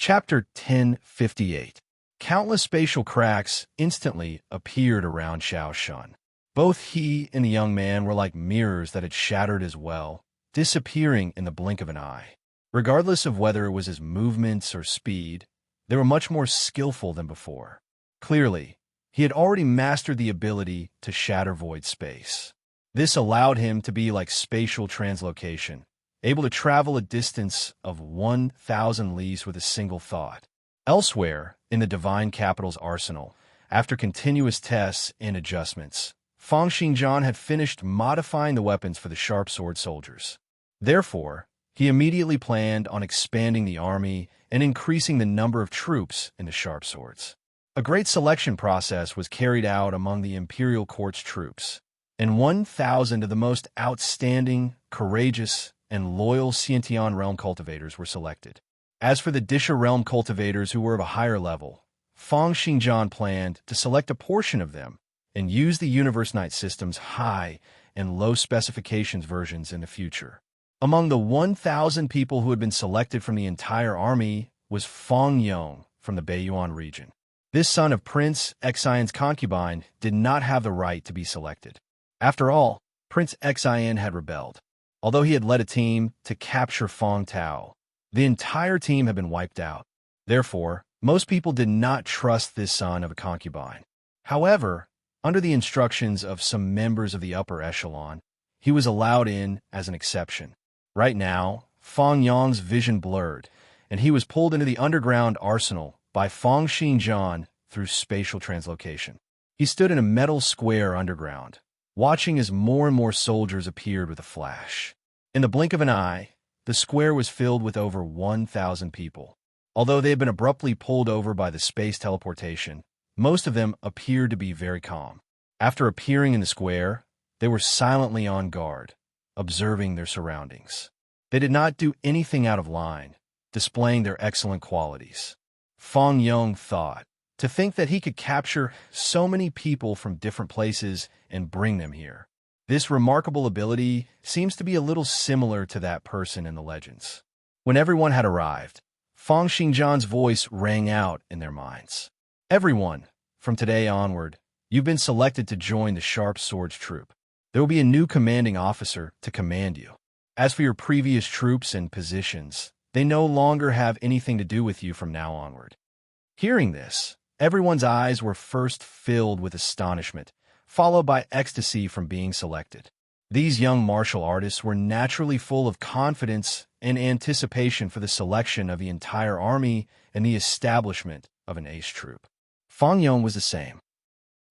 Chapter 1058. Countless spatial cracks instantly appeared around Xiao Shun. Both he and the young man were like mirrors that had shattered as well, disappearing in the blink of an eye. Regardless of whether it was his movements or speed, they were much more skillful than before. Clearly, he had already mastered the ability to shatter void space. This allowed him to be like spatial translocation, able to travel a distance of 1,000 leagues with a single thought. Elsewhere, in the Divine Capital's arsenal, after continuous tests and adjustments, Fang Xingjian had finished modifying the weapons for the sharp sword soldiers. Therefore, he immediately planned on expanding the army and increasing the number of troops in the sharp swords. A great selection process was carried out among the imperial court's troops, and 1,000 of the most outstanding, courageous, and loyal Xiantian realm cultivators were selected. As for the Disha realm cultivators who were of a higher level, Fang Xingjian planned to select a portion of them and use the Universe Night system's high and low specifications versions in the future. Among the 1,000 people who had been selected from the entire army was Fang Yong from the Beiyuan region. This son of Prince Xian's concubine did not have the right to be selected. After all, Prince Xian had rebelled. Although he had led a team to capture Fang Tao, the entire team had been wiped out. Therefore, most people did not trust this son of a concubine. However, under the instructions of some members of the upper echelon, he was allowed in as an exception. Right now, Fang Yong's vision blurred, and he was pulled into the underground arsenal by Fang Xingjian through spatial translocation. He stood in a metal square underground, watching as more and more soldiers appeared with a flash. In the blink of an eye, the square was filled with over 1,000 people. Although they had been abruptly pulled over by the space teleportation, most of them appeared to be very calm. After appearing in the square, they were silently on guard, observing their surroundings. They did not do anything out of line, displaying their excellent qualities. Fang Yong thought, to think that he could capture so many people from different places and bring them here. This remarkable ability seems to be a little similar to that person in the legends. When everyone had arrived, Fang Xingjian's voice rang out in their minds. Everyone, from today onward, you've been selected to join the Sharp Swords troop. There will be a new commanding officer to command you. As for your previous troops and positions, they no longer have anything to do with you from now onward. Hearing this, everyone's eyes were first filled with astonishment, followed by ecstasy from being selected. These young martial artists were naturally full of confidence and anticipation for the selection of the entire army and the establishment of an ace troop. Fang Yong was the same.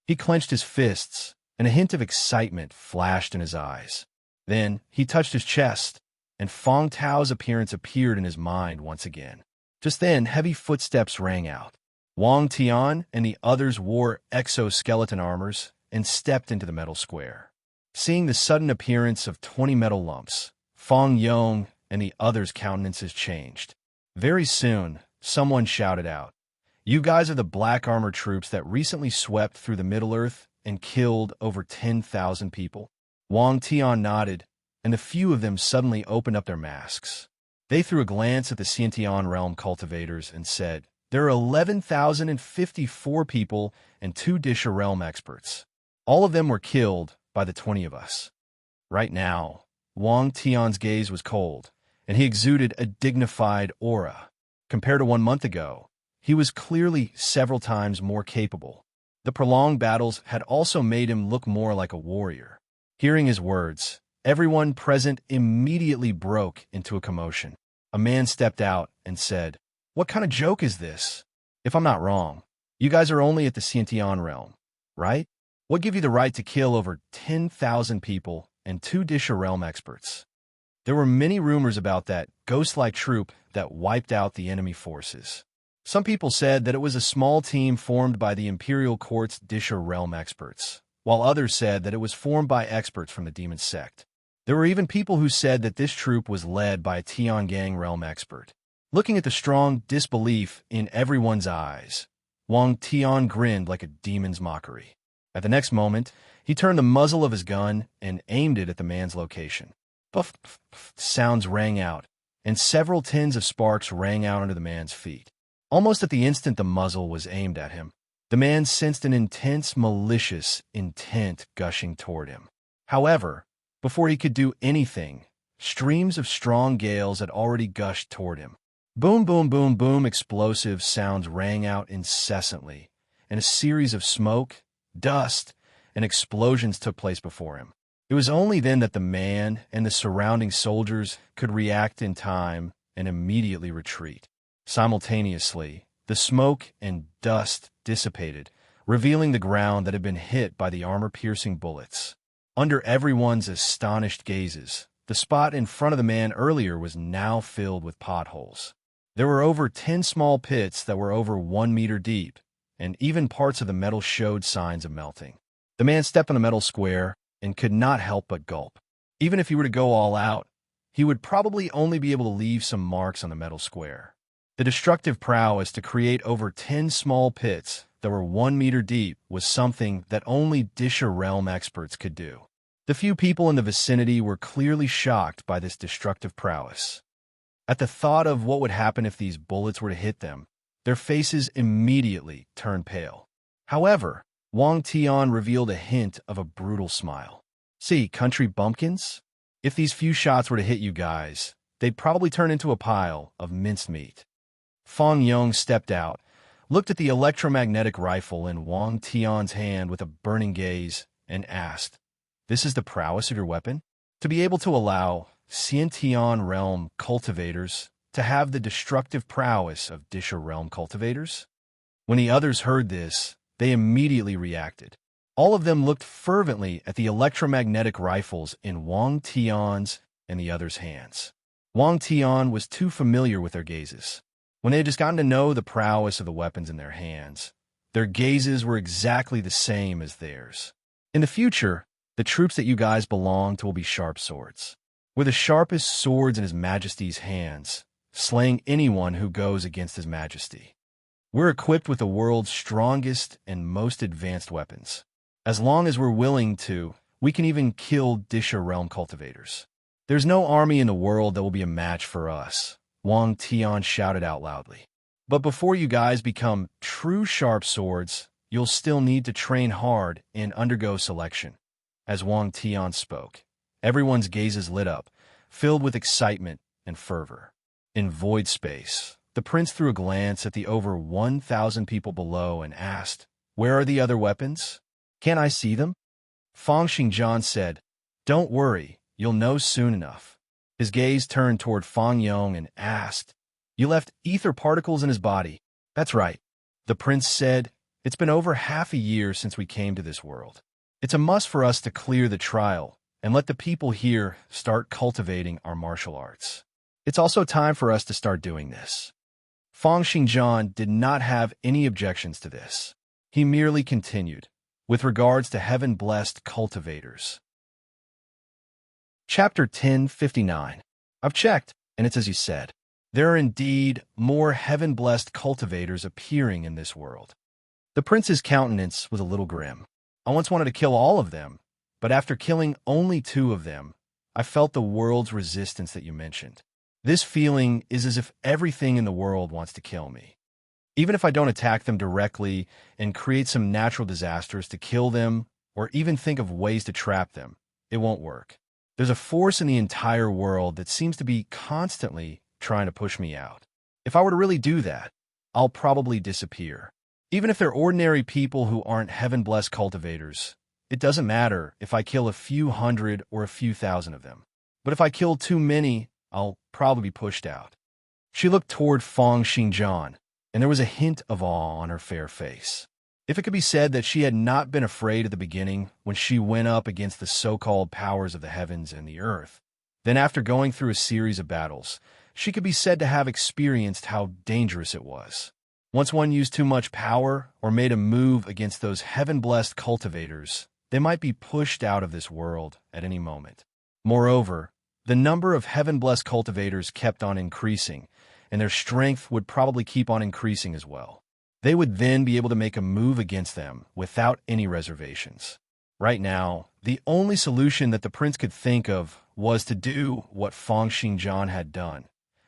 He clenched his fists, and a hint of excitement flashed in his eyes. Then he touched his chest, and Fang Tao's appearance appeared in his mind once again. Just then, heavy footsteps rang out. Wang Tian and the others wore exoskeleton armors and stepped into the metal square. Seeing the sudden appearance of 20 metal lumps, Fang Yong and the others' countenances changed. Very soon, someone shouted out, "You guys are the black armor troops that recently swept through the Middle-earth and killed over 10,000 people?" Wang Tian nodded, and a few of them suddenly opened up their masks. They threw a glance at the Xiantian realm cultivators and said, "There are 11,054 people and 2 Disha realm experts. All of them were killed by the 20 of us." Right now, Wang Tian's gaze was cold, and he exuded a dignified aura. Compared to 1 month ago, he was clearly several times more capable. The prolonged battles had also made him look more like a warrior. Hearing his words, everyone present immediately broke into a commotion. A man stepped out and said, "What kind of joke is this? If I'm not wrong, you guys are only at the Xiantian realm, right? What gave you the right to kill over 10,000 people and 2 Disha realm experts?" There were many rumors about that ghost-like troop that wiped out the enemy forces. Some people said that it was a small team formed by the Imperial Court's Disha realm experts, while others said that it was formed by experts from the demon sect. There were even people who said that this troop was led by a Tiangang realm expert. Looking at the strong disbelief in everyone's eyes, Wang Tian grinned like a demon's mockery. At the next moment, he turned the muzzle of his gun and aimed it at the man's location. Puff, puff, puff, sounds rang out, and several tins of sparks rang out under the man's feet. Almost at the instant the muzzle was aimed at him, the man sensed an intense, malicious intent gushing toward him. However, before he could do anything, streams of strong gales had already gushed toward him. Boom, boom, boom, boom, explosive sounds rang out incessantly, and a series of smoke, dust, and explosions took place before him. It was only then that the man and the surrounding soldiers could react in time and immediately retreat. Simultaneously, the smoke and dust dissipated, revealing the ground that had been hit by the armor-piercing bullets. Under everyone's astonished gazes, the spot in front of the man earlier was now filled with potholes. There were over 10 small pits that were over 1 meter deep, and even parts of the metal showed signs of melting. The man stepped on a metal square and could not help but gulp. Even if he were to go all out, he would probably only be able to leave some marks on the metal square. The destructive prowess to create over 10 small pits that were 1 meter deep was something that only Disha realm experts could do. The few people in the vicinity were clearly shocked by this destructive prowess. At the thought of what would happen if these bullets were to hit them, their faces immediately turned pale. However, Wang Tian revealed a hint of a brutal smile. "See, country bumpkins? If these few shots were to hit you guys, they'd probably turn into a pile of minced meat." Fang Yong stepped out, looked at the electromagnetic rifle in Wang Tian's hand with a burning gaze, and asked, "This is the prowess of your weapon? To be able to allow Xiantian realm cultivators to have the destructive prowess of Disha realm cultivators?" When the others heard this, they immediately reacted. All of them looked fervently at the electromagnetic rifles in Wang Tian's and the others' hands. Wang Tian was too familiar with their gazes. When they had just gotten to know the prowess of the weapons in their hands, their gazes were exactly the same as theirs. In the future, the troops that you guys belong to will be sharp swords. We're the sharpest swords in His Majesty's hands, slaying anyone who goes against His Majesty. We're equipped with the world's strongest and most advanced weapons. As long as we're willing to, we can even kill Disha realm cultivators. There's no army in the world that will be a match for us, Wang Tian shouted out loudly. But before you guys become true sharp swords, you'll still need to train hard and undergo selection. As Wang Tian spoke, everyone's gazes lit up, filled with excitement and fervor. In void space, the prince threw a glance at the over 1,000 people below and asked, "Where are the other weapons? Can't I see them?" Fang Xingjian said, "Don't worry, you'll know soon enough." His gaze turned toward Fang Yong and asked, "You left ether particles in his body?" "That's right," the prince said. "It's been over half a year since we came to this world. It's a must for us to clear the trial and let the people here start cultivating our martial arts. It's also time for us to start doing this." Fang Xingjian did not have any objections to this. He merely continued, "With regards to heaven-blessed cultivators." Chapter 1059. I've checked, and it's as you said. There are indeed more heaven-blessed cultivators appearing in this world. The prince's countenance was a little grim. I once wanted to kill all of them, but after killing only 2 of them, I felt the world's resistance that you mentioned. This feeling is as if everything in the world wants to kill me. Even if I don't attack them directly and create some natural disasters to kill them, or even think of ways to trap them, it won't work. There's a force in the entire world that seems to be constantly trying to push me out. If I were to really do that, I'll probably disappear. Even if they're ordinary people who aren't heaven-blessed cultivators, it doesn't matter if I kill a few hundred or a few thousand of them. But if I kill too many, I'll probably be pushed out. She looked toward Fang Xingjian, and there was a hint of awe on her fair face. If it could be said that she had not been afraid at the beginning when she went up against the so-called powers of the heavens and the earth, then after going through a series of battles, she could be said to have experienced how dangerous it was. Once one used too much power or made a move against those heaven-blessed cultivators, they might be pushed out of this world at any moment. Moreover, the number of heaven-blessed cultivators kept on increasing, and their strength would probably keep on increasing as well. They would then be able to make a move against them without any reservations. Right now, the only solution that the prince could think of was to do what Fang Xingjian had done: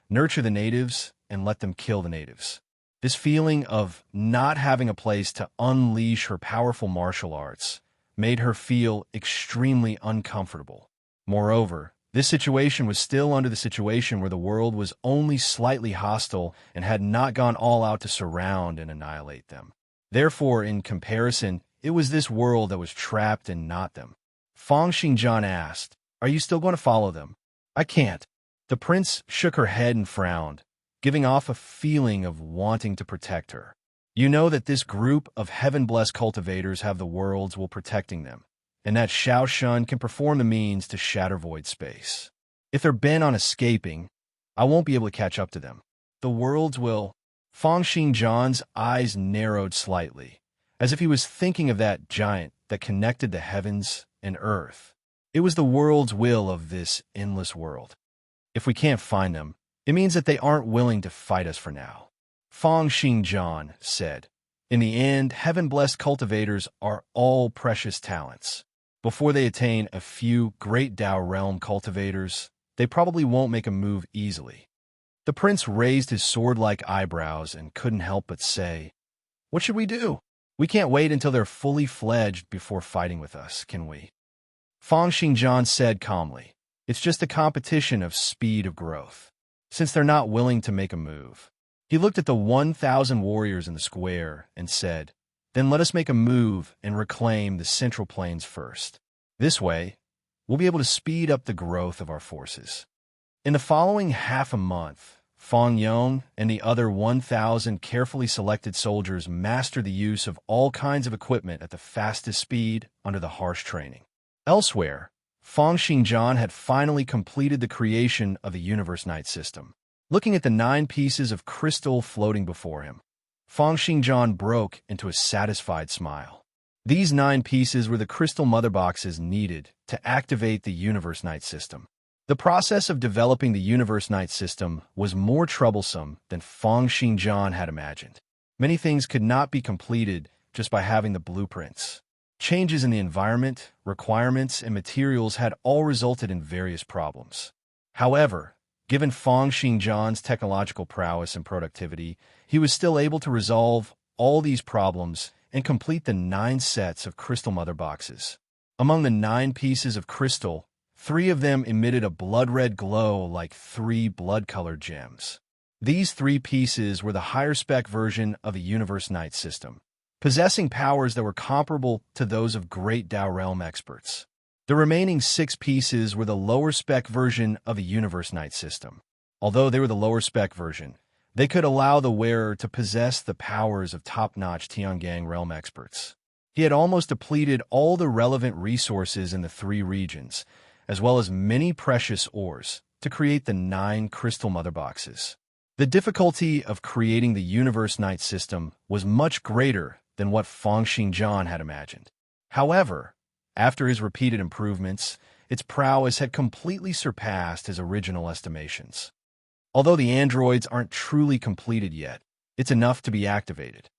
nurture the natives and let them kill the natives. This feeling of not having a place to unleash her powerful martial arts made her feel extremely uncomfortable. Moreover, this situation was still under the situation where the world was only slightly hostile and had not gone all out to surround and annihilate them. Therefore, in comparison, it was this world that was trapped and not them. Fang Xingjian asked, "Are you still going to follow them?" "I can't." The prince shook her head and frowned, giving off a feeling of wanting to protect her. "You know that this group of heaven-blessed cultivators have the worlds while protecting them, and that Xiao Shun can perform the means to shatter void space. If they're bent on escaping, I won't be able to catch up to them. The worlds will—" Fang Xingjian's eyes narrowed slightly, as if he was thinking of that giant that connected the heavens and earth. It was the world's will of this endless world. If we can't find them, it means that they aren't willing to fight us for now. Fang Xingjian said, "In the end, heaven-blessed cultivators are all precious talents. Before they attain a few great Dao realm cultivators, they probably won't make a move easily." The prince raised his sword-like eyebrows and couldn't help but say, "What should we do? We can't wait until they're fully fledged before fighting with us, can we?" Fang Xingjian said calmly, "It's just a competition of speed of growth, since they're not willing to make a move." He looked at the 1,000 warriors in the square and said, "Then let us make a move and reclaim the central plains first. This way, we'll be able to speed up the growth of our forces." In the following half a month, Fang Yong and the other 1,000 carefully selected soldiers mastered the use of all kinds of equipment at the fastest speed under the harsh training. Elsewhere, Fang Xingjian had finally completed the creation of the Universe Night system. Looking at the 9 pieces of crystal floating before him, Fang Xingjian broke into a satisfied smile. These 9 pieces were the crystal mother boxes needed to activate the Universe Night system. The process of developing the Universe Night system was more troublesome than Fang Xingjian had imagined. Many things could not be completed just by having the blueprints. Changes in the environment, requirements, and materials had all resulted in various problems. However, given Fang Xingjian's technological prowess and productivity, he was still able to resolve all these problems and complete the 9 sets of crystal mother boxes. Among the 9 pieces of crystal, 3 of them emitted a blood-red glow like 3 blood-colored gems. These 3 pieces were the higher-spec version of the Universe Night system, possessing powers that were comparable to those of great Dao realm experts. The remaining 6 pieces were the lower-spec version of the Universe Night system. Although they were the lower-spec version, they could allow the wearer to possess the powers of top-notch Tiangang realm experts. He had almost depleted all the relevant resources in the 3 regions, as well as many precious ores, to create the 9 crystal mother boxes. The difficulty of creating the Universe Night system was much greater than what Fang Xingjian had imagined. However, after his repeated improvements, its prowess had completely surpassed his original estimations. Although the androids aren't truly completed yet, it's enough to be activated.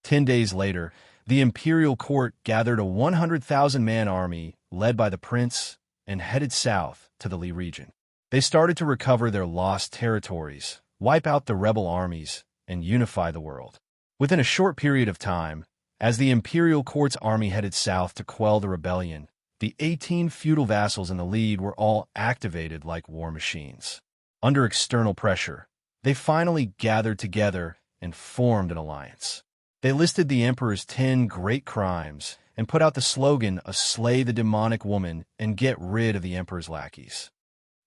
10 days later, the imperial court gathered a 100,000-man army led by the prince and headed south to the Li region. They started to recover their lost territories, wipe out the rebel armies, and unify the world. Within a short period of time, as the imperial court's army headed south to quell the rebellion, the 18 feudal vassals in the lead were all activated like war machines. Under external pressure, they finally gathered together and formed an alliance. They listed the emperor's 10 great crimes and put out the slogan of "Slay the demonic woman and get rid of the emperor's lackeys."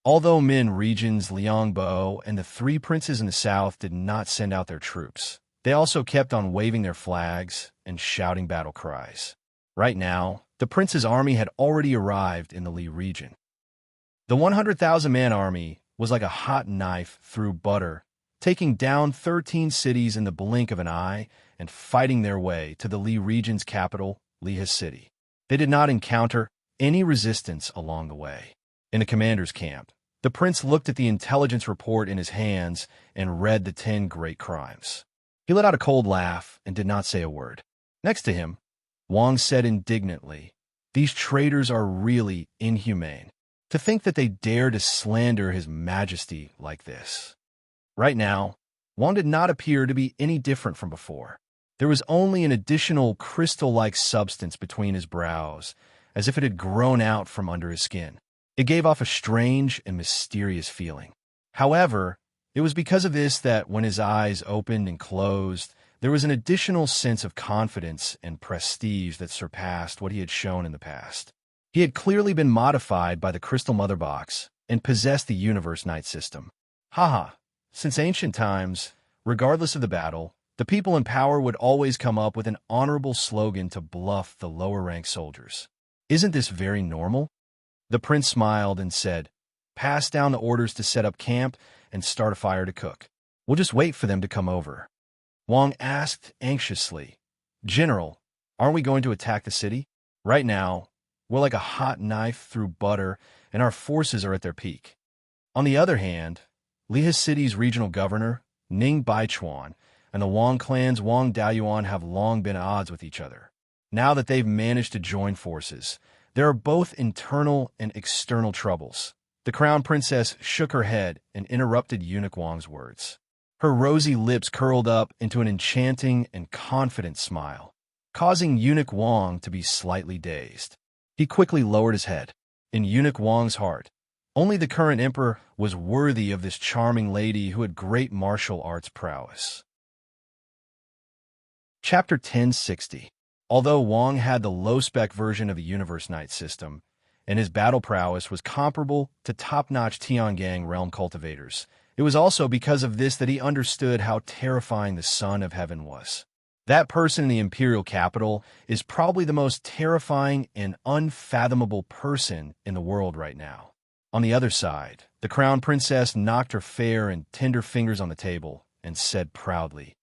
Although Min regions Liangbo and the 3 princes in the south did not send out their troops, they also kept on waving their flags and shouting battle cries. Right now, the prince's army had already arrived in the Li region. The 100,000-man army was like a hot knife through butter, taking down 13 cities in the blink of an eye and fighting their way to the Li region's capital, Liha City. They did not encounter any resistance along the way. In the commander's camp, the prince looked at the intelligence report in his hands and read the 10 great crimes. He let out a cold laugh and did not say a word. Next to him, Wang said indignantly, "These traitors are really inhumane. To think that they dare to slander His Majesty like this." Right now, Wang did not appear to be any different from before. There was only an additional crystal-like substance between his brows, as if it had grown out from under his skin. It gave off a strange and mysterious feeling. However, it was because of this that when his eyes opened and closed, there was an additional sense of confidence and prestige that surpassed what he had shown in the past. He had clearly been modified by the Crystal Mother Box and possessed the Universe Night system. Haha, since ancient times, regardless of the battle, the people in power would always come up with an honorable slogan to bluff the lower-ranked soldiers. Isn't this very normal? The prince smiled and said, "Pass down the orders to set up camp and start a fire to cook. We'll just wait for them to come over." Wang asked anxiously, "General, aren't we going to attack the city? Right now, we're like a hot knife through butter, and our forces are at their peak." On the other hand, Lihe City's regional governor, Ning Baichuan, and the Wang clan's Wang Daoyuan have long been at odds with each other. Now that they've managed to join forces, there are both internal and external troubles. The crown princess shook her head and interrupted Eunuch Wang's words. Her rosy lips curled up into an enchanting and confident smile, causing Eunuch Wang to be slightly dazed. He quickly lowered his head. In Eunuch Wang's heart, only the current emperor was worthy of this charming lady who had great martial arts prowess. Chapter 1060. Although Wang had the low-spec version of the Universe Night system, and his battle prowess was comparable to top-notch Tiangang realm cultivators, it was also because of this that he understood how terrifying the Son of Heaven was. That person in the imperial capital is probably the most terrifying and unfathomable person in the world right now. On the other side, the crown princess knocked her fair and tender fingers on the table and said proudly,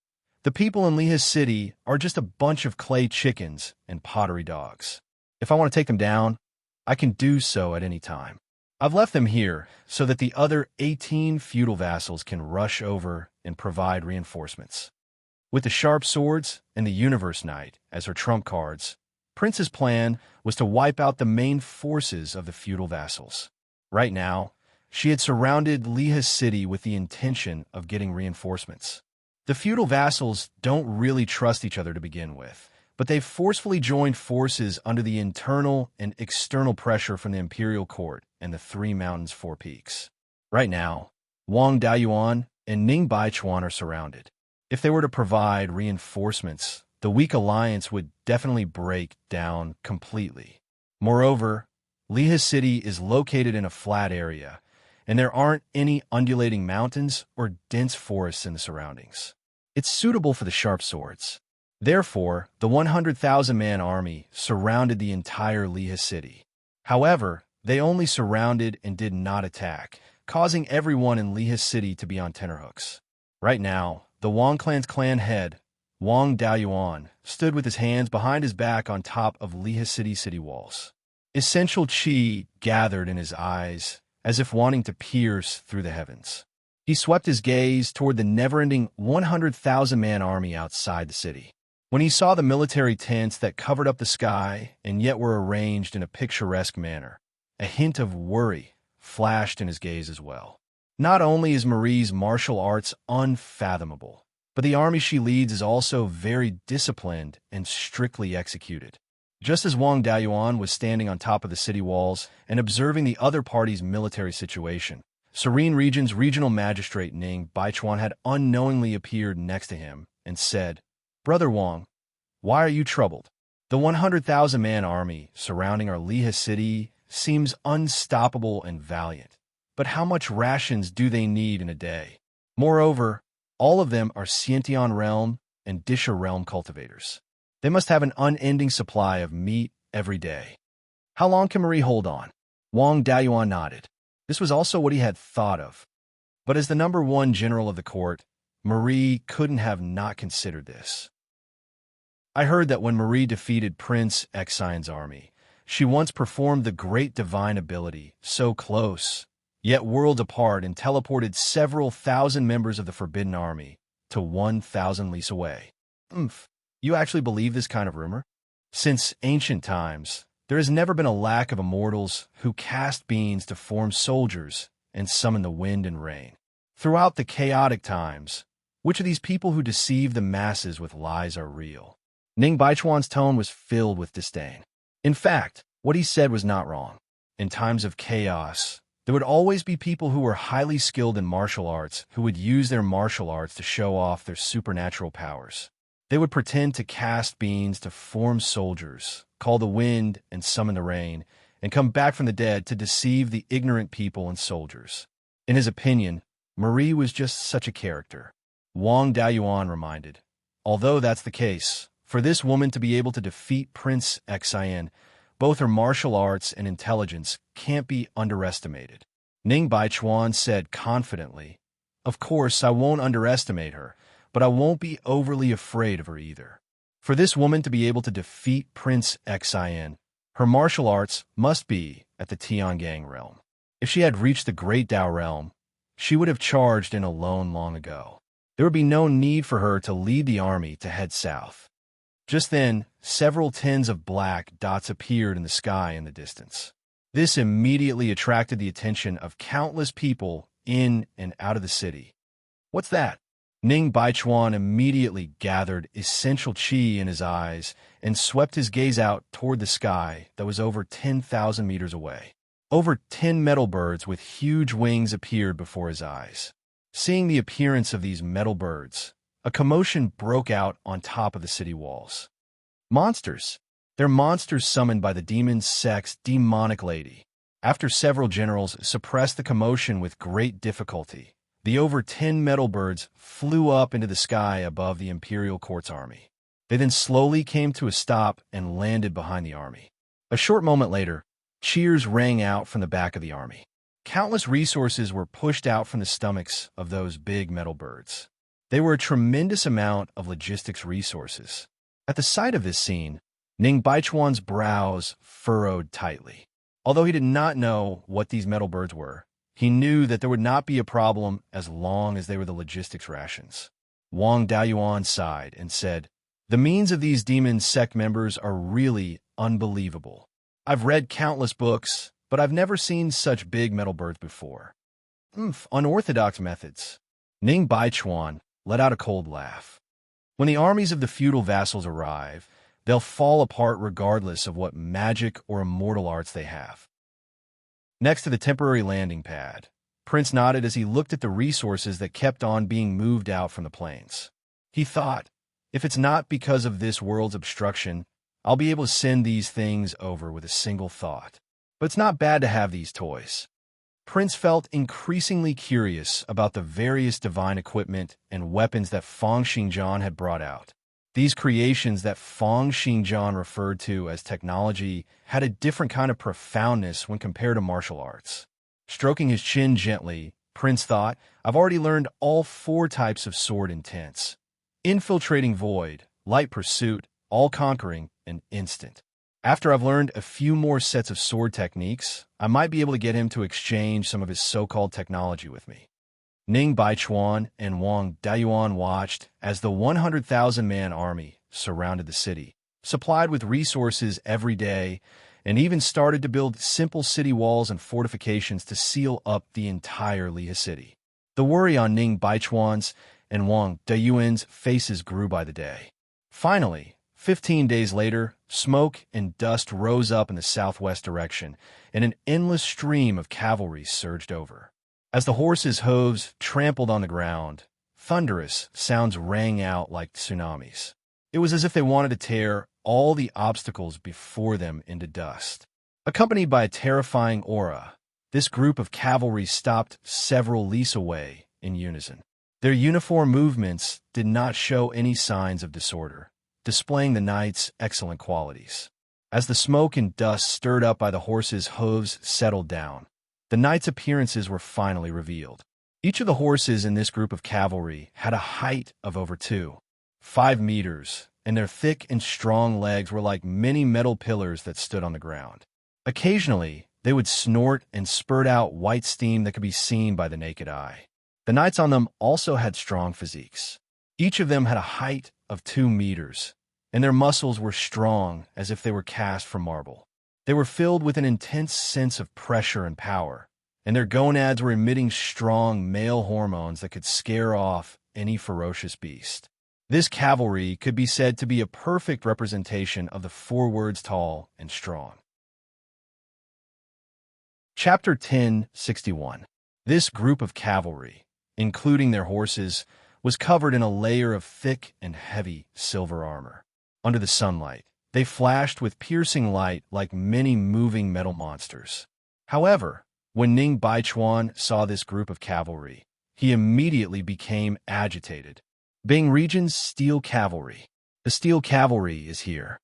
"The people in Lihe City are just a bunch of clay chickens and pottery dogs. If I want to take them down, I can do so at any time. I've left them here so that the other 18 feudal vassals can rush over and provide reinforcements." With the sharp swords and the Universe Knight as her trump cards, Prince's plan was to wipe out the main forces of the feudal vassals. Right now, she had surrounded Lihe City with the intention of getting reinforcements. The feudal vassals don't really trust each other to begin with, but they've forcefully joined forces under the internal and external pressure from the imperial court and the Three Mountains Four Peaks. Right now, Wang Daoyuan and Ning Baichuan are surrounded. If they were to provide reinforcements, the weak alliance would definitely break down completely. Moreover, Lihe City is located in a flat area, and there aren't any undulating mountains or dense forests in the surroundings. It's suitable for the sharp swords. Therefore, the 100,000-man army surrounded the entire Lihe City. However, they only surrounded and did not attack, causing everyone in Lihe City to be on tenterhooks. Right now, the Wang clan's clan head, Wang Daoyuan, stood with his hands behind his back on top of Lihe city walls. Essential chi gathered in his eyes, as if wanting to pierce through the heavens. He swept his gaze toward the never-ending 100,000-man army outside the city. When he saw the military tents that covered up the sky and yet were arranged in a picturesque manner, a hint of worry flashed in his gaze as well. Not only is Marie's martial arts unfathomable, but the army she leads is also very disciplined and strictly executed. Just as Wang Daoyuan was standing on top of the city walls and observing the other party's military situation, Serene Region's regional magistrate Ning Baichuan had unknowingly appeared next to him and said, "Brother Wang, why are you troubled? The 100,000-man army surrounding our Lihe City seems unstoppable and valiant. But how much rations do they need in a day? Moreover, all of them are Xiantian realm and Disha realm cultivators. They must have an unending supply of meat every day. How long can Marie hold on?" Wang Daoyuan nodded. This was also what he had thought of. But as the number one general of the court, Marie couldn't have not considered this. "I heard that when Marie defeated Prince Xian's army, she once performed the great divine ability, so close, yet worlds apart, and teleported several thousand members of the Forbidden Army to 1,000 leagues away." You actually believe this kind of rumor? Since ancient times, there has never been a lack of immortals who cast beams to form soldiers and summon the wind and rain. Throughout the chaotic times, Which of these people who deceive the masses with lies are real? Ning Baichuan's tone was filled with disdain. In fact, what he said was not wrong. In times of chaos, there would always be people who were highly skilled in martial arts who would use their martial arts to show off their supernatural powers. They would pretend to cast beams to form soldiers, call the wind and summon the rain, and come back from the dead to deceive the ignorant people and soldiers. In his opinion, Marie was just such a character. Wang Daoyuan reminded. Although that's the case, for this woman to be able to defeat Prince Xian, both her martial arts and intelligence can't be underestimated. Ning Baichuan said confidently, "Of course, I won't underestimate her, but I won't be overly afraid of her either. For this woman to be able to defeat Prince Xian, her martial arts must be at the Tiangang realm. If she had reached the Great Dao realm, she would have charged in alone long ago. There would be no need for her to lead the army to head south." Just then, several tens of black dots appeared in the sky in the distance. This immediately attracted the attention of countless people in and out of the city. "What's that?" Ning Baichuan immediately gathered essential qi in his eyes and swept his gaze out toward the sky that was over 10,000 meters away. Over 10 metal birds with huge wings appeared before his eyes. Seeing the appearance of these metal birds, a commotion broke out on top of the city walls. Monsters! They're monsters summoned by the demon sect's demonic lady. After several generals suppressed the commotion with great difficulty, the over 10 metal birds flew up into the sky above the imperial court's army. They then slowly came to a stop and landed behind the army. A short moment later, cheers rang out from the back of the army. Countless resources were pushed out from the stomachs of those big metal birds. They were a tremendous amount of logistics resources. At the sight of this scene, Ning Baichuan's brows furrowed tightly. Although he did not know what these metal birds were, he knew that there would not be a problem as long as they were the logistics rations. Wang Daoyuan sighed and said, "The means of these demon sect members are really unbelievable. I've read countless books, but I've never seen such big metal birds before. Unorthodox methods." Ning Baichuan let out a cold laugh. When the armies of the feudal vassals arrive, they'll fall apart regardless of what magic or immortal arts they have. Next to the temporary landing pad, Prince nodded as he looked at the resources that kept on being moved out from the plains. He thought, if it's not because of this world's obstruction, I'll be able to send these things over with a single thought. But it's not bad to have these toys. Prince felt increasingly curious about the various divine equipment and weapons that Feng Xingjian had brought out. These creations that Feng Xingjian referred to as technology had a different kind of profoundness when compared to martial arts. Stroking his chin gently, Prince thought, "I've already learned all 4 types of sword intents: infiltrating void, light pursuit, all-conquering, and instant. After I've learned a few more sets of sword techniques, I might be able to get him to exchange some of his so-called technology with me." Ning Baichuan and Wang Daoyuan watched as the 100,000-man army surrounded the city, supplied with resources every day, and even started to build simple city walls and fortifications to seal up the entire Lihe city. The worry on Ning Baichuan's and Wang Daoyuan's faces grew by the day. Finally, 15 days later, smoke and dust rose up in the southwest direction, and an endless stream of cavalry surged over. As the horses' hooves trampled on the ground, thunderous sounds rang out like tsunamis. It was as if they wanted to tear all the obstacles before them into dust. Accompanied by a terrifying aura, this group of cavalry stopped several leagues away in unison. Their uniform movements did not show any signs of disorder, displaying the knight's excellent qualities. As the smoke and dust stirred up by the horses' hooves settled down, the knight's appearances were finally revealed. Each of the horses in this group of cavalry had a height of over 5 meters, and their thick and strong legs were like many metal pillars that stood on the ground. Occasionally, they would snort and spurt out white steam that could be seen by the naked eye. The knights on them also had strong physiques. Each of them had a height of 2 meters, and their muscles were strong as if they were cast from marble. They were filled with an intense sense of pressure and power, and their gonads were emitting strong male hormones that could scare off any ferocious beast. This cavalry could be said to be a perfect representation of the 4 words tall and strong. Chapter 10:61. This group of cavalry, including their horses, was covered in a layer of thick and heavy silver armor. Under the sunlight, they flashed with piercing light like many moving metal monsters. However, when Ning Baichuan saw this group of cavalry, he immediately became agitated. Bing Region's Steel Cavalry. The Steel Cavalry is here.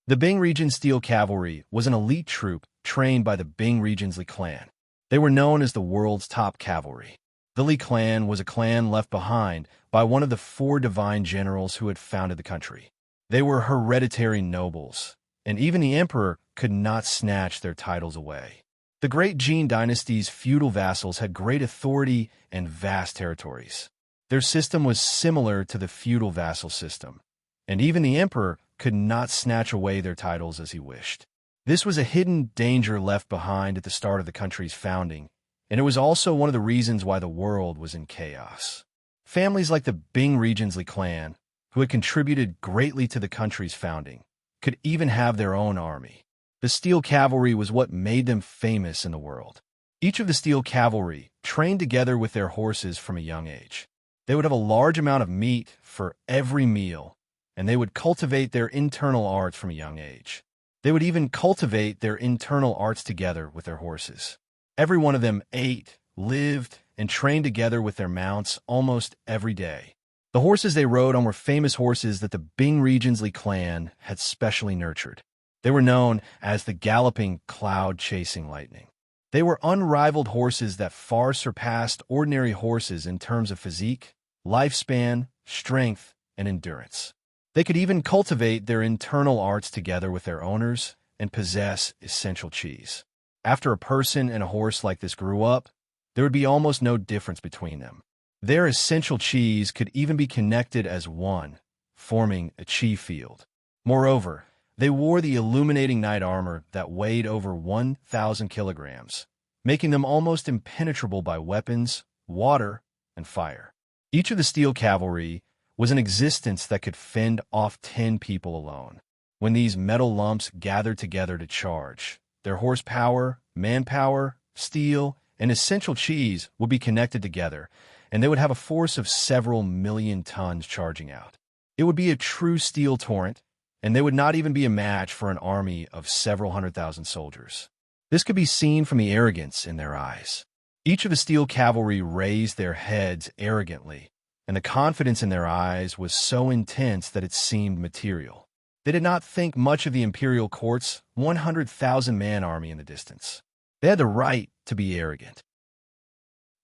The Bing Region Steel Cavalry was an elite troop trained by the Bing Region's Li clan. They were known as the world's top cavalry. The Li clan was a clan left behind by one of the 4 divine generals who had founded the country. They were hereditary nobles, and even the emperor could not snatch their titles away. The great Jin dynasty's feudal vassals had great authority and vast territories. Their system was similar to the feudal vassal system, and even the emperor could not snatch away their titles as he wished. This was a hidden danger left behind at the start of the country's founding, and it was also one of the reasons why the world was in chaos. Families like the Bing Region's Li clan, who had contributed greatly to the country's founding, could even have their own army. The Steel Cavalry was what made them famous in the world. Each of the Steel Cavalry trained together with their horses from a young age. They would have a large amount of meat for every meal, and they would cultivate their internal arts from a young age. They would even cultivate their internal arts together with their horses. Every one of them ate, lived, and trained together with their mounts almost every day. The horses they rode on were famous horses that the Bing Region's Li clan had specially nurtured. They were known as the galloping cloud-chasing lightning. They were unrivaled horses that far surpassed ordinary horses in terms of physique, lifespan, strength, and endurance. They could even cultivate their internal arts together with their owners and possess essential qis. After a person and a horse like this grew up, there would be almost no difference between them. Their essential qis could even be connected as one, forming a qi field. Moreover, they wore the illuminating knight armor that weighed over 1,000 kilograms, making them almost impenetrable by weapons, water, and fire. Each of the Steel Cavalry was an existence that could fend off 10 people alone. When these metal lumps gathered together to charge, their horsepower, manpower, steel, and essential qis would be connected together, and they would have a force of several million tons charging out. It would be a true steel torrent, and they would not even be a match for an army of several 100,000 soldiers. This could be seen from the arrogance in their eyes. Each of the Steel Cavalry raised their heads arrogantly, and the confidence in their eyes was so intense that it seemed material. They did not think much of the imperial court's 100,000-man army in the distance. They had the right to be arrogant.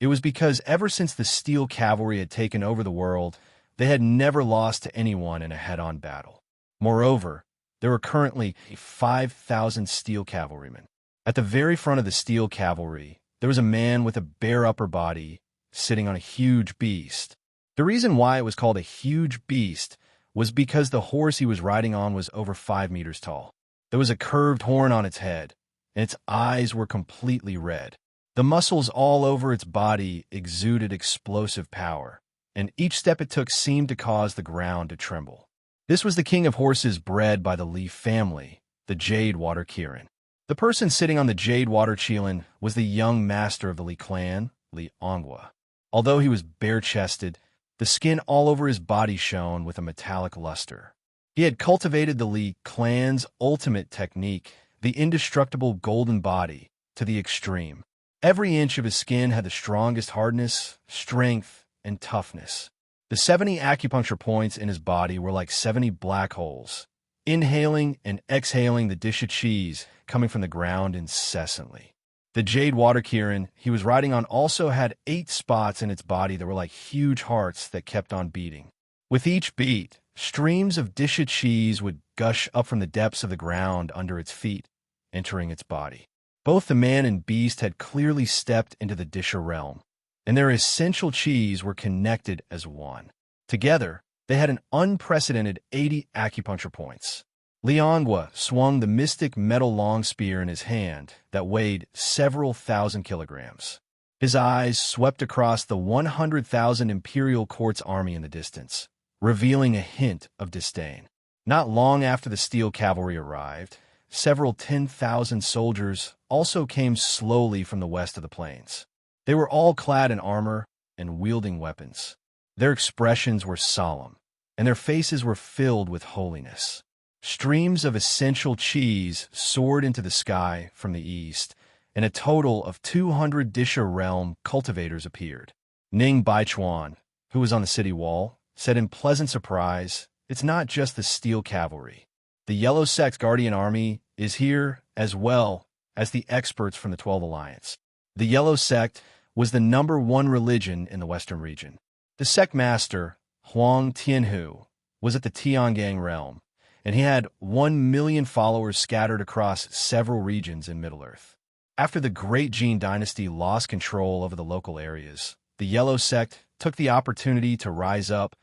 It was because ever since the Steel Cavalry had taken over the world, they had never lost to anyone in a head-on battle. Moreover, there were currently 5,000 Steel Cavalrymen. At the very front of the Steel Cavalry, there was a man with a bare upper body sitting on a huge beast. The reason why it was called a huge beast was because the horse he was riding on was over 5 meters tall. There was a curved horn on its head, and its eyes were completely red. The muscles all over its body exuded explosive power, and each step it took seemed to cause the ground to tremble. This was the king of horses bred by the Li family, the Jade Water Kirin. The person sitting on the Jade Water Qilin was the young master of the Li clan, Li Ongwa. Although he was bare-chested, the skin all over his body shone with a metallic luster. He had cultivated the Li clan's ultimate technique, the indestructible golden body, to the extreme. Every inch of his skin had the strongest hardness, strength, and toughness. The 70 acupuncture points in his body were like 70 black holes, inhaling and exhaling the dish of cheese coming from the ground incessantly. The Jade Water Kirin he was riding on also had 8 spots in its body that were like huge hearts that kept on beating. With each beat, streams of dish of cheese would gush up from the depths of the ground under its feet, entering its body. Both the man and beast had clearly stepped into the Disha realm, and their essential qis were connected as one. Together, they had an unprecedented 80 acupuncture points. Liangwa swung the mystic metal long spear in his hand that weighed several thousand kilograms. His eyes swept across the 100,000 Imperial Court's army in the distance, revealing a hint of disdain. Not long after the steel cavalry arrived, several 10,000 soldiers also came slowly from the west of the plains. They were all clad in armor and wielding weapons. Their expressions were solemn, and their faces were filled with holiness. Streams of essential cheese soared into the sky from the east, and a total of 200 Disha realm cultivators appeared. Ning Baichuan, who was on the city wall, said in pleasant surprise, "It's not just the steel cavalry. The Yellow Sect's guardian army is here as well as the experts from the 12 Alliance." The Yellow Sect was the #1 religion in the western region. The sect master, Huang Tianhu, was at the Tiangang realm, and he had 1 million followers scattered across several regions in Middle-earth. After the Great Jin dynasty lost control over the local areas, the Yellow Sect took the opportunity to rise up,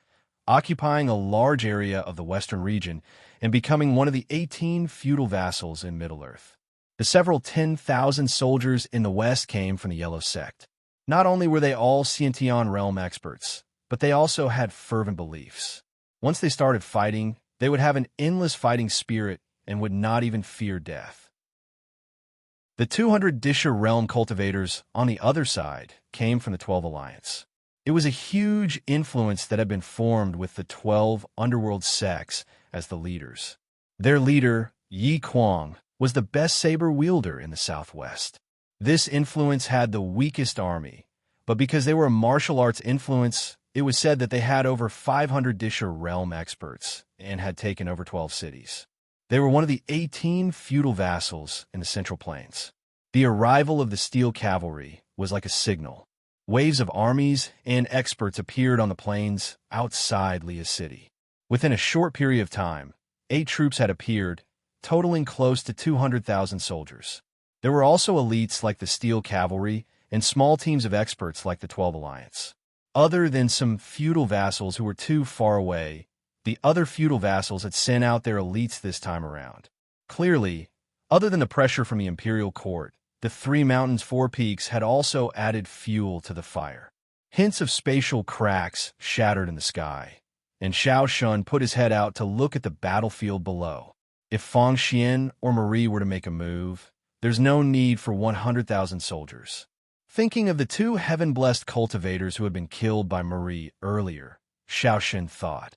occupying a large area of the western region and becoming one of the 18 feudal vassals in Middle-earth. The several 10,000 soldiers in the west came from the Yellow Sect. Not only were they all Xiantian realm experts, but they also had fervent beliefs. Once they started fighting, they would have an endless fighting spirit and would not even fear death. The 200 Disha realm cultivators, on the other side, came from the 12 Alliance. It was a huge influence that had been formed with the 12 underworld sects as the leaders. Their leader, Yi Kuang, was the best saber wielder in the southwest. This influence had the weakest army, but because they were a martial arts influence, it was said that they had over 500 Disha realm experts and had taken over 12 cities. They were one of the 18 feudal vassals in the Central Plains. The arrival of the steel cavalry was like a signal. Waves of armies and experts appeared on the plains outside Lia's city. Within a short period of time, 8 troops had appeared, totaling close to 200,000 soldiers. There were also elites like the steel cavalry and small teams of experts like the 12 Alliance. Other than some feudal vassals who were too far away, the other feudal vassals had sent out their elites this time around. Clearly, other than the pressure from the imperial court, the 3 mountains 4 peaks had also added fuel to the fire. Hints of spatial cracks shattered in the sky, and Xiao Shun put his head out to look at the battlefield below. If Fang Xian or Marie were to make a move, there's no need for 100,000 soldiers. Thinking of the 2 heaven-blessed cultivators who had been killed by Marie earlier, Xiao Shun thought,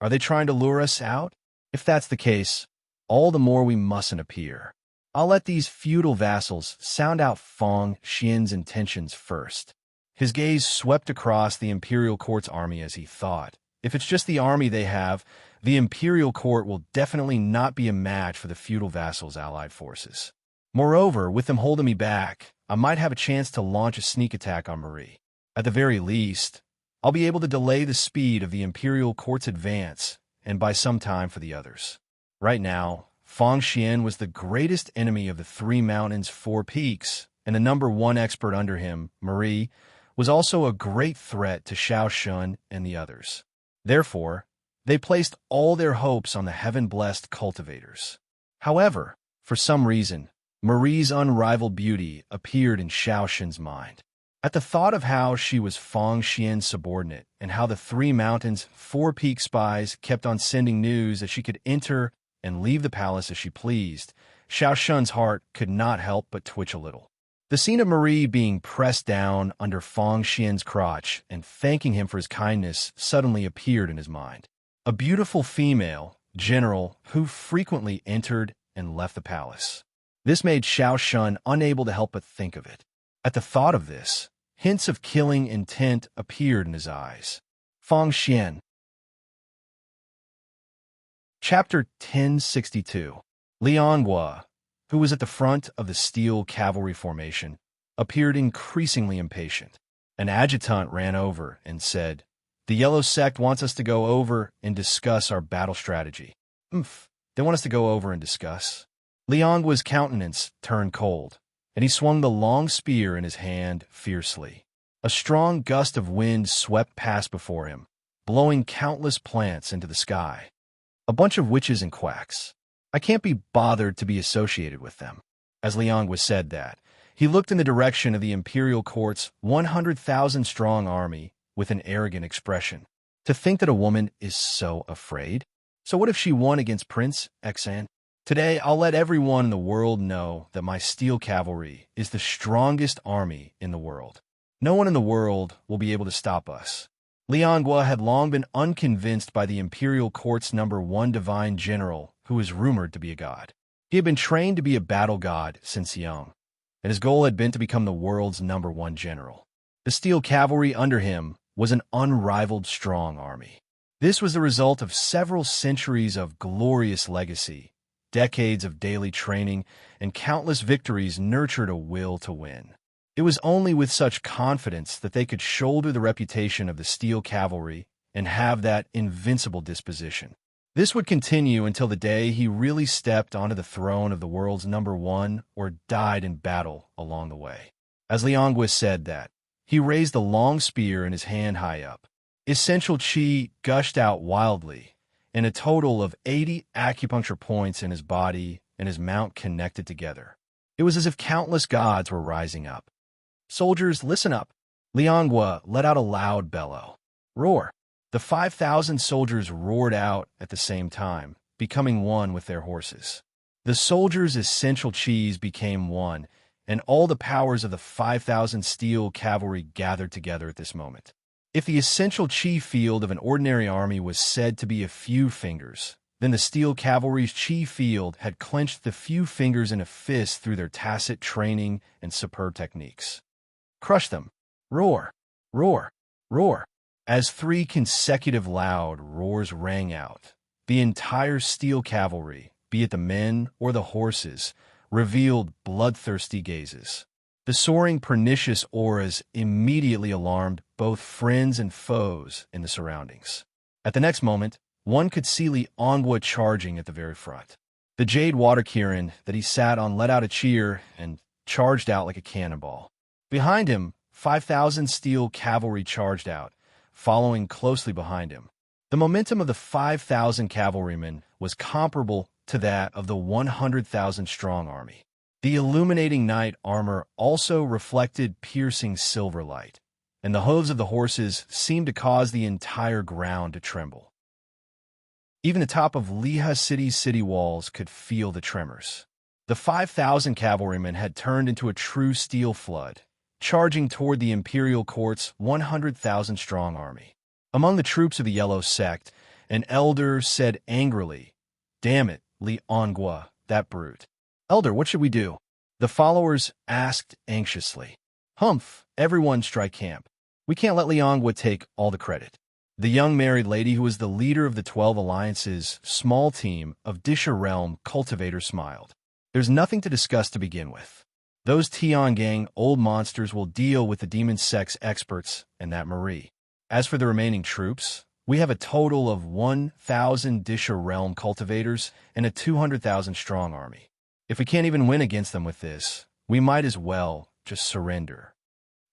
"Are they trying to lure us out? If that's the case, all the more we mustn't appear. I'll let these feudal vassals sound out Fang Xian's intentions first." His gaze swept across the imperial court's army as he thought, if it's just the army they have, the imperial court will definitely not be a match for the feudal vassals' allied forces. Moreover, with them holding me back, I might have a chance to launch a sneak attack on Marie. At the very least, I'll be able to delay the speed of the imperial court's advance and buy some time for the others. Right now, Fang Xian was the greatest enemy of the 3 mountains 4 peaks, and the #1 expert under him, Marie, was also a great threat to Xiao Shun and the others. Therefore, they placed all their hopes on the heaven-blessed cultivators. However, for some reason, Marie's unrivaled beauty appeared in Xiao Shun's mind. At the thought of how she was Fang Xian's subordinate and how the 3 mountains 4 peak spies kept on sending news that she could enter and leave the palace as she pleased, Xiao Shun's heart could not help but twitch a little. The scene of Marie being pressed down under Fang Xian's crotch and thanking him for his kindness suddenly appeared in his mind. A beautiful female, general, who frequently entered and left the palace. This made Xiao Shun unable to help but think of it. At the thought of this, hints of killing intent appeared in his eyes. Fang Xian. Chapter 1062. Lianghua, who was at the front of the steel cavalry formation, appeared increasingly impatient. An adjutant ran over and said, "The Yellow Sect wants us to go over and discuss our battle strategy." They want us to go over and discuss? Lianghua's countenance turned cold, and he swung the long spear in his hand fiercely. A strong gust of wind swept past before him, blowing countless plants into the sky. A bunch of witches and quacks. I can't be bothered to be associated with them. As Lianghua said that, He looked in the direction of the imperial court's 100,000-strong army with an arrogant expression. To think that a woman is so afraid? So what if she won against Prince Xan? Today, I'll let everyone in the world know that my steel cavalry is the strongest army in the world. No one in the world will be able to stop us. Liangua had long been unconvinced by the imperial court's #1 divine general, who is rumored to be a god. He had been trained to be a battle god since young, and his goal had been to become the world's #1 general. The steel cavalry under him was an unrivaled strong army. This was the result of several centuries of glorious legacy, decades of daily training, and countless victories nurtured a will to win. It was only with such confidence that they could shoulder the reputation of the steel cavalry and have that invincible disposition. This would continue until the day he really stepped onto the throne of the world's #1 or died in battle along the way. As Liangua said that, he raised the long spear in his hand high up. Essential chi gushed out wildly, and a total of 80 acupuncture points in his body and his mount connected together. It was as if countless gods were rising up. Soldiers, listen up. Liangua let out a loud bellow. Roar. The 5,000 soldiers roared out at the same time, becoming one with their horses. The soldiers' essential chis became one, and all the powers of the 5,000 steel cavalry gathered together at this moment. If the essential chi field of an ordinary army was said to be a few fingers, then the steel cavalry's chi field had clenched the few fingers in a fist through their tacit training and superb techniques. Crush them. Roar. Roar. Roar. As 3 consecutive loud roars rang out, the entire steel cavalry, be it the men or the horses, revealed bloodthirsty gazes. The soaring pernicious auras immediately alarmed both friends and foes in the surroundings. At the next moment, one could see Liangua charging at the very front. The jade water kirin that he sat on let out a cheer and charged out like a cannonball. Behind him, 5,000 steel cavalry charged out, following closely behind him. The momentum of the 5,000 cavalrymen was comparable to that of the 100,000-strong army. The illuminating knight armor also reflected piercing silver light, and the hooves of the horses seemed to cause the entire ground to tremble. Even the top of Liha City's city walls could feel the tremors. The 5,000 cavalrymen had turned into a true steel flood, charging toward the imperial court's 100,000-strong army. Among the troops of the Yellow Sect, an elder said angrily, "Damn it, Liangua, that brute." "Elder, what should we do?" the followers asked anxiously. "Humph, everyone strike camp. We can't let Liangua take all the credit." The young married lady who was the leader of the 12 Alliance's small team of Disha Realm cultivators smiled. "There's nothing to discuss to begin with. Those Tiangang old monsters will deal with the demon sect's experts and that Marie. As for the remaining troops, we have a total of 1,000 Disha Realm cultivators and a 200,000-strong army. If we can't even win against them with this, we might as well just surrender."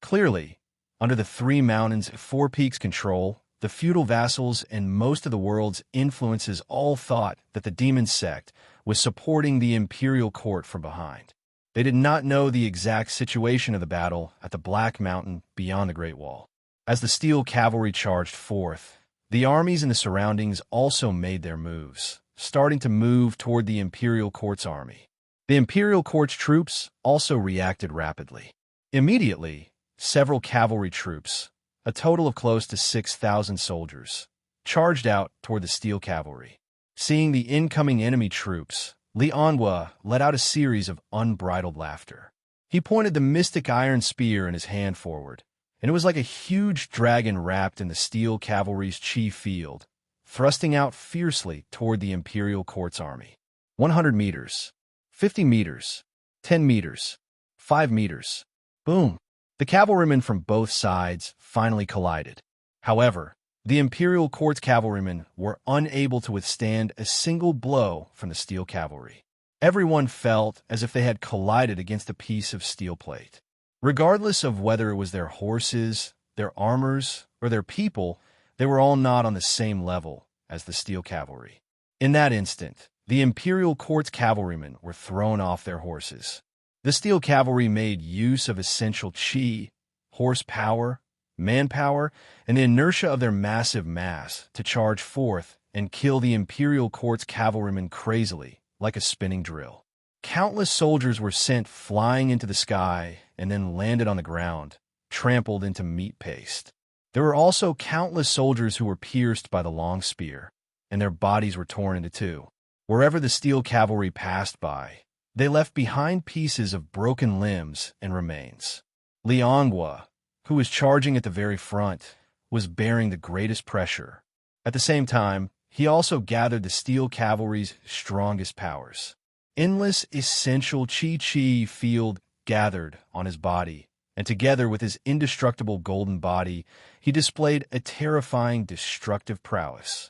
Clearly, under the 3 mountains' 4 peaks control, the feudal vassals and most of the world's influences all thought that the demon sect was supporting the imperial court from behind. They did not know the exact situation of the battle at the Black Mountain beyond the Great Wall. As the steel cavalry charged forth, the armies in the surroundings also made their moves, starting to move toward the imperial court's army. The imperial court's troops also reacted rapidly. Immediately, several cavalry troops, a total of close to 6,000 soldiers, charged out toward the steel cavalry. Seeing the incoming enemy troops, Liangua let out a series of unbridled laughter. He pointed the mystic iron spear in his hand forward, and it was like a huge dragon wrapped in the steel cavalry's chi field, thrusting out fiercely toward the imperial court's army. 100 meters, 50 meters, 10 meters, 5 meters. Boom! The cavalrymen from both sides finally collided. However, the imperial court's cavalrymen were unable to withstand a single blow from the steel cavalry. Everyone felt as if they had collided against a piece of steel plate. Regardless of whether it was their horses, their armors, or their people, they were all not on the same level as the steel cavalry. In that instant, the imperial court's cavalrymen were thrown off their horses. The steel cavalry made use of essential chi, horsepower, manpower, and the inertia of their massive mass to charge forth and kill the imperial court's cavalrymen crazily, like a spinning drill. Countless soldiers were sent flying into the sky and then landed on the ground, trampled into meat paste. There were also countless soldiers who were pierced by the long spear, and their bodies were torn into two. Wherever the steel cavalry passed by, they left behind pieces of broken limbs and remains. Liangua, who was charging at the very front, was bearing the greatest pressure. At the same time, he also gathered the steel cavalry's strongest powers. Endless essential chi field gathered on his body, and together with his indestructible golden body, he displayed a terrifying destructive prowess.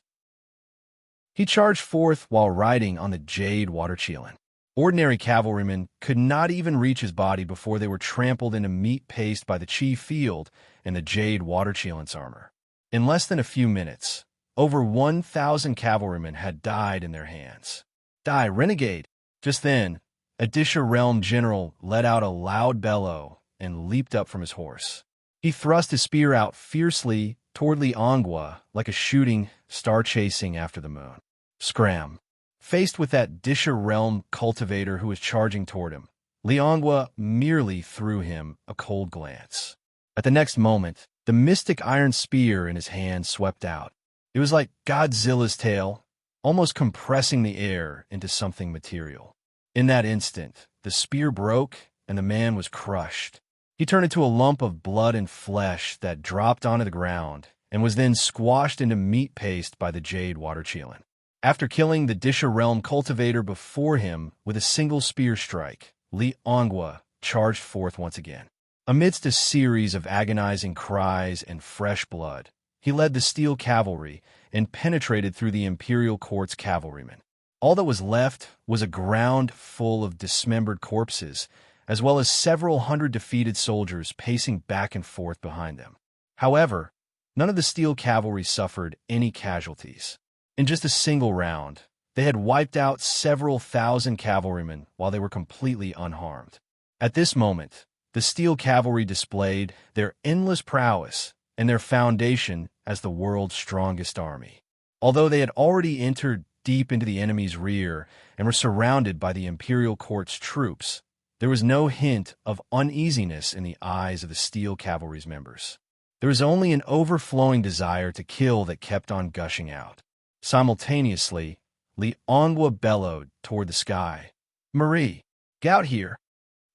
He charged forth while riding on the jade water chelan. Ordinary cavalrymen could not even reach his body before they were trampled into meat paste by the chi field and the jade water chelan's armor. In less than a few minutes, over 1,000 cavalrymen had died in their hands. Die, renegade! Just then, a Disha realm general let out a loud bellow and leaped up from his horse. He thrust his spear out fiercely toward Liangua like a shooting star chasing after the moon. Scram! Faced with that Disha realm cultivator who was charging toward him, Liangua merely threw him a cold glance. At the next moment, the mystic iron spear in his hand swept out. It was like Godzilla's tail, almost compressing the air into something material. In that instant, the spear broke and the man was crushed. He turned into a lump of blood and flesh that dropped onto the ground and was then squashed into meat paste by the jade water chelan. After killing the Disha realm cultivator before him with a single spear strike, Liangua charged forth once again. Amidst a series of agonizing cries and fresh blood, he led the steel cavalry and penetrated through the imperial court's cavalrymen. All that was left was a ground full of dismembered corpses, as well as several hundred defeated soldiers pacing back and forth behind them. However, none of the steel cavalry suffered any casualties. In just a single round, they had wiped out several thousand cavalrymen while they were completely unharmed. At this moment, the steel cavalry displayed their endless prowess and their foundation as the world's strongest army. Although they had already entered deep into the enemy's rear and were surrounded by the imperial court's troops, there was no hint of uneasiness in the eyes of the steel cavalry's members. There was only an overflowing desire to kill that kept on gushing out. Simultaneously, Liangua bellowed toward the sky. "Marie, get out here!"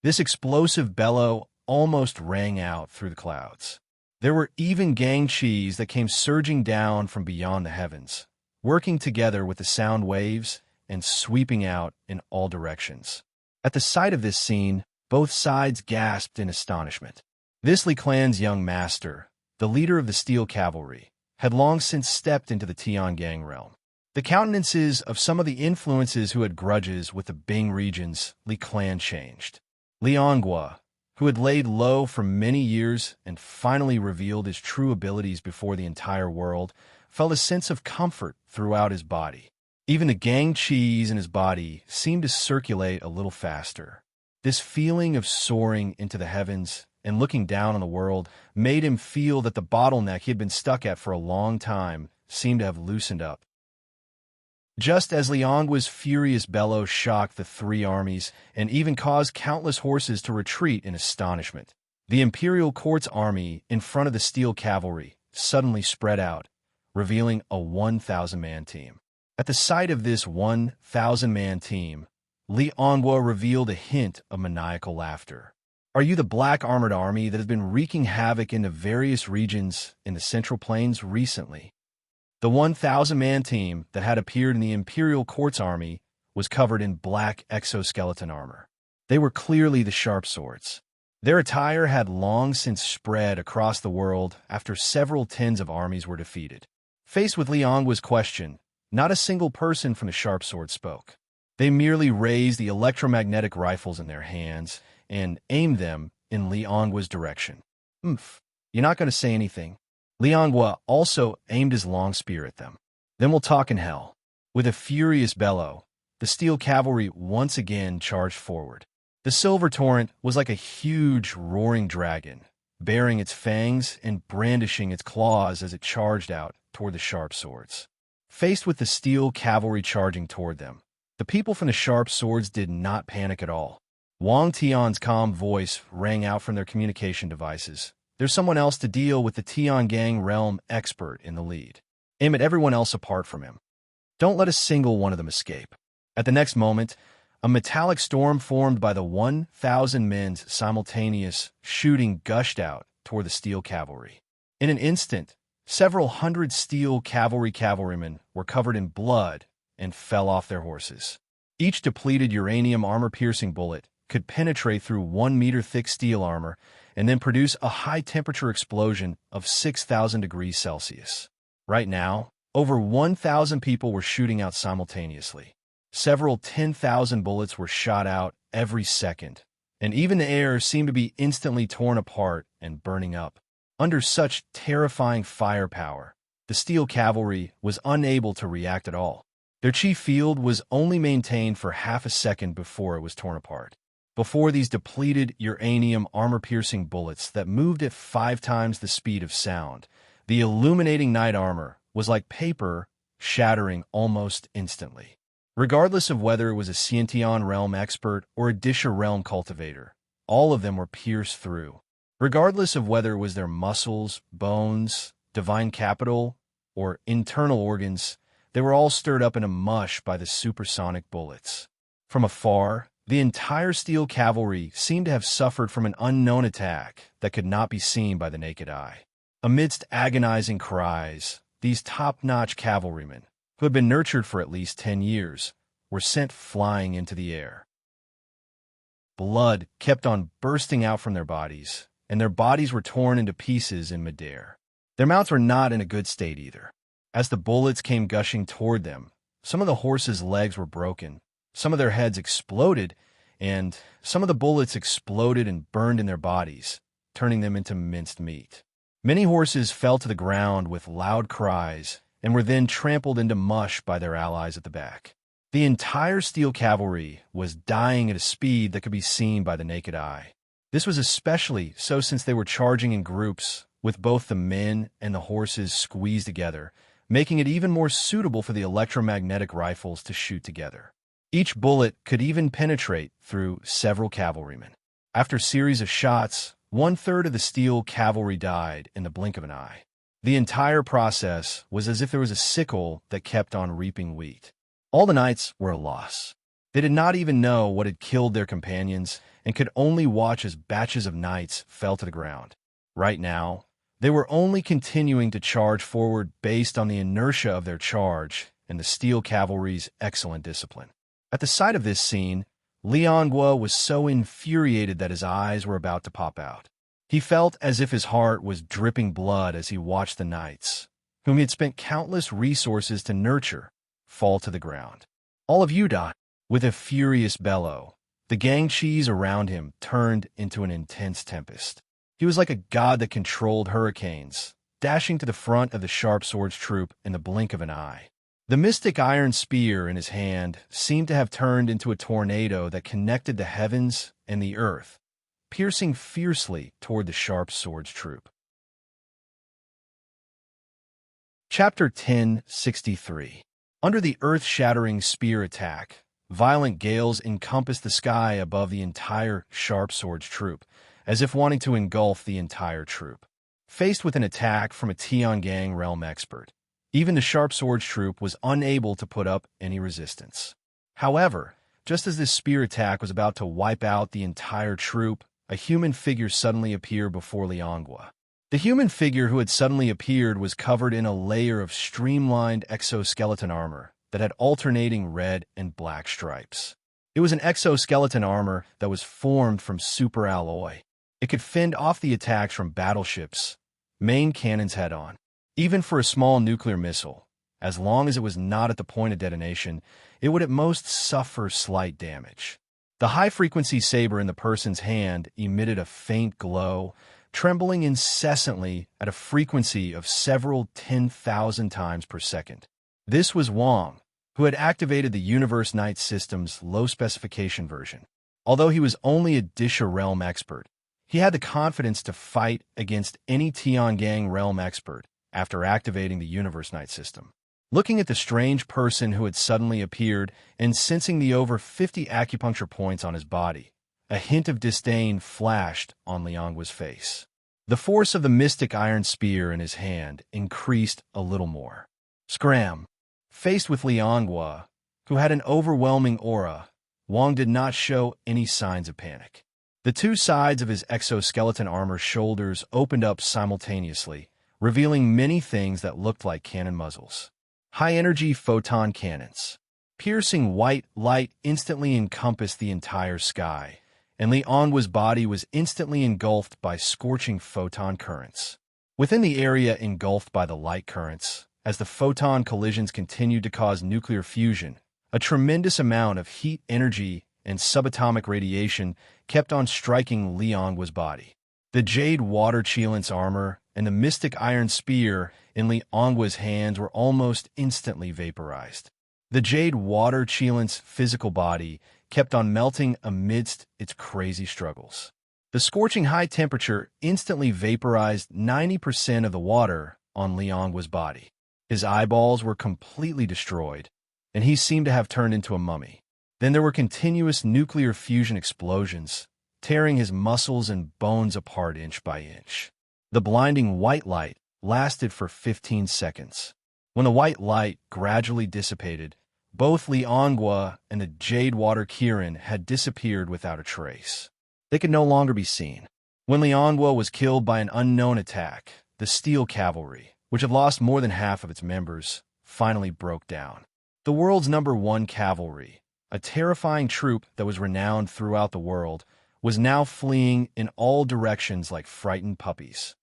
This explosive bellow almost rang out through the clouds. There were even gang chis that came surging down from beyond the heavens, working together with the sound waves and sweeping out in all directions. At the sight of this scene, both sides gasped in astonishment. This Li clan's young master, the leader of the steel cavalry, had long since stepped into the Tian gang realm. The countenances of some of the influences who had grudges with the Bing region's Li clan changed. Liangua, who had laid low for many years and finally revealed his true abilities before the entire world, felt a sense of comfort throughout his body. Even the gang chis in his body seemed to circulate a little faster. This feeling of soaring into the heavens and looking down on the world made him feel that the bottleneck he had been stuck at for a long time seemed to have loosened up. Just as Liangua's furious bellow shocked the three armies and even caused countless horses to retreat in astonishment, the imperial court's army in front of the steel cavalry suddenly spread out, revealing a 1,000-man team. At the sight of this 1,000-man team, Liangua revealed a hint of maniacal laughter. "Are you the black armored army that has been wreaking havoc in the various regions in the Central Plains recently?" The 1,000-man team that had appeared in the Imperial Court's army was covered in black exoskeleton armor. They were clearly the Sharp Swords. Their attire had long since spread across the world after several tens of armies were defeated. Faced with Liangua's question, not a single person from the Sharp Sword spoke. They merely raised the electromagnetic rifles in their hands and aimed them in Liangua's direction. You're not going to say anything." Liangua also aimed his long spear at them. "Then we'll talk in hell." With a furious bellow, the steel cavalry once again charged forward. The silver torrent was like a huge, roaring dragon, baring its fangs and brandishing its claws as it charged out toward the sharp swords. Faced with the steel cavalry charging toward them, the people from the sharp swords did not panic at all. Wang Tian's calm voice rang out from their communication devices. There's someone else to deal with, the Tiangang realm expert in the lead. Aim at everyone else apart from him. Don't let a single one of them escape. At the next moment, a metallic storm formed by the 1,000 men's simultaneous shooting gushed out toward the steel cavalry. In an instant, several hundred steel cavalrymen were covered in blood and fell off their horses. Each depleted uranium armor-piercing bullet could penetrate through 1-meter-thick steel armor and then produce a high-temperature explosion of 6,000 degrees Celsius. Right now, over 1,000 people were shooting out simultaneously. Several 10,000 bullets were shot out every second, and even the air seemed to be instantly torn apart and burning up. Under such terrifying firepower, the steel cavalry was unable to react at all. Their chief field was only maintained for half a second before it was torn apart. Before these depleted uranium armor-piercing bullets that moved at 5 times the speed of sound, the illuminating knight armor was like paper, shattering almost instantly. Regardless of whether it was a Xiantian realm expert or a Disha realm cultivator, all of them were pierced through. Regardless of whether it was their muscles, bones, divine capital, or internal organs, they were all stirred up in a mush by the supersonic bullets. From afar, the entire steel cavalry seemed to have suffered from an unknown attack that could not be seen by the naked eye. Amidst agonizing cries, these top-notch cavalrymen, who had been nurtured for at least 10 years, were sent flying into the air. Blood kept on bursting out from their bodies, and their bodies were torn into pieces in midair. Their mounts were not in a good state either. As the bullets came gushing toward them, some of the horses' legs were broken, some of their heads exploded, and some of the bullets exploded and burned in their bodies, turning them into minced meat. Many horses fell to the ground with loud cries and were then trampled into mush by their allies at the back. The entire steel cavalry was dying at a speed that could be seen by the naked eye. This was especially so since they were charging in groups, with both the men and the horses squeezed together, making it even more suitable for the electromagnetic rifles to shoot together. Each bullet could even penetrate through several cavalrymen. After a series of shots, 1/3 of the steel cavalry died in the blink of an eye. The entire process was as if there was a sickle that kept on reaping wheat. All the knights were a loss. They did not even know what had killed their companions and could only watch as batches of knights fell to the ground. Right now, they were only continuing to charge forward based on the inertia of their charge and the steel cavalry's excellent discipline. At the sight of this scene, Lianguo was so infuriated that his eyes were about to pop out. He felt as if his heart was dripping blood as he watched the knights, whom he had spent countless resources to nurture, fall to the ground. All of you died. With a furious bellow, the gangchis around him turned into an intense tempest. He was like a god that controlled hurricanes, dashing to the front of the sharp swords troop in the blink of an eye. The mystic iron spear in his hand seemed to have turned into a tornado that connected the heavens and the earth, piercing fiercely toward the sharp swords troop. Chapter 1063. Under the earth-shattering spear attack, violent gales encompassed the sky above the entire sharp swords troop, as if wanting to engulf the entire troop. Faced with an attack from a Tiangang realm expert, even the sharp swords troop was unable to put up any resistance. However, just as this spear attack was about to wipe out the entire troop, a human figure suddenly appeared before Lianguo. The human figure who had suddenly appeared was covered in a layer of streamlined exoskeleton armor that had alternating red and black stripes. It was an exoskeleton armor that was formed from super alloy. It could fend off the attacks from battleships, main cannons head-on. Even for a small nuclear missile, as long as it was not at the point of detonation, it would at most suffer slight damage. The high-frequency saber in the person's hand emitted a faint glow, trembling incessantly at a frequency of several 10,000 times per second. This was Wang, who had activated the Universe Night System's low-specification version. Although he was only a Disha realm expert, he had the confidence to fight against any Tiangang realm expert after activating the Universe Night system. Looking at the strange person who had suddenly appeared and sensing the over 50 acupuncture points on his body, a hint of disdain flashed on Lianghua's face. The force of the mystic iron spear in his hand increased a little more. Scram! Faced with Lianghua, who had an overwhelming aura, Wang did not show any signs of panic. The two sides of his exoskeleton armor shoulders opened up simultaneously, revealing many things that looked like cannon muzzles. High-energy photon cannons. Piercing white light instantly encompassed the entire sky, and Lianghua's body was instantly engulfed by scorching photon currents. Within the area engulfed by the light currents, as the photon collisions continued to cause nuclear fusion, a tremendous amount of heat energy and subatomic radiation kept on striking Lianghua's body. The jade water cheilant's armor and the mystic iron spear in Lianghua's hands were almost instantly vaporized. The jade water cheilant's physical body kept on melting amidst its crazy struggles. The scorching high temperature instantly vaporized 90% of the water on Lianghua's body. His eyeballs were completely destroyed, and he seemed to have turned into a mummy. Then there were continuous nuclear fusion explosions, tearing his muscles and bones apart inch by inch. The blinding white light lasted for 15 seconds. When the white light gradually dissipated, both Lianghua and the Jade Water Kirin had disappeared without a trace. They could no longer be seen. When Lianghua was killed by an unknown attack, the Steel Cavalry, which had lost more than half of its members, finally broke down. The world's #1 cavalry, a terrifying troop that was renowned throughout the world, was now fleeing in all directions like frightened puppies.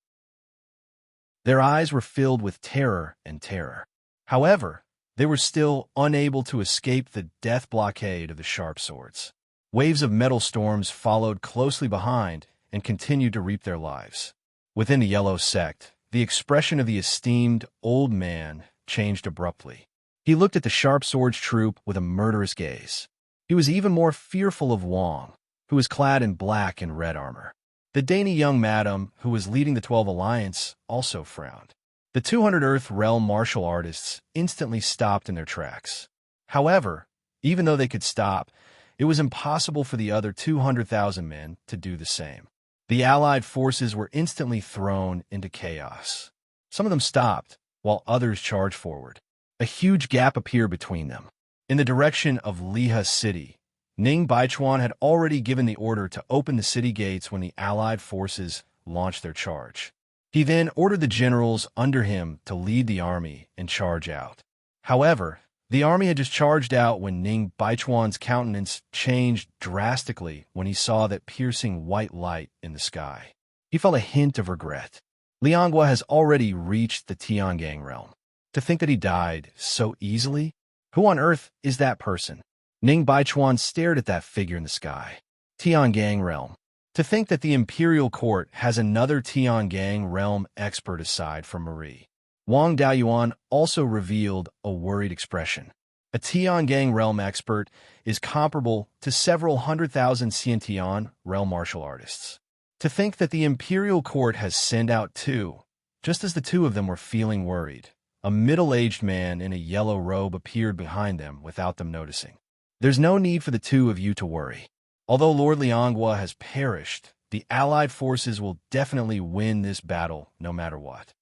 Their eyes were filled with terror and terror. However, they were still unable to escape the death blockade of the sharp swords. Waves of metal storms followed closely behind and continued to reap their lives. Within the Yellow Sect, the expression of the esteemed old man changed abruptly. He looked at the sharp swords troop with a murderous gaze. He was even more fearful of Wang, who was clad in black and red armor. The dainty young madam, who was leading the 12 Alliance, also frowned. The 200 Earth Realm martial artists instantly stopped in their tracks. However, even though they could stop, it was impossible for the other 200,000 men to do the same. The Allied forces were instantly thrown into chaos. Some of them stopped, while others charged forward. A huge gap appeared between them. In the direction of Liha City, Ning Baichuan had already given the order to open the city gates when the Allied forces launched their charge. He then ordered the generals under him to lead the army and charge out. However, the army had just charged out when Ning Baichuan's countenance changed drastically when he saw that piercing white light in the sky. He felt a hint of regret. Lianghua has already reached the Tiangang realm. To think that he died so easily? Who on earth is that person? Ning Baichuan stared at that figure in the sky. Tiangang realm. To think that the Imperial Court has another Tiangang realm expert aside from Marie. Wang Daoyuan also revealed a worried expression. A Tiangang realm expert is comparable to several 100,000 Xiantian realm martial artists. To think that the Imperial Court has sent out two, just as the two of them were feeling worried, a middle-aged man in a yellow robe appeared behind them without them noticing. There's no need for the two of you to worry. Although Lord Lianghua has perished, the Allied forces will definitely win this battle no matter what.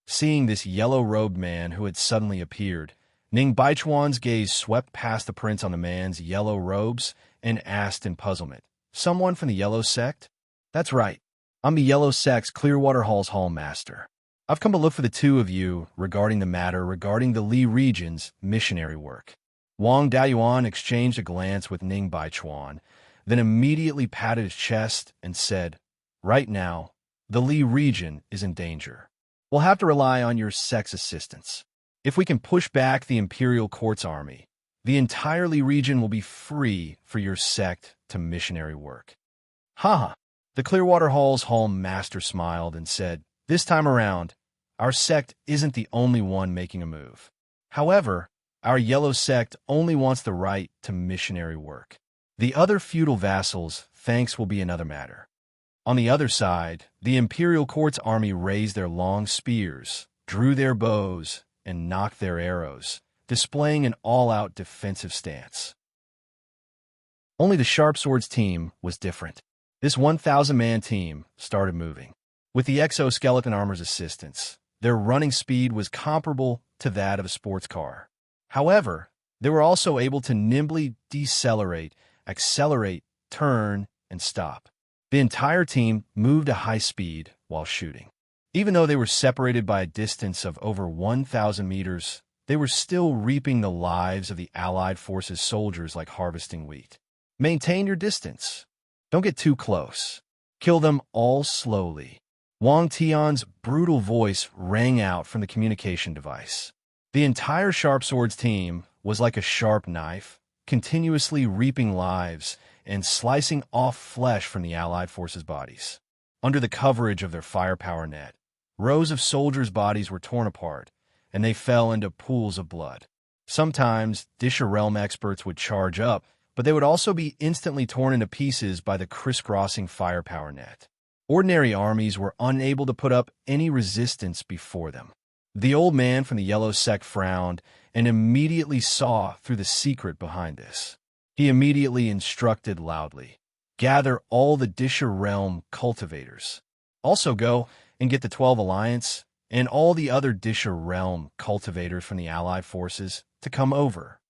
Seeing this yellow-robed man who had suddenly appeared, Ning Baichuan's gaze swept past the prints on the man's yellow robes and asked in puzzlement, "Someone from the Yellow Sect?" "That's right. I'm the Yellow Sect's Clearwater Hall's Hall Master. I've come to look for the two of you regarding the matter regarding the Li region's missionary work." Wang Daoyuan exchanged a glance with Ning Baichuan, then immediately patted his chest and said, "Right now, the Li region is in danger. We'll have to rely on your sect's assistance. If we can push back the Imperial Court's army, the entire Li region will be free for your sect to missionary work." "Haha." The Clearwater Hall's Hall Master smiled and said, "This time around, our sect isn't the only one making a move. However, our Yellow Sect only wants the right to missionary work. The other feudal vassals' thanks will be another matter. On the other side, the imperial court's army raised their long spears, drew their bows, and nocked their arrows, displaying an all-out defensive stance. Only the sharp swords team was different. This 1,000-man team started moving. With the exoskeleton armor's assistance, their running speed was comparable to that of a sports car. However, they were also able to nimbly decelerate, accelerate, turn, and stop. The entire team moved at high speed while shooting. Even though they were separated by a distance of over 1,000 meters, they were still reaping the lives of the Allied forces' soldiers like harvesting wheat. Maintain your distance. Don't get too close. Kill them all slowly. Wang Tian's brutal voice rang out from the communication device. The entire sharp swords team was like a sharp knife, continuously reaping lives and slicing off flesh from the Allied forces' bodies. Under the coverage of their firepower net, rows of soldiers' bodies were torn apart, and they fell into pools of blood. Sometimes, Disher Realm experts would charge up, but they would also be instantly torn into pieces by the crisscrossing firepower net. Ordinary armies were unable to put up any resistance before them. The old man from the yellow sect frowned and immediately saw through the secret behind this. He immediately instructed loudly, "Gather all the Disher Realm cultivators. Also go and get the 12 Alliance and all the other Disher Realm cultivators from the Allied forces to come over."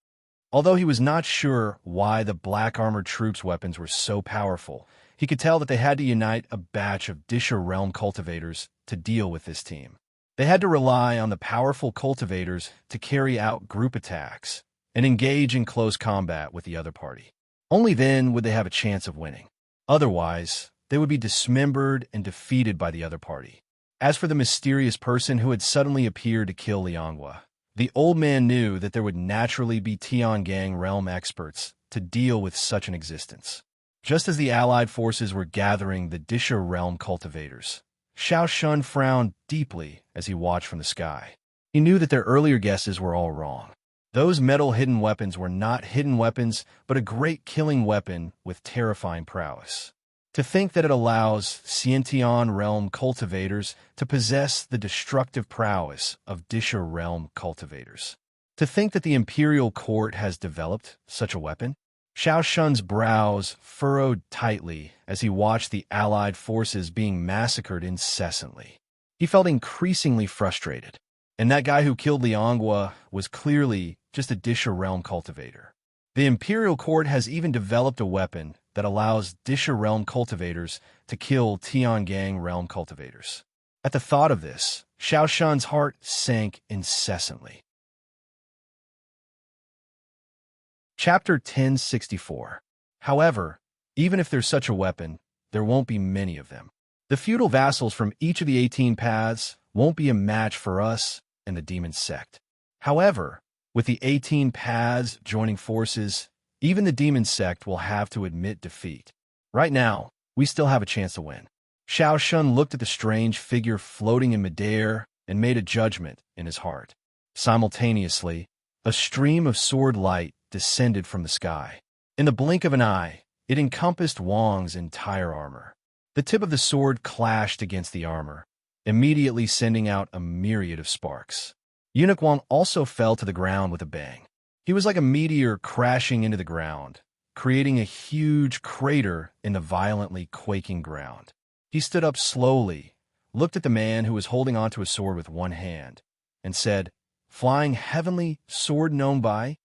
Although he was not sure why the black armored troops' weapons were so powerful, he could tell that they had to unite a batch of Disher Realm cultivators to deal with this team. They had to rely on the powerful cultivators to carry out group attacks and engage in close combat with the other party. Only then would they have a chance of winning. Otherwise, they would be dismembered and defeated by the other party. As for the mysterious person who had suddenly appeared to kill Lianghua, the old man knew that there would naturally be Tiangang realm experts to deal with such an existence. Just as the Allied forces were gathering the Disher realm cultivators, Xiao Shun frowned deeply as he watched from the sky. He knew that their earlier guesses were all wrong. Those metal hidden weapons were not hidden weapons, but a great killing weapon with terrifying prowess. To think that it allows Xiantian realm cultivators to possess the destructive prowess of Disher realm cultivators. To think that the imperial court has developed such a weapon. Xiao Shun's brows furrowed tightly as he watched the Allied forces being massacred incessantly. He felt increasingly frustrated, and that guy who killed Lianghua was clearly just a Disher realm cultivator. The imperial court has even developed a weapon that allows Disher realm cultivators to kill Tiangang realm cultivators. At the thought of this, Xiao Shun's heart sank incessantly. Chapter 1064. However, even if there's such a weapon, there won't be many of them. The feudal vassals from each of the 18 paths won't be a match for us and the demon sect. However, with the 18 paths joining forces, even the demon sect will have to admit defeat. Right now, we still have a chance to win. Xiao Shun looked at the strange figure floating in midair and made a judgment in his heart. Simultaneously, a stream of sword light descended from the sky. In the blink of an eye, it encompassed Wang's entire armor. The tip of the sword clashed against the armor, immediately sending out a myriad of sparks. Eunuch Wang also fell to the ground with a bang. He was like a meteor crashing into the ground, creating a huge crater in the violently quaking ground. He stood up slowly, looked at the man who was holding onto a sword with one hand, and said, "Flying heavenly sword known by?"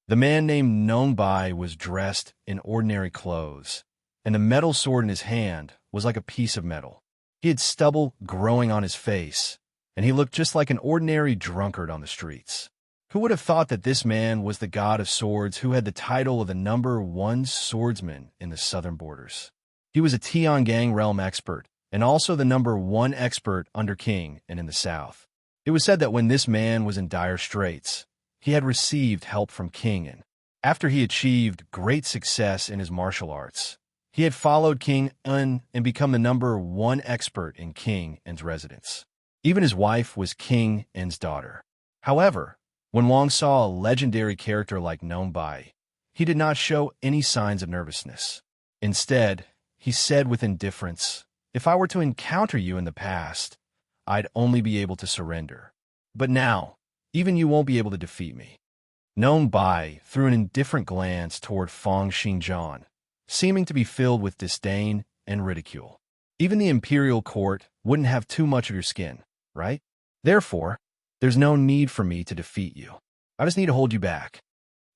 The man named Known By was dressed in ordinary clothes, and the metal sword in his hand was like a piece of metal. He had stubble growing on his face, and he looked just like an ordinary drunkard on the streets. Who would have thought that this man was the god of swords who had the title of the #1 swordsman in the southern borders? He was a Tiangang realm expert, and also the #1 expert under King and in the south. It was said that when this man was in dire straits, he had received help from King En. After he achieved great success in his martial arts, he had followed King En and become the #1 expert in King En's residence. Even his wife was King En's daughter. However, when Wang saw a legendary character like Known By, he did not show any signs of nervousness. Instead, he said with indifference, "If I were to encounter you in the past, I'd only be able to surrender. But now, even you won't be able to defeat me." Known Bai threw an indifferent glance toward Fang Xinjian, seeming to be filled with disdain and ridicule. Even the imperial court wouldn't have too much of your skin, right? Therefore, there's no need for me to defeat you. I just need to hold you back.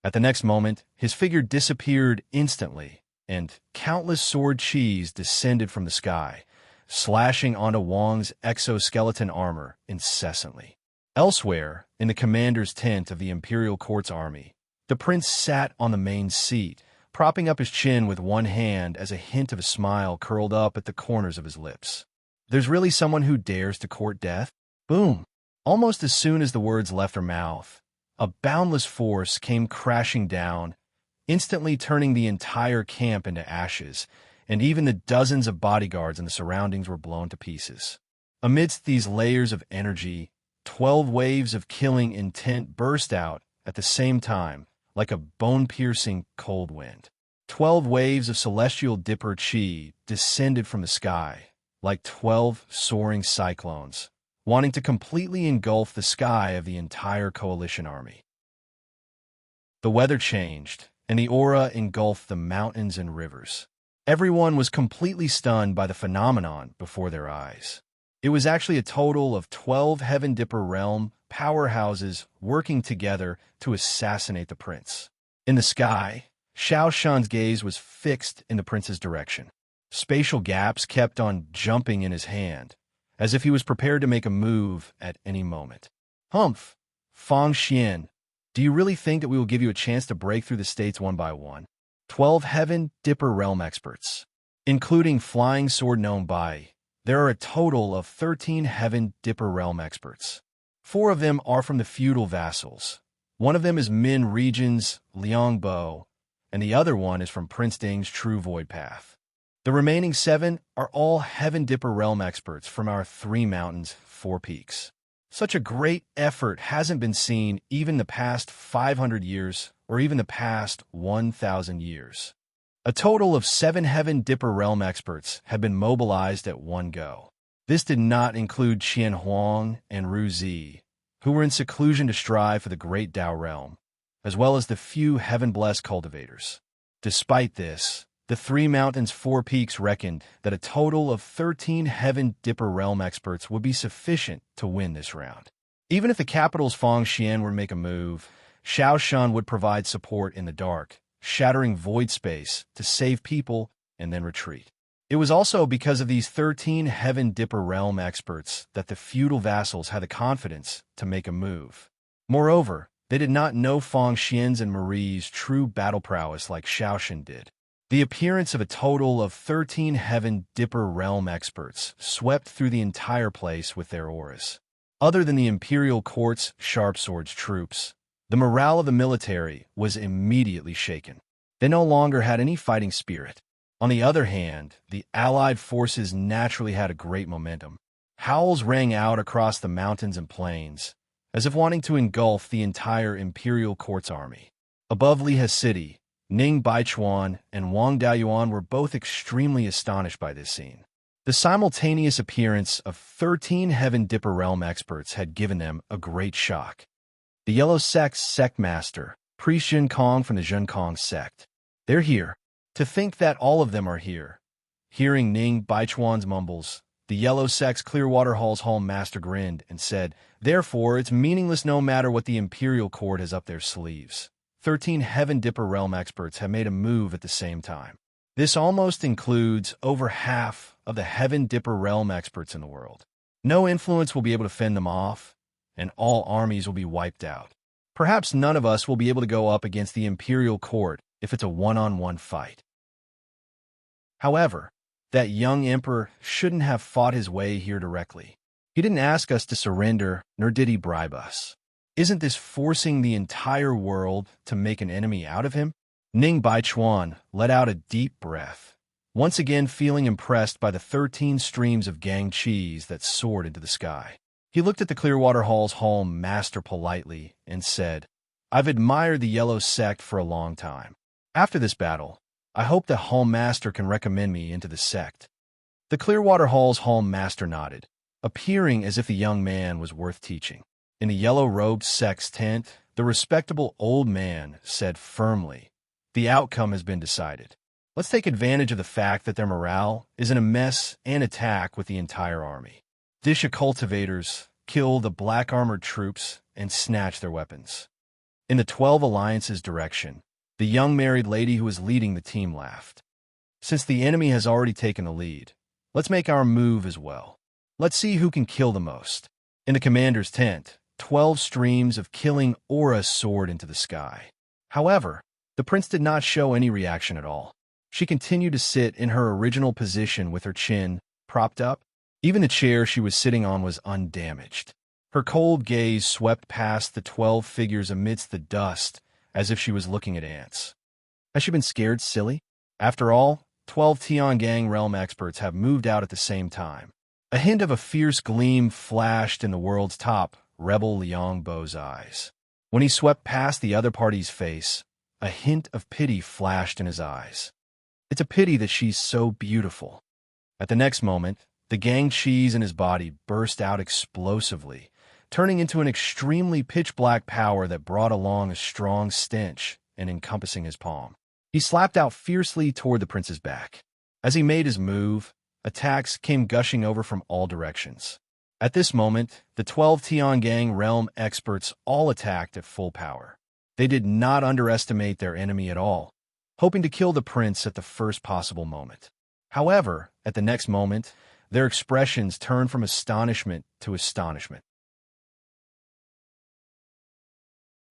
At the next moment, his figure disappeared instantly, and countless sword chis descended from the sky, slashing onto Wang's exoskeleton armor incessantly. Elsewhere, in the commander's tent of the imperial court's army, the prince sat on the main seat, propping up his chin with one hand as a hint of a smile curled up at the corners of his lips. There's really someone who dares to court death? Boom! Almost as soon as the words left her mouth, a boundless force came crashing down, instantly turning the entire camp into ashes, and even the dozens of bodyguards in the surroundings were blown to pieces. Amidst these layers of energy, 12 waves of killing intent burst out at the same time, like a bone-piercing cold wind. 12 waves of celestial dipper chi descended from the sky, like 12 soaring cyclones, wanting to completely engulf the sky of the entire coalition army. The weather changed, and the aura engulfed the mountains and rivers. Everyone was completely stunned by the phenomenon before their eyes. It was actually a total of 12 Heaven Dipper realm powerhouses working together to assassinate the prince. In the sky, Xiao Shan's gaze was fixed in the prince's direction. Spatial gaps kept on jumping in his hand, as if he was prepared to make a move at any moment. Humph! Fang Xian, do you really think that we will give you a chance to break through the states one by one? 12 Heaven Dipper realm experts, including Flying Sword known Bai. There are a total of 13 Heaven Dipper realm experts. 4 of them are from the feudal vassals. One of them is Min Region's Liang Bo, and the other one is from Prince Ding's True Void Path. The remaining 7 are all Heaven Dipper realm experts from our 3 mountains, 4 peaks. Such a great effort hasn't been seen even the past 500 years or even the past 1,000 years. A total of 7 Heaven Dipper realm experts had been mobilized at one go. This did not include Qian Huang and Ru Zi, who were in seclusion to strive for the great Dao realm, as well as the few heaven-blessed cultivators. Despite this, the 3 mountains 4 peaks reckoned that a total of 13 Heaven Dipper realm experts would be sufficient to win this round. Even if the capital's Fang Xian were to make a move, Xiao Shan would provide support in the dark, shattering void space to save people and then retreat. It was also because of these 13 Heaven Dipper realm experts that the feudal vassals had the confidence to make a move. Moreover, they did not know Fang Xian's and Marie's true battle prowess like Xiao Shan did. The appearance of a total of 13 Heaven Dipper realm experts swept through the entire place with their auras. Other than the imperial court's sharp swords troops, the morale of the military was immediately shaken. They no longer had any fighting spirit. On the other hand, the allied forces naturally had a great momentum. Howls rang out across the mountains and plains, as if wanting to engulf the entire imperial court's army. Above Lihe City, Ning Baichuan and Wang Daoyuan were both extremely astonished by this scene. The simultaneous appearance of 13 Heaven Dipper realm experts had given them a great shock. The Yellow Sect's sect master, Priest Jin Kong from the Jin Kong sect. They're here. To think that all of them are here. Hearing Ning Baichuan's mumbles, the Yellow Sect's Clearwater Hall's Hall master grinned and said, "Therefore, it's meaningless no matter what the imperial court has up their sleeves. 13 Heaven Dipper realm experts have made a move at the same time. This almost includes over half of the Heaven Dipper realm experts in the world. No influence will be able to fend them off, and all armies will be wiped out. Perhaps none of us will be able to go up against the imperial court if it's a one-on-one fight." However, that young emperor shouldn't have fought his way here directly. He didn't ask us to surrender, nor did he bribe us. Isn't this forcing the entire world to make an enemy out of him? Ning Baichuan let out a deep breath, once again feeling impressed by the 13 streams of gang cheese that soared into the sky. He looked at the Clearwater Hall's Hall master politely and said, "I've admired the Yellow Sect for a long time. After this battle, I hope the Hall Master can recommend me into the sect." The Clearwater Hall's Hall Master nodded, appearing as if the young man was worth teaching. In the yellow-robed sect's tent, the respectable old man said firmly, "The outcome has been decided. Let's take advantage of the fact that their morale is in a mess and attack with the entire army. Disha cultivators kill the black-armored troops and snatch their weapons." In the 12 Alliance's direction, the young married lady who was leading the team laughed. "Since the enemy has already taken the lead, let's make our move as well. Let's see who can kill the most." In the commander's tent, 12 streams of killing aura soared into the sky. However, the prince did not show any reaction at all. She continued to sit in her original position with her chin propped up. Even the chair she was sitting on was undamaged. Her cold gaze swept past the 12 figures amidst the dust as if she was looking at ants. Has she been scared silly? After all, 12 Tiangang realm experts have moved out at the same time. A hint of a fierce gleam flashed in the world's top rebel Liang Bo's eyes. When he swept past the other party's face, a hint of pity flashed in his eyes. It's a pity that she's so beautiful. At the next moment, the gang cheese in his body burst out explosively, turning into an extremely pitch-black power that brought along a strong stench and encompassing his palm. He slapped out fiercely toward the prince's back. As he made his move, attacks came gushing over from all directions. At this moment, the 12 Tiangang realm experts all attacked at full power. They did not underestimate their enemy at all, hoping to kill the prince at the first possible moment. However, at the next moment, their expressions turned from astonishment to astonishment.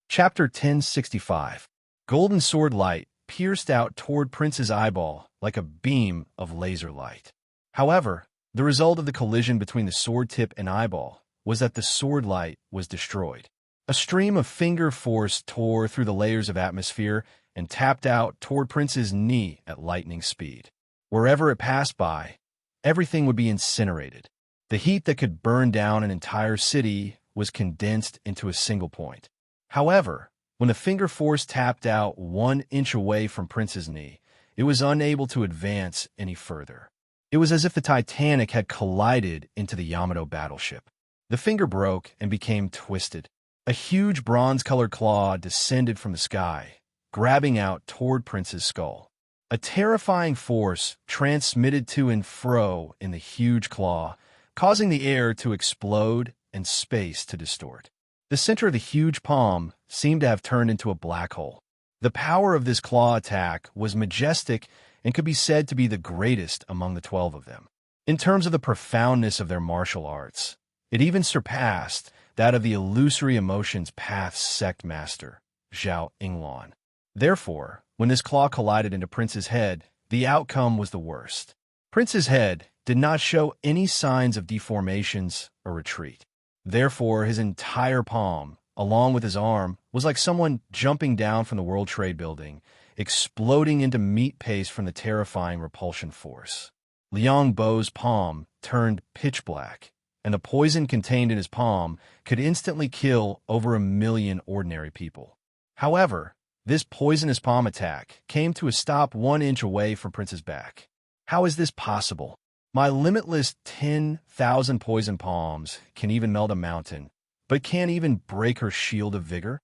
Chapter 1065. Golden sword light pierced out toward Prince's eyeball like a beam of laser light. However, the result of the collision between the sword tip and eyeball was that the sword light was destroyed. A stream of finger force tore through the layers of atmosphere and tapped out toward Prince's knee at lightning speed. Wherever it passed by, everything would be incinerated. The heat that could burn down an entire city was condensed into a single point. However, when the finger force tapped out 1 inch away from Prince's knee, it was unable to advance any further. It was as if the Titanic had collided into the Yamato battleship. The finger broke and became twisted. A huge bronze-colored claw descended from the sky, grabbing out toward Prince's skull. A terrifying force transmitted to and fro in the huge claw, causing the air to explode and space to distort. The center of the huge palm seemed to have turned into a black hole. The power of this claw attack was majestic and could be said to be the greatest among the 12 of them. In terms of the profoundness of their martial arts, it even surpassed that of the illusory emotions path's sect master, Zhao Yingluan. Therefore, when this claw collided into Prince's head, the outcome was the worst. Prince's head did not show any signs of deformations or retreat. Therefore, his entire palm, along with his arm, was like someone jumping down from the World Trade Building, exploding into meat paste from the terrifying repulsion force. Liang Bo's palm turned pitch black, and the poison contained in his palm could instantly kill over 1 million ordinary people. However, this poisonous palm attack came to a stop 1 inch away from Prince's back. How is this possible? My limitless 10,000 poison palms can even melt a mountain, but can't even break her shield of vigor?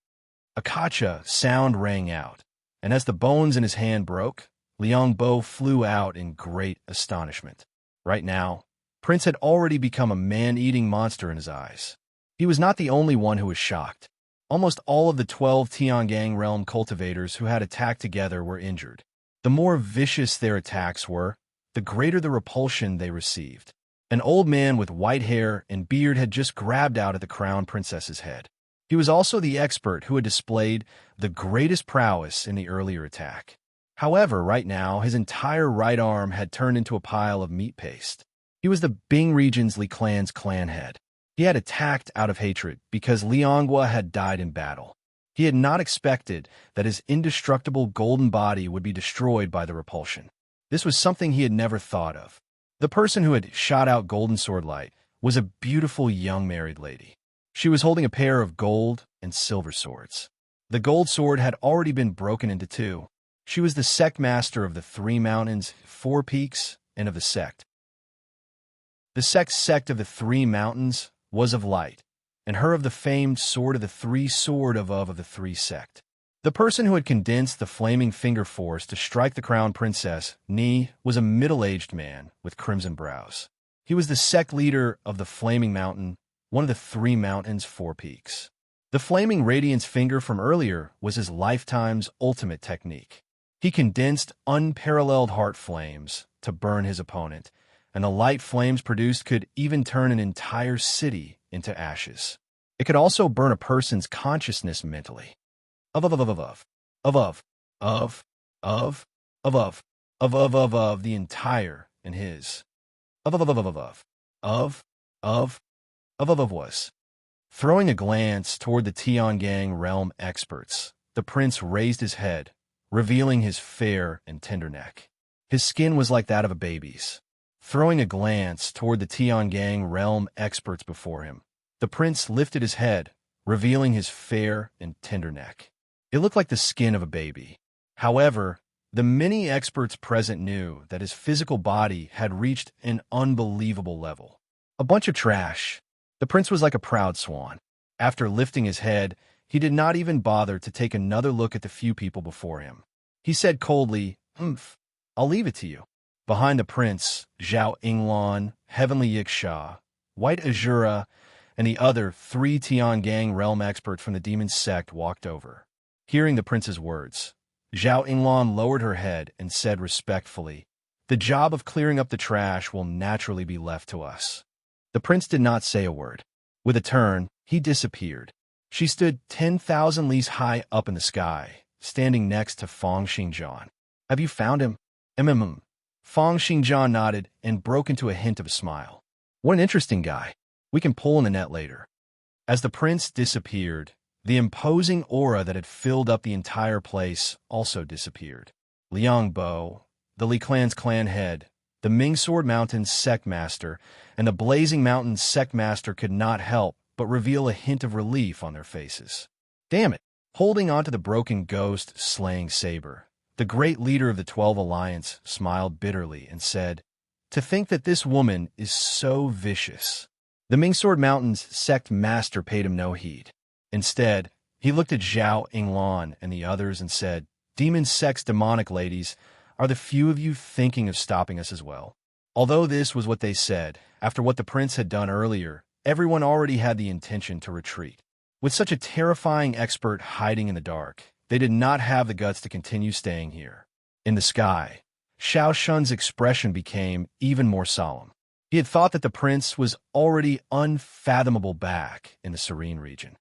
Akacha sound rang out, and as the bones in his hand broke, Liang Bo flew out in great astonishment. Right now, Prince had already become a man-eating monster in his eyes. He was not the only one who was shocked. Almost all of the 12 Tiangang realm cultivators who had attacked together were injured. The more vicious their attacks were, the greater the repulsion they received. An old man with white hair and beard had just grabbed out at the crown princess's head. He was also the expert who had displayed the greatest prowess in the earlier attack. However, right now, his entire right arm had turned into a pile of meat paste. He was the Bing region's Li clan's clan head. He had attacked out of hatred because Liangua had died in battle. He had not expected that his indestructible golden body would be destroyed by the repulsion. This was something he had never thought of. The person who had shot out golden sword light was a beautiful young married lady. She was holding a pair of gold and silver swords. The gold sword had already been broken into two. She was the sect master of the three mountains, four peaks, and of the sect. The sect of the three mountains was of light, and her of the famed sword of the three sword of the three sect. The person who had condensed the flaming finger force to strike the crown princess, Ni, was a middle-aged man with crimson brows. He was the sect leader of the flaming mountain, one of the three mountains, four peaks. The flaming radiance finger from earlier was his lifetime's ultimate technique. He condensed unparalleled heart flames to burn his opponent, and the light flames produced could even turn an entire city into ashes. It could also burn a person's consciousness mentally. The entire and his was. Throwing a glance toward the Tiangang realm experts, the prince raised his head, revealing his fair and tender neck. His skin was like that of a baby's. Throwing a glance toward the Tiangang realm experts before him, the prince lifted his head, revealing his fair and tender neck. It looked like the skin of a baby. However, the many experts present knew that his physical body had reached an unbelievable level. A bunch of trash. The prince was like a proud swan. After lifting his head, he did not even bother to take another look at the few people before him. He said coldly, I'll leave it to you. Behind the prince, Zhao Yinglan, Heavenly Yiksha, White Azura, and the other three Tiangang realm experts from the demon sect walked over. Hearing the prince's words, Zhao Yinglan lowered her head and said respectfully, "The job of clearing up the trash will naturally be left to us." The prince did not say a word. With a turn, he disappeared. She stood 10,000 leagues high up in the sky, standing next to Fang Xingjian. "Have you found him?" Fang Xingjian nodded and broke into a hint of a smile. "What an interesting guy. We can pull in the net later." As the prince disappeared, the imposing aura that had filled up the entire place also disappeared. Liang Bo, the Li Clan's clan head, the Ming Sword Mountain's sect master, and the Blazing Mountain's sect master could not help but reveal a hint of relief on their faces. Damn it! Holding onto the broken ghost slaying saber, the great leader of the 12 Alliance smiled bitterly and said, "To think that this woman is so vicious." The Ming Sword Mountain's sect master paid him no heed. Instead, he looked at Zhao Yinglan and the others and said, "Demon sect's demonic ladies, are the few of you thinking of stopping us as well?" Although this was what they said, after what the prince had done earlier, everyone already had the intention to retreat. With such a terrifying expert hiding in the dark, they did not have the guts to continue staying here. In the sky, Xiao Shun's expression became even more solemn. He had thought that the prince was already unfathomable back in the serene region.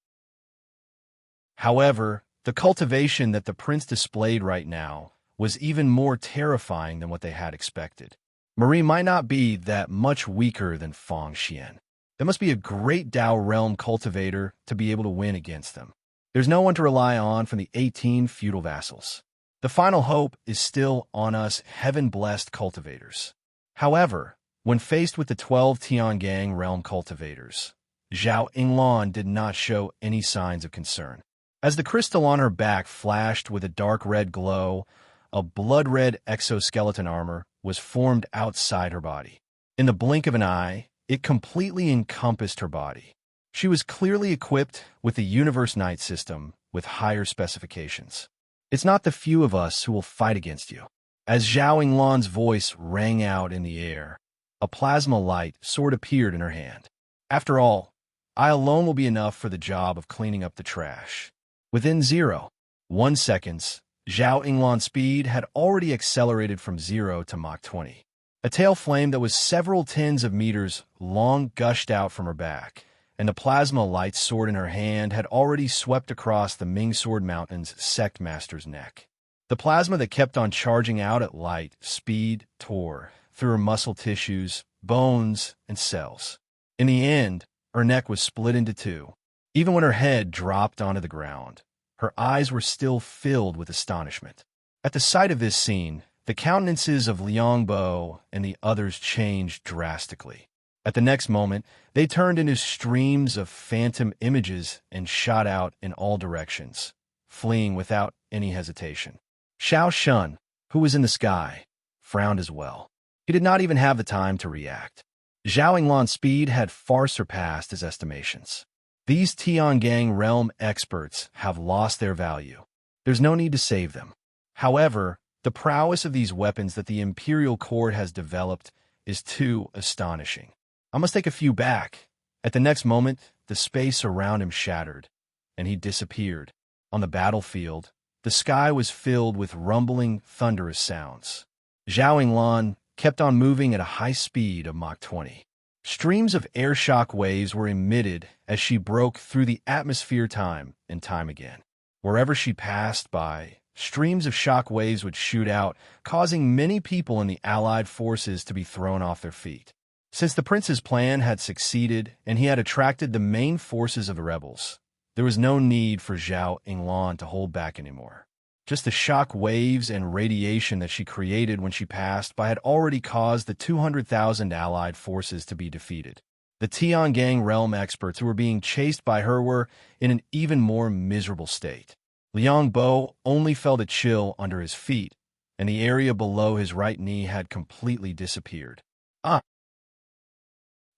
However, the cultivation that the prince displayed right now was even more terrifying than what they had expected. Marie might not be that much weaker than Fang Xian. There must be a great Dao realm cultivator to be able to win against them. There's no one to rely on from the 18 feudal vassals. The final hope is still on us heaven-blessed cultivators. However, when faced with the 12 Tiangang realm cultivators, Zhao Yinglan did not show any signs of concern. As the crystal on her back flashed with a dark red glow, a blood-red exoskeleton armor was formed outside her body. In the blink of an eye, it completely encompassed her body. She was clearly equipped with the Universe Night system with higher specifications. "It's not the few of us who will fight against you." As Zhao Yinglan's voice rang out in the air, a plasma light sword appeared in her hand. "After all, I alone will be enough for the job of cleaning up the trash." Within 0.1 seconds, Zhao Yinglan's speed had already accelerated from 0 to Mach 20. A tail flame that was several tens of meters long gushed out from her back, and the plasma light sword in her hand had already swept across the Ming Sword Mountain's sect master's neck. The plasma that kept on charging out at light speed tore through her muscle tissues, bones, and cells. In the end, her neck was split into two. Even when her head dropped onto the ground, her eyes were still filled with astonishment. At the sight of this scene, the countenances of Liang Bo and the others changed drastically. At the next moment, they turned into streams of phantom images and shot out in all directions, fleeing without any hesitation. Xiao Shun, who was in the sky, frowned as well. He did not even have the time to react. Zhao Yinglan's speed had far surpassed his estimations. These Tiangang realm experts have lost their value. There's no need to save them. However, the prowess of these weapons that the Imperial Court has developed is too astonishing. I must take a few back. At the next moment, the space around him shattered, and he disappeared. On the battlefield, the sky was filled with rumbling, thunderous sounds. Zhao Yinglan kept on moving at a high speed of Mach 20. Streams of air shock waves were emitted as she broke through the atmosphere time and time again. Wherever she passed by, streams of shock waves would shoot out, causing many people in the Allied forces to be thrown off their feet. Since the prince's plan had succeeded and he had attracted the main forces of the rebels, there was no need for Zhao Yinglan to hold back anymore. Just the shock waves and radiation that she created when she passed by had already caused the 200,000 Allied forces to be defeated. The Tiangang realm experts who were being chased by her were in an even more miserable state. Liang Bo only felt a chill under his feet, and the area below his right knee had completely disappeared. Ah!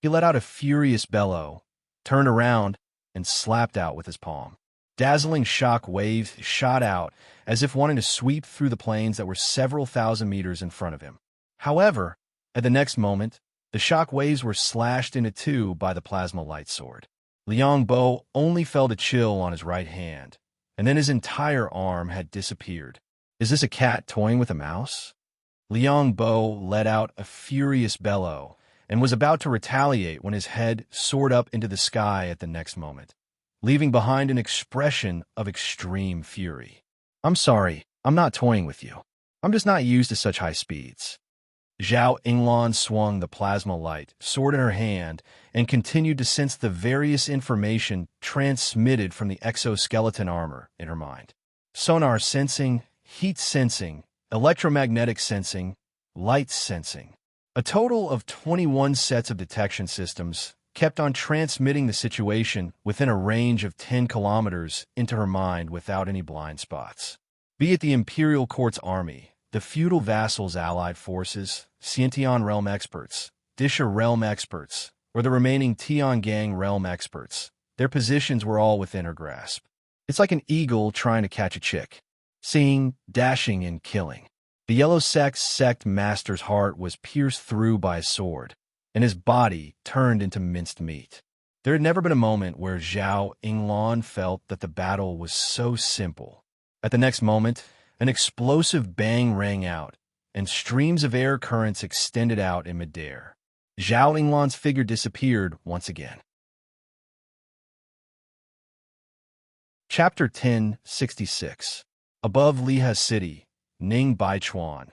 He let out a furious bellow, turned around, and slapped out with his palm. Dazzling shock waves shot out as if wanting to sweep through the plains that were several thousand meters in front of him. However, at the next moment, the shock waves were slashed into two by the plasma light sword. Liang Bo only felt a chill on his right hand, and then his entire arm had disappeared. Is this a cat toying with a mouse? Liang Bo let out a furious bellow and was about to retaliate when his head soared up into the sky at the next moment, leaving behind an expression of extreme fury. I'm sorry, I'm not toying with you. I'm just not used to such high speeds. Zhao Yinglan swung the plasma light sword in her hand and continued to sense the various information transmitted from the exoskeleton armor in her mind. Sonar sensing, heat sensing, electromagnetic sensing, light sensing. A total of 21 sets of detection systems kept on transmitting the situation within a range of 10 kilometers into her mind without any blind spots. Be it the Imperial Court's army, the feudal vassals' allied forces, Xiantian realm experts, Disha realm experts, or the remaining Tiangang realm experts, their positions were all within her grasp. It's like an eagle trying to catch a chick. Seeing, dashing, and killing. The Yellow Sect master's heart was pierced through by a sword, and his body turned into minced meat. There had never been a moment where Zhao Yinglan felt that the battle was so simple. At the next moment, an explosive bang rang out, and streams of air currents extended out in midair. Zhao Yinglan's figure disappeared once again. Chapter 1066. Above Liha City, Ning Baichuan,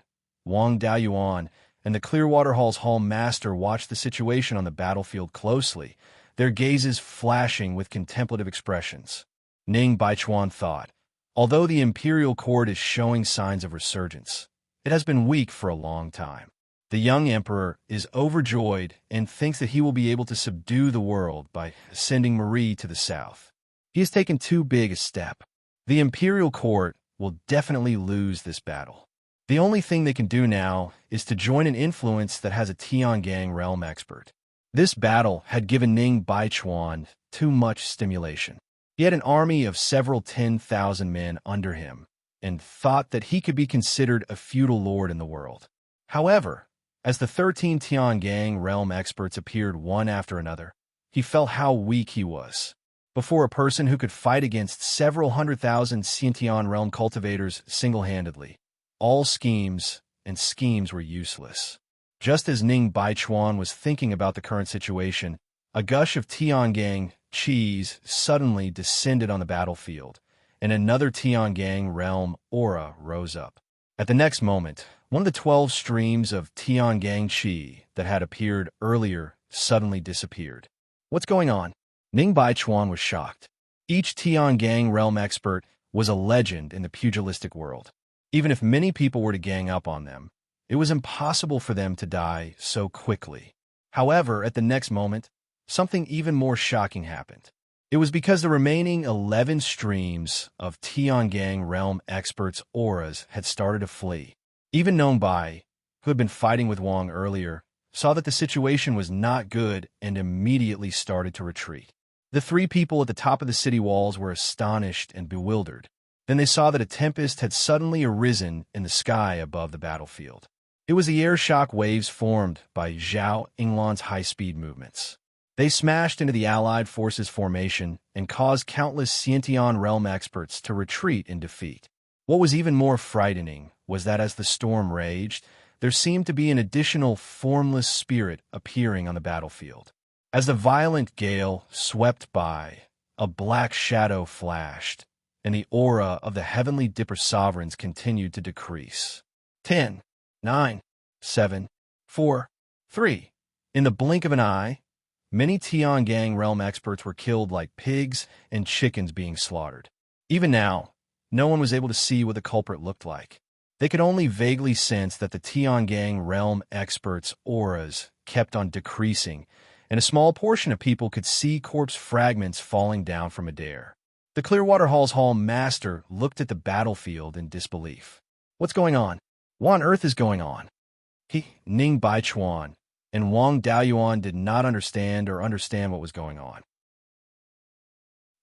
Wang Daoyuan, and the Clearwater Hall's hall master watched the situation on the battlefield closely, their gazes flashing with contemplative expressions. Ning Baichuan thought, although the Imperial Court is showing signs of resurgence, it has been weak for a long time. The young emperor is overjoyed and thinks that he will be able to subdue the world by sending Marie to the south. He has taken too big a step. The Imperial Court will definitely lose this battle. The only thing they can do now is to join an influence that has a Tiangang realm expert. This battle had given Ning Baichuan too much stimulation. He had an army of several 10,000 men under him and thought that he could be considered a feudal lord in the world. However, as the 13 Tiangang realm experts appeared one after another, he felt how weak he was. Before a person who could fight against several 100,000 Xiantian realm cultivators single-handedly, all schemes were useless. Just as Ning Baichuan was thinking about the current situation, a gush of Tiangang cheese suddenly descended on the battlefield, and another Tiangang realm aura rose up. At the next moment, one of the 12 streams of Tiangang qi that had appeared earlier suddenly disappeared. What's going on? Ning Baichuan was shocked. Each Tiangang realm expert was a legend in the pugilistic world. Even if many people were to gang up on them, it was impossible for them to die so quickly. However, at the next moment, something even more shocking happened. It was because the remaining 11 streams of Tiangang realm experts' auras had started to flee. Even Nong Bai, who had been fighting with Wang earlier, saw that the situation was not good and immediately started to retreat. The three people at the top of the city walls were astonished and bewildered. Then they saw that a tempest had suddenly arisen in the sky above the battlefield. It was the air shock waves formed by Zhao Yinglan's high-speed movements. They smashed into the Allied forces' formation and caused countless Xiantian realm experts to retreat in defeat. What was even more frightening was that as the storm raged, there seemed to be an additional formless spirit appearing on the battlefield. As the violent gale swept by, a black shadow flashed, and the aura of the heavenly Dipper sovereigns continued to decrease. 10, 9, 7, 4, 3. In the blink of an eye, many Tiangang realm experts were killed like pigs and chickens being slaughtered. Even now, no one was able to see what the culprit looked like. They could only vaguely sense that the Tiangang realm experts' auras kept on decreasing, and a small portion of people could see corpse fragments falling down from midair. The Clearwater Hall's Hall Master looked at the battlefield in disbelief. What's going on? What on earth is going on? Ning Baichuan and Wang Daoyuan did not understand what was going on.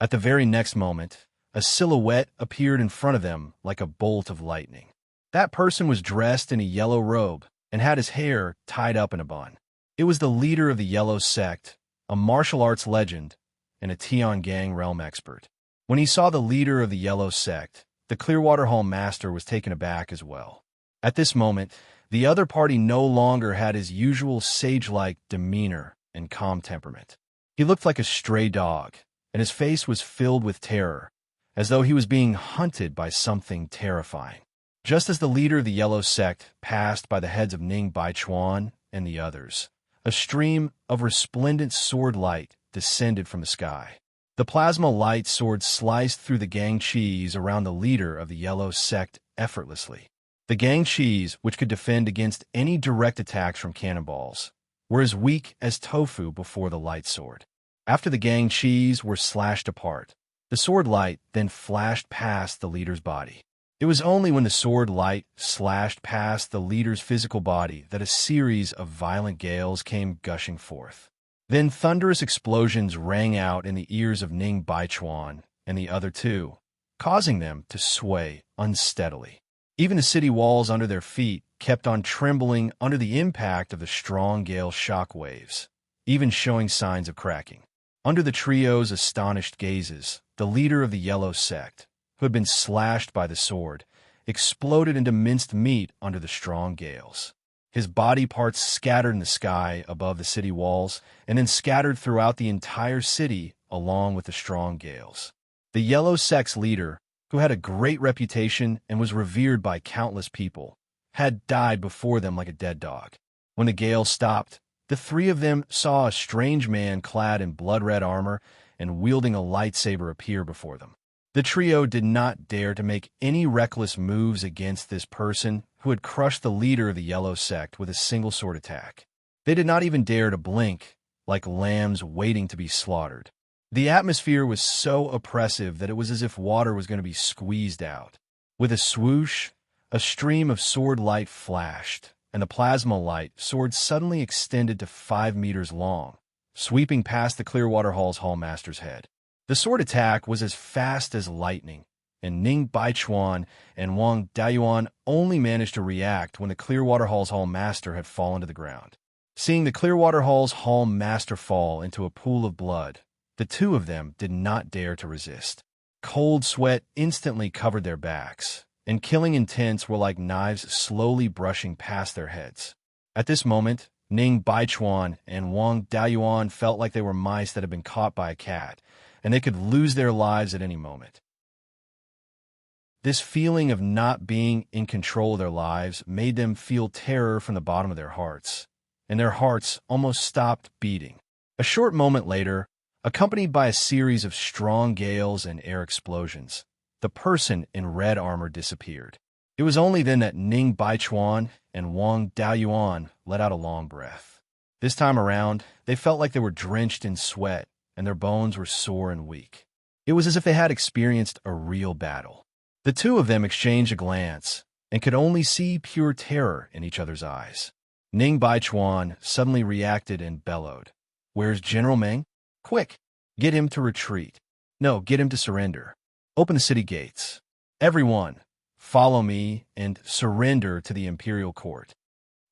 At the very next moment, a silhouette appeared in front of them like a bolt of lightning. That person was dressed in a yellow robe and had his hair tied up in a bun. It was the leader of the Yellow Sect, a martial arts legend, and a Tiangang realm expert. When he saw the leader of the Yellow Sect, the Clearwater Hall Master was taken aback as well. At this moment, the other party no longer had his usual sage-like demeanor and calm temperament. He looked like a stray dog, and his face was filled with terror, as though he was being hunted by something terrifying. Just as the leader of the Yellow Sect passed by the heads of Ning Baichuan and the others, a stream of resplendent sword light descended from the sky. The plasma light sword sliced through the gangchis around the leader of the Yellow Sect effortlessly. The gangchis, which could defend against any direct attacks from cannonballs, were as weak as tofu before the light sword. After the gangchis were slashed apart, the sword light then flashed past the leader's body. It was only when the sword light slashed past the leader's physical body that a series of violent gales came gushing forth. Then thunderous explosions rang out in the ears of Ning Baichuan and the other two, causing them to sway unsteadily. Even the city walls under their feet kept on trembling under the impact of the strong gale shock waves, even showing signs of cracking. Under the trio's astonished gazes, the leader of the Yellow Sect, who had been slashed by the sword, exploded into minced meat under the strong gales. His body parts scattered in the sky above the city walls and then scattered throughout the entire city along with the strong gales. The Yellow Sect's leader, who had a great reputation and was revered by countless people, had died before them like a dead dog. When the gale stopped, the three of them saw a strange man clad in blood-red armor and wielding a lightsaber appear before them. The trio did not dare to make any reckless moves against this person who had crushed the leader of the Yellow Sect with a single sword attack. They did not even dare to blink, like lambs waiting to be slaughtered. The atmosphere was so oppressive that it was as if water was going to be squeezed out. With a swoosh, a stream of sword light flashed, and the plasma light sword suddenly extended to 5 meters long, sweeping past the Clearwater Hall's Hallmaster's head. The sword attack was as fast as lightning, and Ning Baichuan and Wang Daoyuan only managed to react when the Clearwater Hall's Hallmaster had fallen to the ground. Seeing the Clearwater Hall's Hallmaster fall into a pool of blood, the two of them did not dare to resist. Cold sweat instantly covered their backs, and killing intents were like knives slowly brushing past their heads. At this moment, Ning Baichuan and Wang Daoyuan felt like they were mice that had been caught by a cat, and they could lose their lives at any moment. This feeling of not being in control of their lives made them feel terror from the bottom of their hearts, and their hearts almost stopped beating. A short moment later, accompanied by a series of strong gales and air explosions, the person in red armor disappeared. It was only then that Ning Baichuan and Wang Daoyuan let out a long breath. This time around, they felt like they were drenched in sweat and their bones were sore and weak. It was as if they had experienced a real battle. The two of them exchanged a glance and could only see pure terror in each other's eyes. Ning Baichuan suddenly reacted and bellowed. "Where's General Meng? Quick! Get him to retreat. No, get him to surrender. Open the city gates. Everyone, follow me and surrender to the imperial court."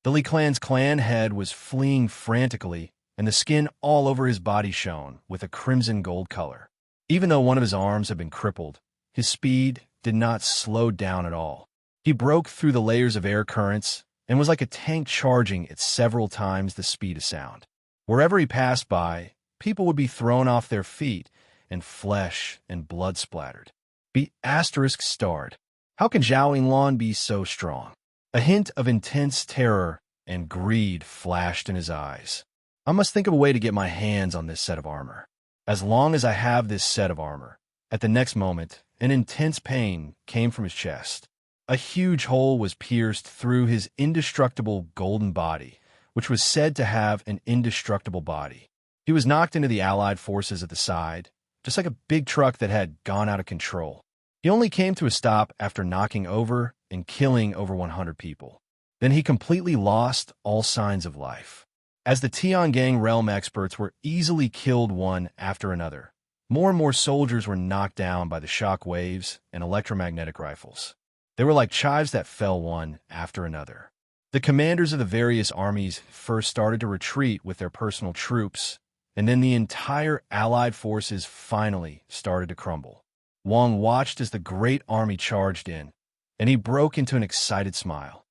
The Li clan's clan head was fleeing frantically, and the skin all over his body shone with a crimson gold color. Even though one of his arms had been crippled, his speed did not slow down at all. He broke through the layers of air currents and was like a tank charging at several times the speed of sound. Wherever he passed by, people would be thrown off their feet and flesh and blood splattered. Be *starred. How can Zhao Yingluan be so strong? A hint of intense terror and greed flashed in his eyes. I must think of a way to get my hands on this set of armor. As long as I have this set of armor. At the next moment, an intense pain came from his chest. A huge hole was pierced through his indestructible golden body, which was said to have an indestructible body. He was knocked into the Allied forces at the side, just like a big truck that had gone out of control. He only came to a stop after knocking over and killing over 100 people. Then he completely lost all signs of life. As the Tiangang realm experts were easily killed one after another, more and more soldiers were knocked down by the shock waves and electromagnetic rifles. They were like chives that fell one after another. The commanders of the various armies first started to retreat with their personal troops, and then the entire Allied forces finally started to crumble. Wang watched as the great army charged in, and he broke into an excited smile.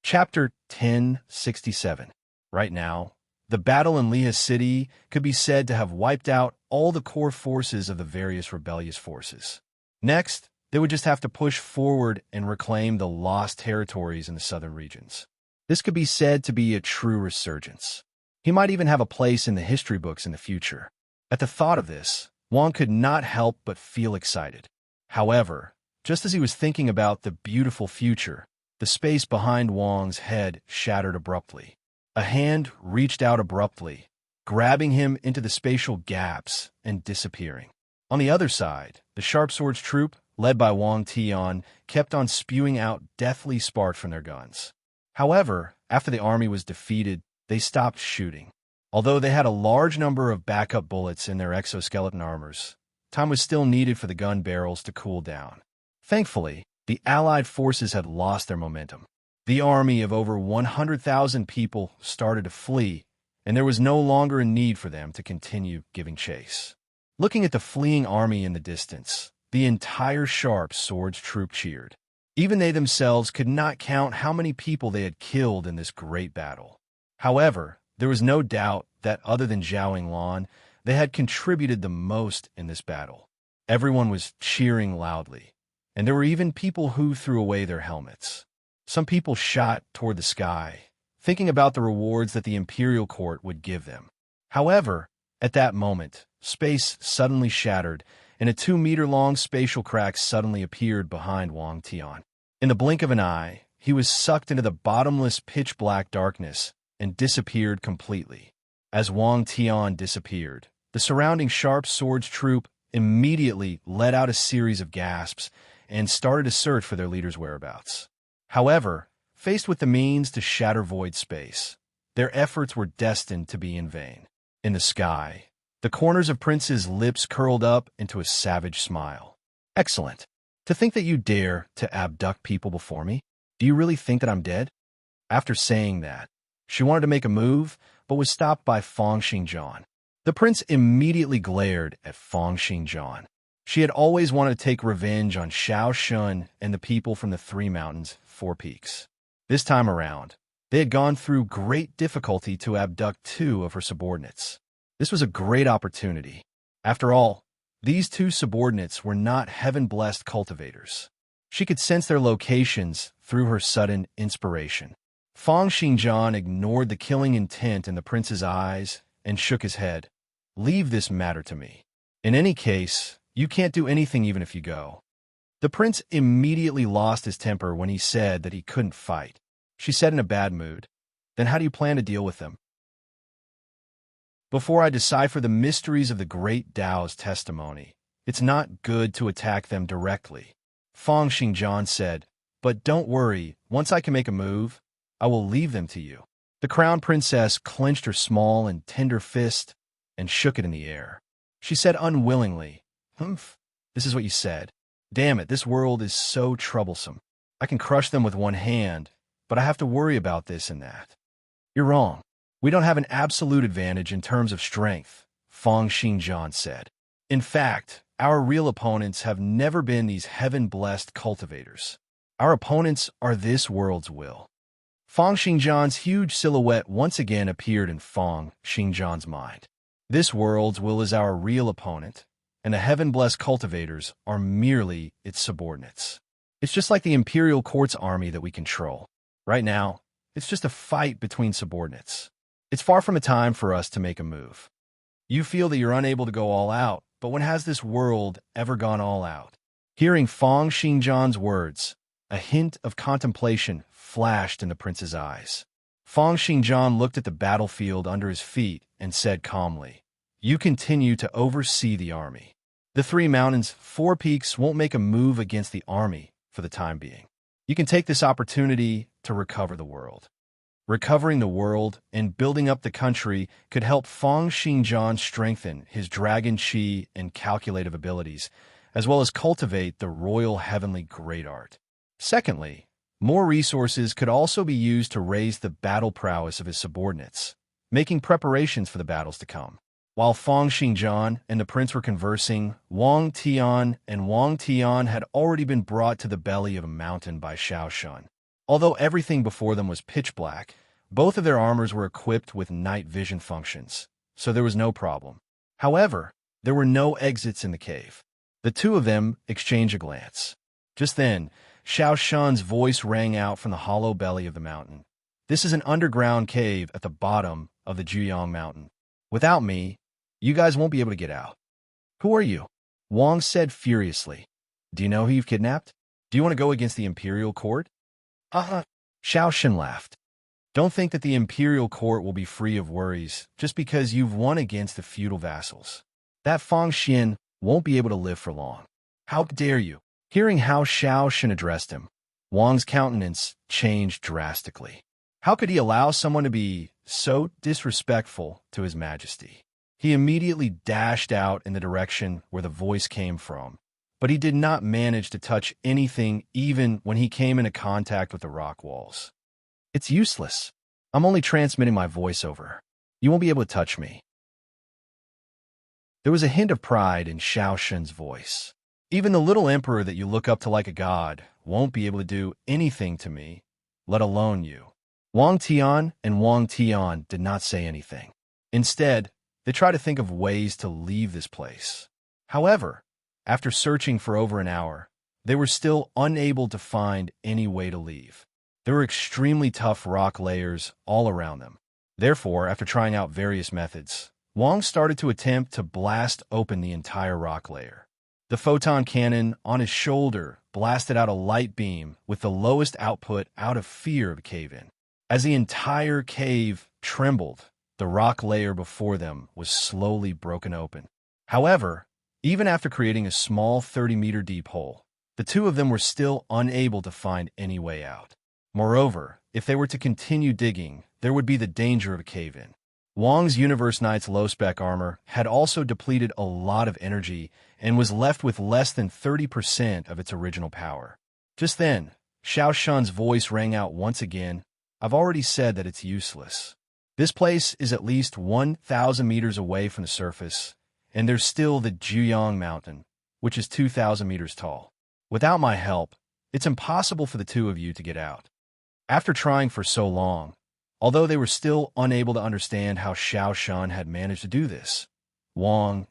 Chapter 1067. Right now, the battle in Liha City could be said to have wiped out all the core forces of the various rebellious forces. Next, they would just have to push forward and reclaim the lost territories in the southern regions. This could be said to be a true resurgence. He might even have a place in the history books in the future. At the thought of this, Wang could not help but feel excited. However, just as he was thinking about the beautiful future, the space behind Wang's head shattered abruptly. A hand reached out abruptly, grabbing him into the spatial gaps and disappearing. On the other side, the Sharp Swords troop, led by Wang Tian, kept on spewing out deathly sparks from their guns. However, after the army was defeated, they stopped shooting. Although they had a large number of backup bullets in their exoskeleton armors, time was still needed for the gun barrels to cool down. Thankfully, the Allied forces had lost their momentum. The army of over 100,000 people started to flee, and there was no longer a need for them to continue giving chase. Looking at the fleeing army in the distance, the entire Sharp Swords troop cheered. Even they themselves could not count how many people they had killed in this great battle. However, there was no doubt that other than Zhao Yingluan, they had contributed the most in this battle. Everyone was cheering loudly, and there were even people who threw away their helmets. Some people shot toward the sky, thinking about the rewards that the imperial court would give them. However, at that moment, space suddenly shattered, and a 2-meter-long spatial crack suddenly appeared behind Wang Tian. In the blink of an eye, he was sucked into the bottomless pitch-black darkness and disappeared completely. As Wang Tian disappeared, the surrounding Sharp Swords troop immediately let out a series of gasps and started to search for their leader's whereabouts. However, faced with the means to shatter void space, their efforts were destined to be in vain. In the sky, the corners of Prince's lips curled up into a savage smile. "Excellent. To think that you dare to abduct people before me? Do you really think that I'm dead?" After saying that, she wanted to make a move, but was stopped by Feng Xingjian. The prince immediately glared at Feng Xingjian. She had always wanted to take revenge on Xiao Shun and the people from the Three Mountains, Four Peaks. This time around, they had gone through great difficulty to abduct 2 of her subordinates. This was a great opportunity. After all, these 2 subordinates were not heaven-blessed cultivators. She could sense their locations through her sudden inspiration. Feng Xingjian ignored the killing intent in the prince's eyes and shook his head. "Leave this matter to me. In any case, you can't do anything even if you go." The prince immediately lost his temper when he said that he couldn't fight. She said in a bad mood, "Then how do you plan to deal with them?" Before I decipher the mysteries of the great Tao's testimony, it's not good to attack them directly. Fang Xingjian said, but don't worry, once I can make a move, I will leave them to you. The crown princess clenched her small and tender fist and shook it in the air. She said unwillingly, "Humph, this is what you said. Damn it, this world is so troublesome. I can crush them with one hand, but I have to worry about this and that." "You're wrong. We don't have an absolute advantage in terms of strength," Fang Xingjian said. "In fact, our real opponents have never been these heaven-blessed cultivators. Our opponents are this world's will." Fang Xingjian's huge silhouette once again appeared in Fang Xingjian's mind. This world's will is our real opponent, and the heaven-blessed cultivators are merely its subordinates. It's just like the Imperial Court's army that we control. Right now, it's just a fight between subordinates. It's far from a time for us to make a move. You feel that you're unable to go all out, but when has this world ever gone all out? Hearing Fang Xingjian's words, a hint of contemplation flashed in the prince's eyes. Fang Xingjian looked at the battlefield under his feet and said calmly, "You continue to oversee the army. The 3 mountains, 4 peaks won't make a move against the army for the time being. You can take this opportunity to recover the world." Recovering the world and building up the country could help Fang Xingjian strengthen his dragon chi and calculative abilities, as well as cultivate the royal heavenly great art. Secondly, more resources could also be used to raise the battle prowess of his subordinates, making preparations for the battles to come. While Fang Xingjian and the prince were conversing, Wang Tian had already been brought to the belly of a mountain by Xiao Shun. Although everything before them was pitch black, both of their armors were equipped with night vision functions, so there was no problem. However, there were no exits in the cave. The two of them exchanged a glance. Just then, Xiao Shun's voice rang out from the hollow belly of the mountain. "This is an underground cave at the bottom of the Juyang Mountain. Without me, you guys won't be able to get out." "Who are you?" Wang said furiously. "Do you know who you've kidnapped? Do you want to go against the Imperial Court?" Xiao Shun laughed. "Don't think that the Imperial Court will be free of worries just because you've won against the feudal vassals. That Fang Xian won't be able to live for long. How dare you?" Hearing how Xiao Shun addressed him, Wang's countenance changed drastically. How could he allow someone to be so disrespectful to his majesty? He immediately dashed out in the direction where the voice came from, but he did not manage to touch anything even when he came into contact with the rock walls. "It's useless. I'm only transmitting my voiceover. You won't be able to touch me." There was a hint of pride in Xiao Shun's voice. "Even the little emperor that you look up to like a god won't be able to do anything to me, let alone you." Wang Tian did not say anything. Instead, they tried to think of ways to leave this place. However, after searching for over an hour, they were still unable to find any way to leave. There were extremely tough rock layers all around them. Therefore, after trying out various methods, Wang started to attempt to blast open the entire rock layer. The photon cannon on his shoulder blasted out a light beam with the lowest output out of fear of a cave-in. As the entire cave trembled, the rock layer before them was slowly broken open. However, even after creating a small 30-meter deep hole, the two of them were still unable to find any way out. Moreover, if they were to continue digging, there would be the danger of a cave-in. Wang's Universe Knight's low-spec armor had also depleted a lot of energy and was left with less than 30% of its original power. Just then, Xiao Shun's voice rang out once again. "I've already said that it's useless. This place is at least 1,000 meters away from the surface, and there's still the Juyang Mountain, which is 2,000 meters tall. Without my help, it's impossible for the two of you to get out." After trying for so long, although they were still unable to understand how Xiao Shun had managed to do this, Wang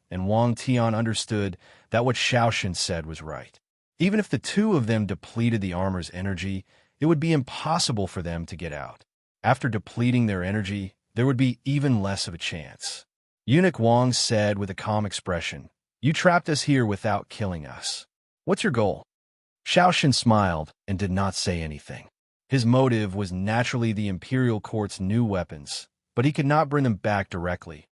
Tian understood that what Xiao Shun said was right. Even if the two of them depleted the armor's energy, it would be impossible for them to get out. After depleting their energy, there would be even less of a chance. Eunuch Wang said with a calm expression, "You trapped us here without killing us. What's your goal?" Xiao Shun smiled and did not say anything. His motive was naturally the Imperial Court's new weapons, but he could not bring them back directly.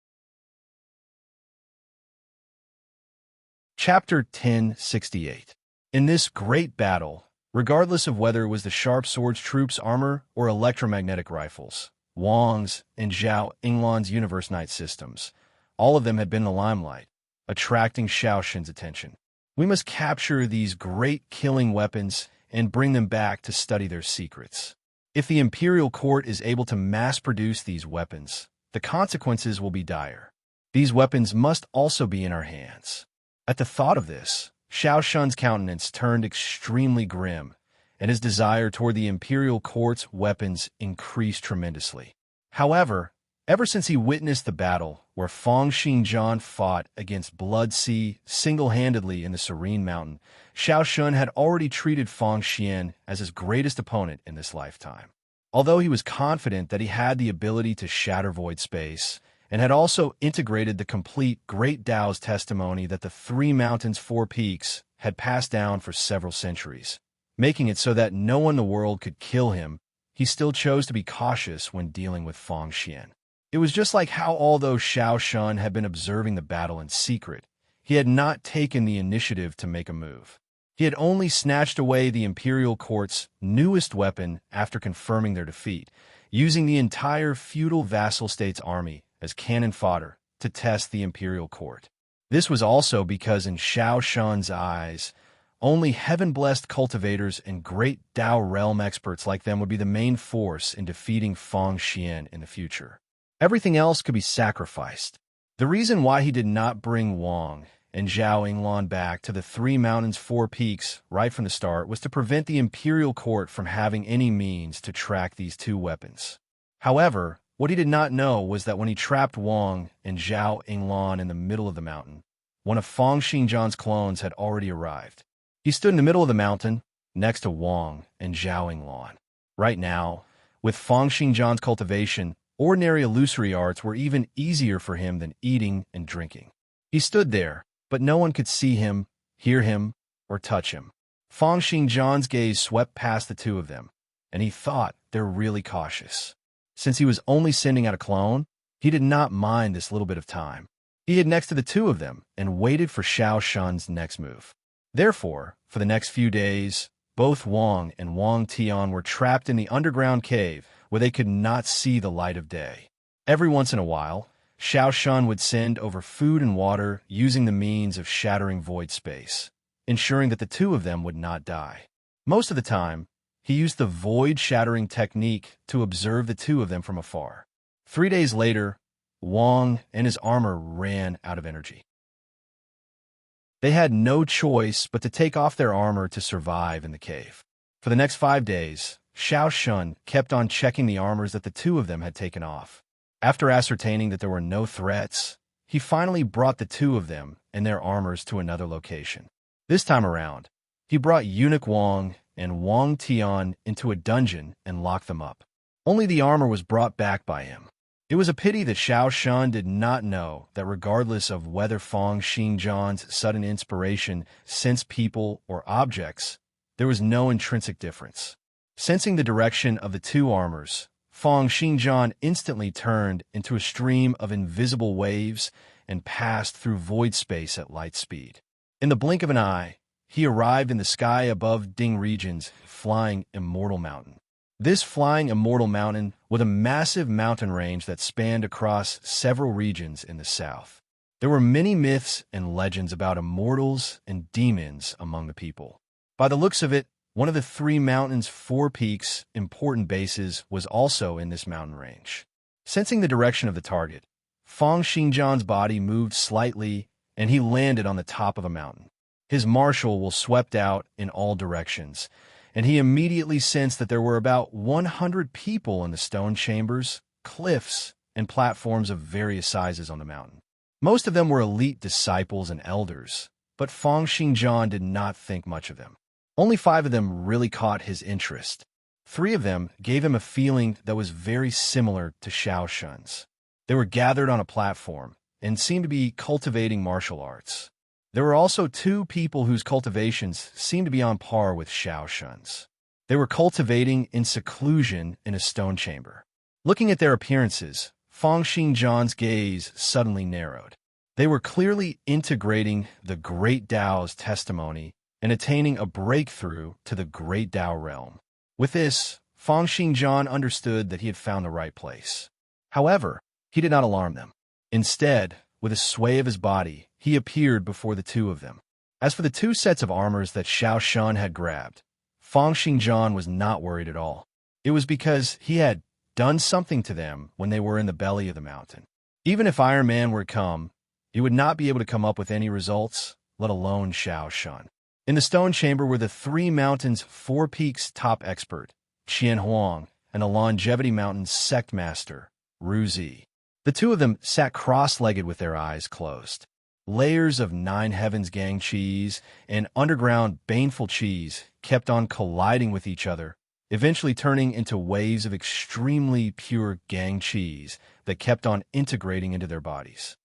Chapter 1068. In this great battle, regardless of whether it was the sharp swords troops' armor or electromagnetic rifles, Wang's and Zhao Yinglan's Universe Night systems, all of them had been in the limelight, attracting Xiao Xun's attention. We must capture these great killing weapons and bring them back to study their secrets. If the imperial court is able to mass-produce these weapons, the consequences will be dire. These weapons must also be in our hands. At the thought of this, Xiao Xun's countenance turned extremely grim, and his desire toward the imperial court's weapons increased tremendously. However, ever since he witnessed the battle where Fang Xingjian fought against Blood Sea single-handedly in the Serene Mountain, Xiao Xun had already treated Fang Xian as his greatest opponent in this lifetime. Although he was confident that he had the ability to shatter void space, and had also integrated the complete Great Tao's testimony that the three mountains, four peaks, had passed down for several centuries, making it so that no one in the world could kill him, he still chose to be cautious when dealing with Fang Xian. It was just like how, although Xiao Xun had been observing the battle in secret, he had not taken the initiative to make a move. He had only snatched away the imperial court's newest weapon after confirming their defeat, using the entire feudal vassal state's army as cannon fodder to test the imperial court. This was also because in Xiao Xun's eyes, only heaven-blessed cultivators and great Tao realm experts like them would be the main force in defeating Fang Xian in the future. Everything else could be sacrificed. The reason why he did not bring Wang and Zhao Yinglan back to the three mountains, four peaks right from the start was to prevent the imperial court from having any means to track these two weapons. However, what he did not know was that when he trapped Wang and Zhao Yinglan in the middle of the mountain, one of Fang Xingjian's clones had already arrived. He stood in the middle of the mountain, next to Wang and Zhao Yinglan. Right now, with Fang Xingjian's cultivation, ordinary illusory arts were even easier for him than eating and drinking. He stood there, but no one could see him, hear him, or touch him. Fang Xingjian's gaze swept past the two of them, and he thought they're really cautious. Since he was only sending out a clone, he did not mind this little bit of time. He hid next to the two of them and waited for Xiao Xun's next move. Therefore, for the next few days, both Wang and Wang Tian were trapped in the underground cave where they could not see the light of day. Every once in a while, Xiao Xun would send over food and water using the means of shattering void space, ensuring that the two of them would not die. Most of the time, he used the void-shattering technique to observe the two of them from afar. 3 days later, Wang and his armor ran out of energy. They had no choice but to take off their armor to survive in the cave. For the next 5 days, Xiao Xun kept on checking the armors that the two of them had taken off. After ascertaining that there were no threats, he finally brought the two of them and their armors to another location. This time around, he brought eunuch Wang and Wang Tian into a dungeon and locked them up. Only the armor was brought back by him. It was a pity that Xiao Xun did not know that regardless of whether Fang Xingjian's sudden inspiration sensed people or objects, there was no intrinsic difference. Sensing the direction of the two armors, Fang Xingjian instantly turned into a stream of invisible waves and passed through void space at light speed. In the blink of an eye, he arrived in the sky above Ding region's flying immortal mountain. This flying immortal mountain was a massive mountain range that spanned across several regions in the south. There were many myths and legends about immortals and demons among the people. By the looks of it, one of the three mountains' four peaks' important bases was also in this mountain range. Sensing the direction of the target, Fang Xingjian's body moved slightly and he landed on the top of a mountain. His martial will swept out in all directions, and he immediately sensed that there were about 100 people in the stone chambers, cliffs, and platforms of various sizes on the mountain. Most of them were elite disciples and elders, but Fang Xingjian did not think much of them. Only 5 of them really caught his interest. 3 of them gave him a feeling that was very similar to Xiao Xun's. They were gathered on a platform and seemed to be cultivating martial arts. There were also 2 people whose cultivations seemed to be on par with Xiao Xun's. They were cultivating in seclusion in a stone chamber. Looking at their appearances, Fang Xingjian's gaze suddenly narrowed. They were clearly integrating the Great Tao's testimony and attaining a breakthrough to the Great Tao realm. With this, Fang Xingjian understood that he had found the right place. However, he did not alarm them. Instead, with a sway of his body, he appeared before the two of them. As for the two sets of armors that Xiao Shun had grabbed, Fang Xingjian was not worried at all. It was because he had done something to them when they were in the belly of the mountain. Even if Iron Man were to come, he would not be able to come up with any results, let alone Xiao Shun. In the stone chamber were the Three Mountains' Four Peaks top expert, Qian Huang, and the Longevity Mountain's sect master, Ru Zi. The two of them sat cross-legged with their eyes closed. Layers of Nine Heavens gang cheese and underground baneful cheese kept on colliding with each other, eventually turning into waves of extremely pure gang cheese that kept on integrating into their bodies.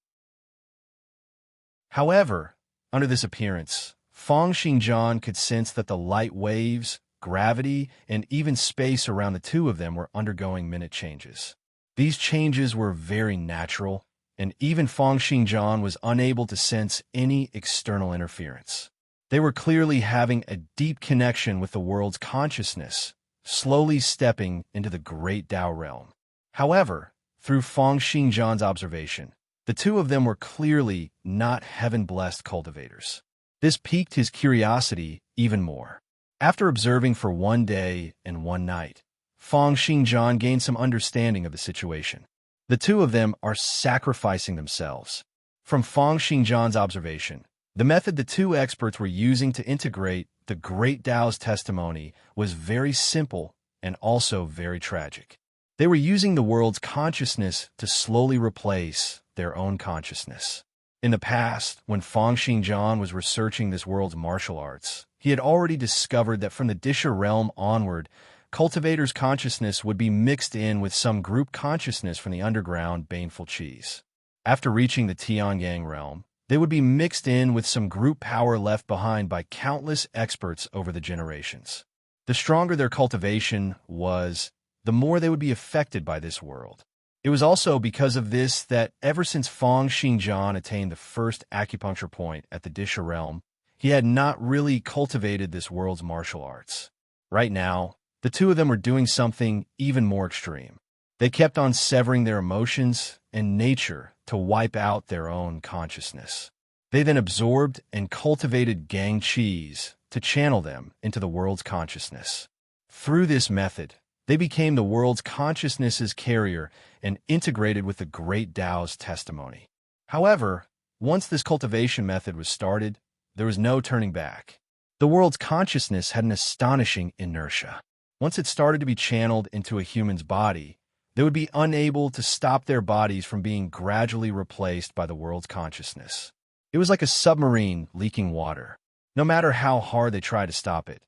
However, under this appearance, Fang Xingjian could sense that the light waves, gravity, and even space around the two of them were undergoing minute changes. These changes were very natural, and even Fang Xingjian was unable to sense any external interference. They were clearly having a deep connection with the world's consciousness, slowly stepping into the Great Tao realm. However, through Fang Xingjian's observation, the two of them were clearly not heaven-blessed cultivators. This piqued his curiosity even more. After observing for one day and one night, Fang Xingjian gained some understanding of the situation. The two of them are sacrificing themselves. From Fang Xingjian's observation, the method the two experts were using to integrate the Great Tao's testimony was very simple and also very tragic. They were using the world's consciousness to slowly replace their own consciousness. In the past, when Fang Xingjian was researching this world's martial arts, he had already discovered that from the Disha realm onward, cultivators' consciousness would be mixed in with some group consciousness from the underground baneful cheese. After reaching the Tiangang realm, they would be mixed in with some group power left behind by countless experts over the generations. The stronger their cultivation was, the more they would be affected by this world. It was also because of this that ever since Fang Xingjian attained the first acupuncture point at the Disha realm, he had not really cultivated this world's martial arts. Right now, the two of them were doing something even more extreme. They kept on severing their emotions and nature to wipe out their own consciousness. They then absorbed and cultivated gang cheese to channel them into the world's consciousness. Through this method, they became the world's consciousness's carrier and integrated with the Great Tao's testimony. However, once this cultivation method was started, there was no turning back. The world's consciousness had an astonishing inertia. Once it started to be channeled into a human's body, they would be unable to stop their bodies from being gradually replaced by the world's consciousness. It was like a submarine leaking water. No matter how hard they tried to stop it,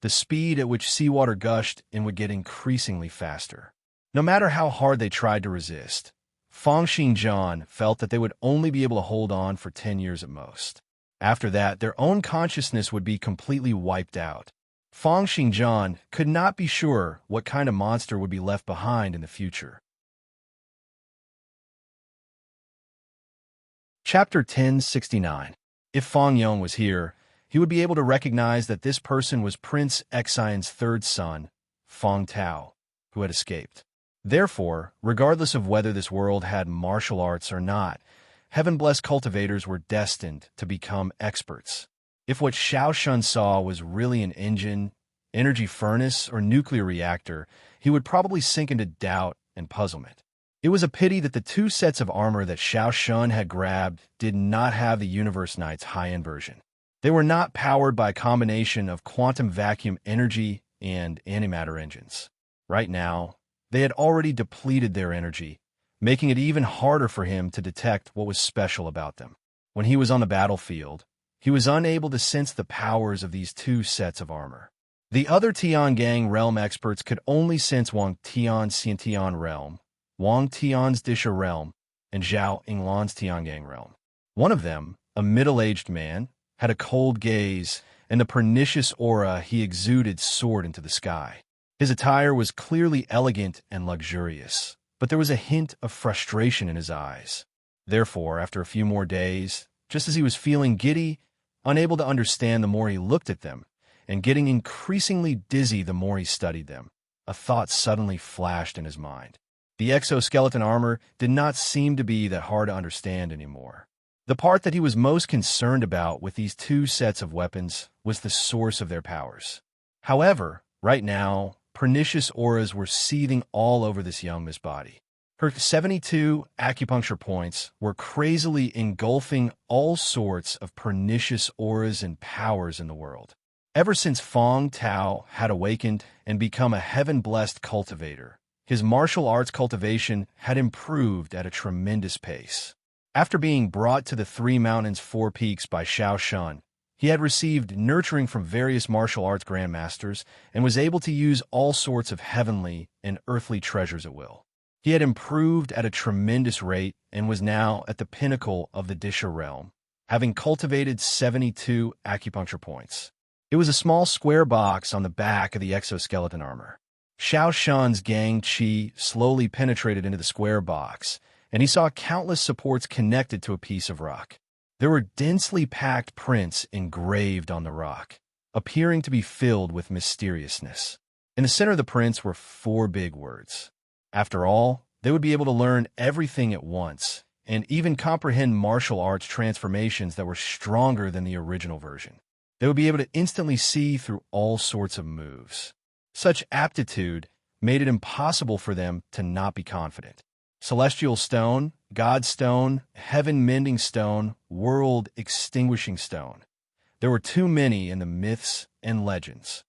the speed at which seawater gushed in would get increasingly faster. No matter how hard they tried to resist, Fang Xingjian felt that they would only be able to hold on for 10 years at most. After that, their own consciousness would be completely wiped out. Fang Xingjian could not be sure what kind of monster would be left behind in the future. Chapter 1069. If Fang Yong was here, he would be able to recognize that this person was Prince Xian's third son, Fang Tao, who had escaped. Therefore, regardless of whether this world had martial arts or not, heaven-blessed cultivators were destined to become experts. If what Xiao Shun saw was really an engine, energy furnace, or nuclear reactor, he would probably sink into doubt and puzzlement. It was a pity that the two sets of armor that Xiao Shun had grabbed did not have the Universe Knight's high-end version. They were not powered by a combination of quantum vacuum energy and antimatter engines. Right now, they had already depleted their energy, making it even harder for him to detect what was special about them. When he was on the battlefield, he was unable to sense the powers of these two sets of armor. The other Tiangang realm experts could only sense Wang Tian's Xiantian realm, Wang Tian's Disha realm, and Zhao Yinglan's Tiangang realm. One of them, a middle-aged man, had a cold gaze, and the pernicious aura he exuded soared into the sky. His attire was clearly elegant and luxurious, but there was a hint of frustration in his eyes. Therefore, after a few more days, just as he was feeling giddy, unable to understand the more he looked at them, and getting increasingly dizzy the more he studied them, a thought suddenly flashed in his mind. The exoskeleton armor did not seem to be that hard to understand anymore. The part that he was most concerned about with these two sets of weapons was the source of their powers. However, right now, pernicious auras were seething all over this young Miss Body. Her 72 acupuncture points were crazily engulfing all sorts of pernicious auras and powers in the world. Ever since Fong Tao had awakened and become a heaven-blessed cultivator, his martial arts cultivation had improved at a tremendous pace. After being brought to the Three Mountains Four Peaks by Xiao Shun, he had received nurturing from various martial arts grandmasters and was able to use all sorts of heavenly and earthly treasures at will. He had improved at a tremendous rate and was now at the pinnacle of the Disha realm, having cultivated 72 acupuncture points. It was a small square box on the back of the exoskeleton armor. Xiao Shun's Gang Qi slowly penetrated into the square box, and he saw countless supports connected to a piece of rock. There were densely packed prints engraved on the rock, appearing to be filled with mysteriousness. In the center of the prints were 4 big words. After all, they would be able to learn everything at once, and even comprehend martial arts transformations that were stronger than the original version. They would be able to instantly see through all sorts of moves. Such aptitude made it impossible for them to not be confident. Celestial Stone, God Stone, Heaven Mending Stone, World Extinguishing Stone. There were too many in the myths and legends.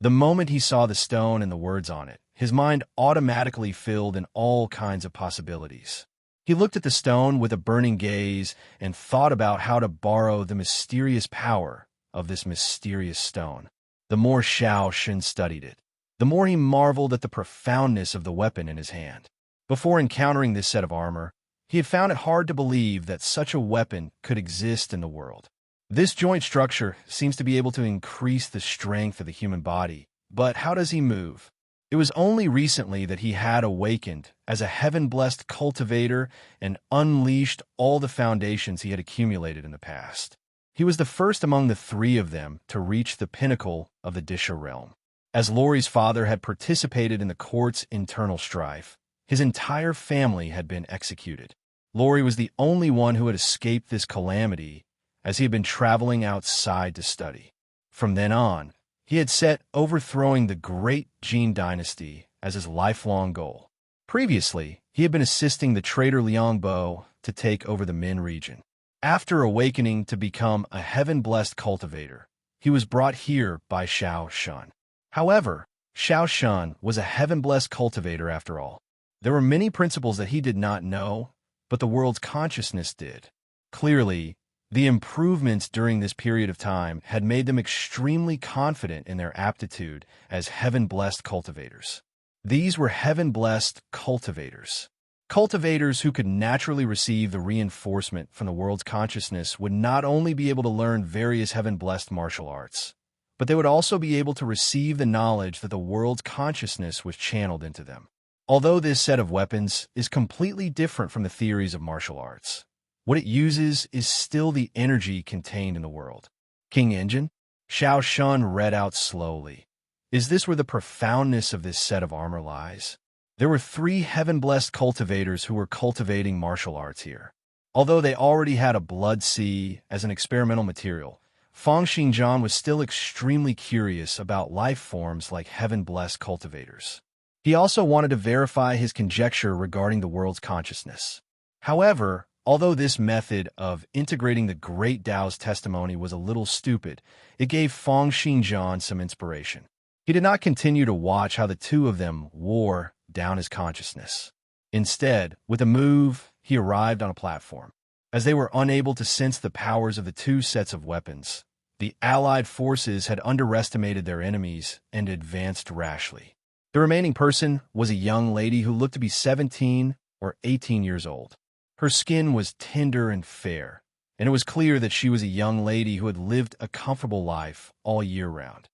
The moment he saw the stone and the words on it, his mind automatically filled in all kinds of possibilities. He looked at the stone with a burning gaze and thought about how to borrow the mysterious power of this mysterious stone. The more Xiao Shun studied it, the more he marveled at the profoundness of the weapon in his hand. Before encountering this set of armor, he had found it hard to believe that such a weapon could exist in the world. This joint structure seems to be able to increase the strength of the human body, but how does he move? It was only recently that he had awakened as a heaven-blessed cultivator and unleashed all the foundations he had accumulated in the past. He was the first among the 3 of them to reach the pinnacle of the Disha realm. As Laurie's father had participated in the court's internal strife, his entire family had been executed. Laurie was the only one who had escaped this calamity, as he had been traveling outside to study. From then on, he had set overthrowing the great Jin dynasty as his lifelong goal. Previously, he had been assisting the traitor Liang Bo to take over the Min region. After awakening to become a heaven-blessed cultivator, he was brought here by Xiao Shun. However, Xiao Shun was a heaven-blessed cultivator after all. There were many principles that he did not know, but the world's consciousness did. Clearly, the improvements during this period of time had made them extremely confident in their aptitude as heaven-blessed cultivators. These were heaven-blessed cultivators. Cultivators who could naturally receive the reinforcement from the world's consciousness would not only be able to learn various heaven-blessed martial arts, but they would also be able to receive the knowledge that the world's consciousness was channeled into them. Although this set of weapons is completely different from the theories of martial arts, what it uses is still the energy contained in the world. King Engine? Xiao Shun read out slowly. Is this where the profoundness of this set of armor lies? There were 3 heaven-blessed cultivators who were cultivating martial arts here. Although they already had a blood sea as an experimental material, Fong Xingjian was still extremely curious about life forms like heaven-blessed cultivators. He also wanted to verify his conjecture regarding the world's consciousness. However, although this method of integrating the Great Tao's testimony was a little stupid, it gave Fong Xingjian some inspiration. He did not continue to watch how the 2 of them wore down his consciousness. Instead, with a move, he arrived on a platform. As they were unable to sense the powers of the 2 sets of weapons, the Allied forces had underestimated their enemies and advanced rashly. The remaining person was a young lady who looked to be 17 or 18 years old. Her skin was tender and fair, and it was clear that she was a young lady who had lived a comfortable life all year round.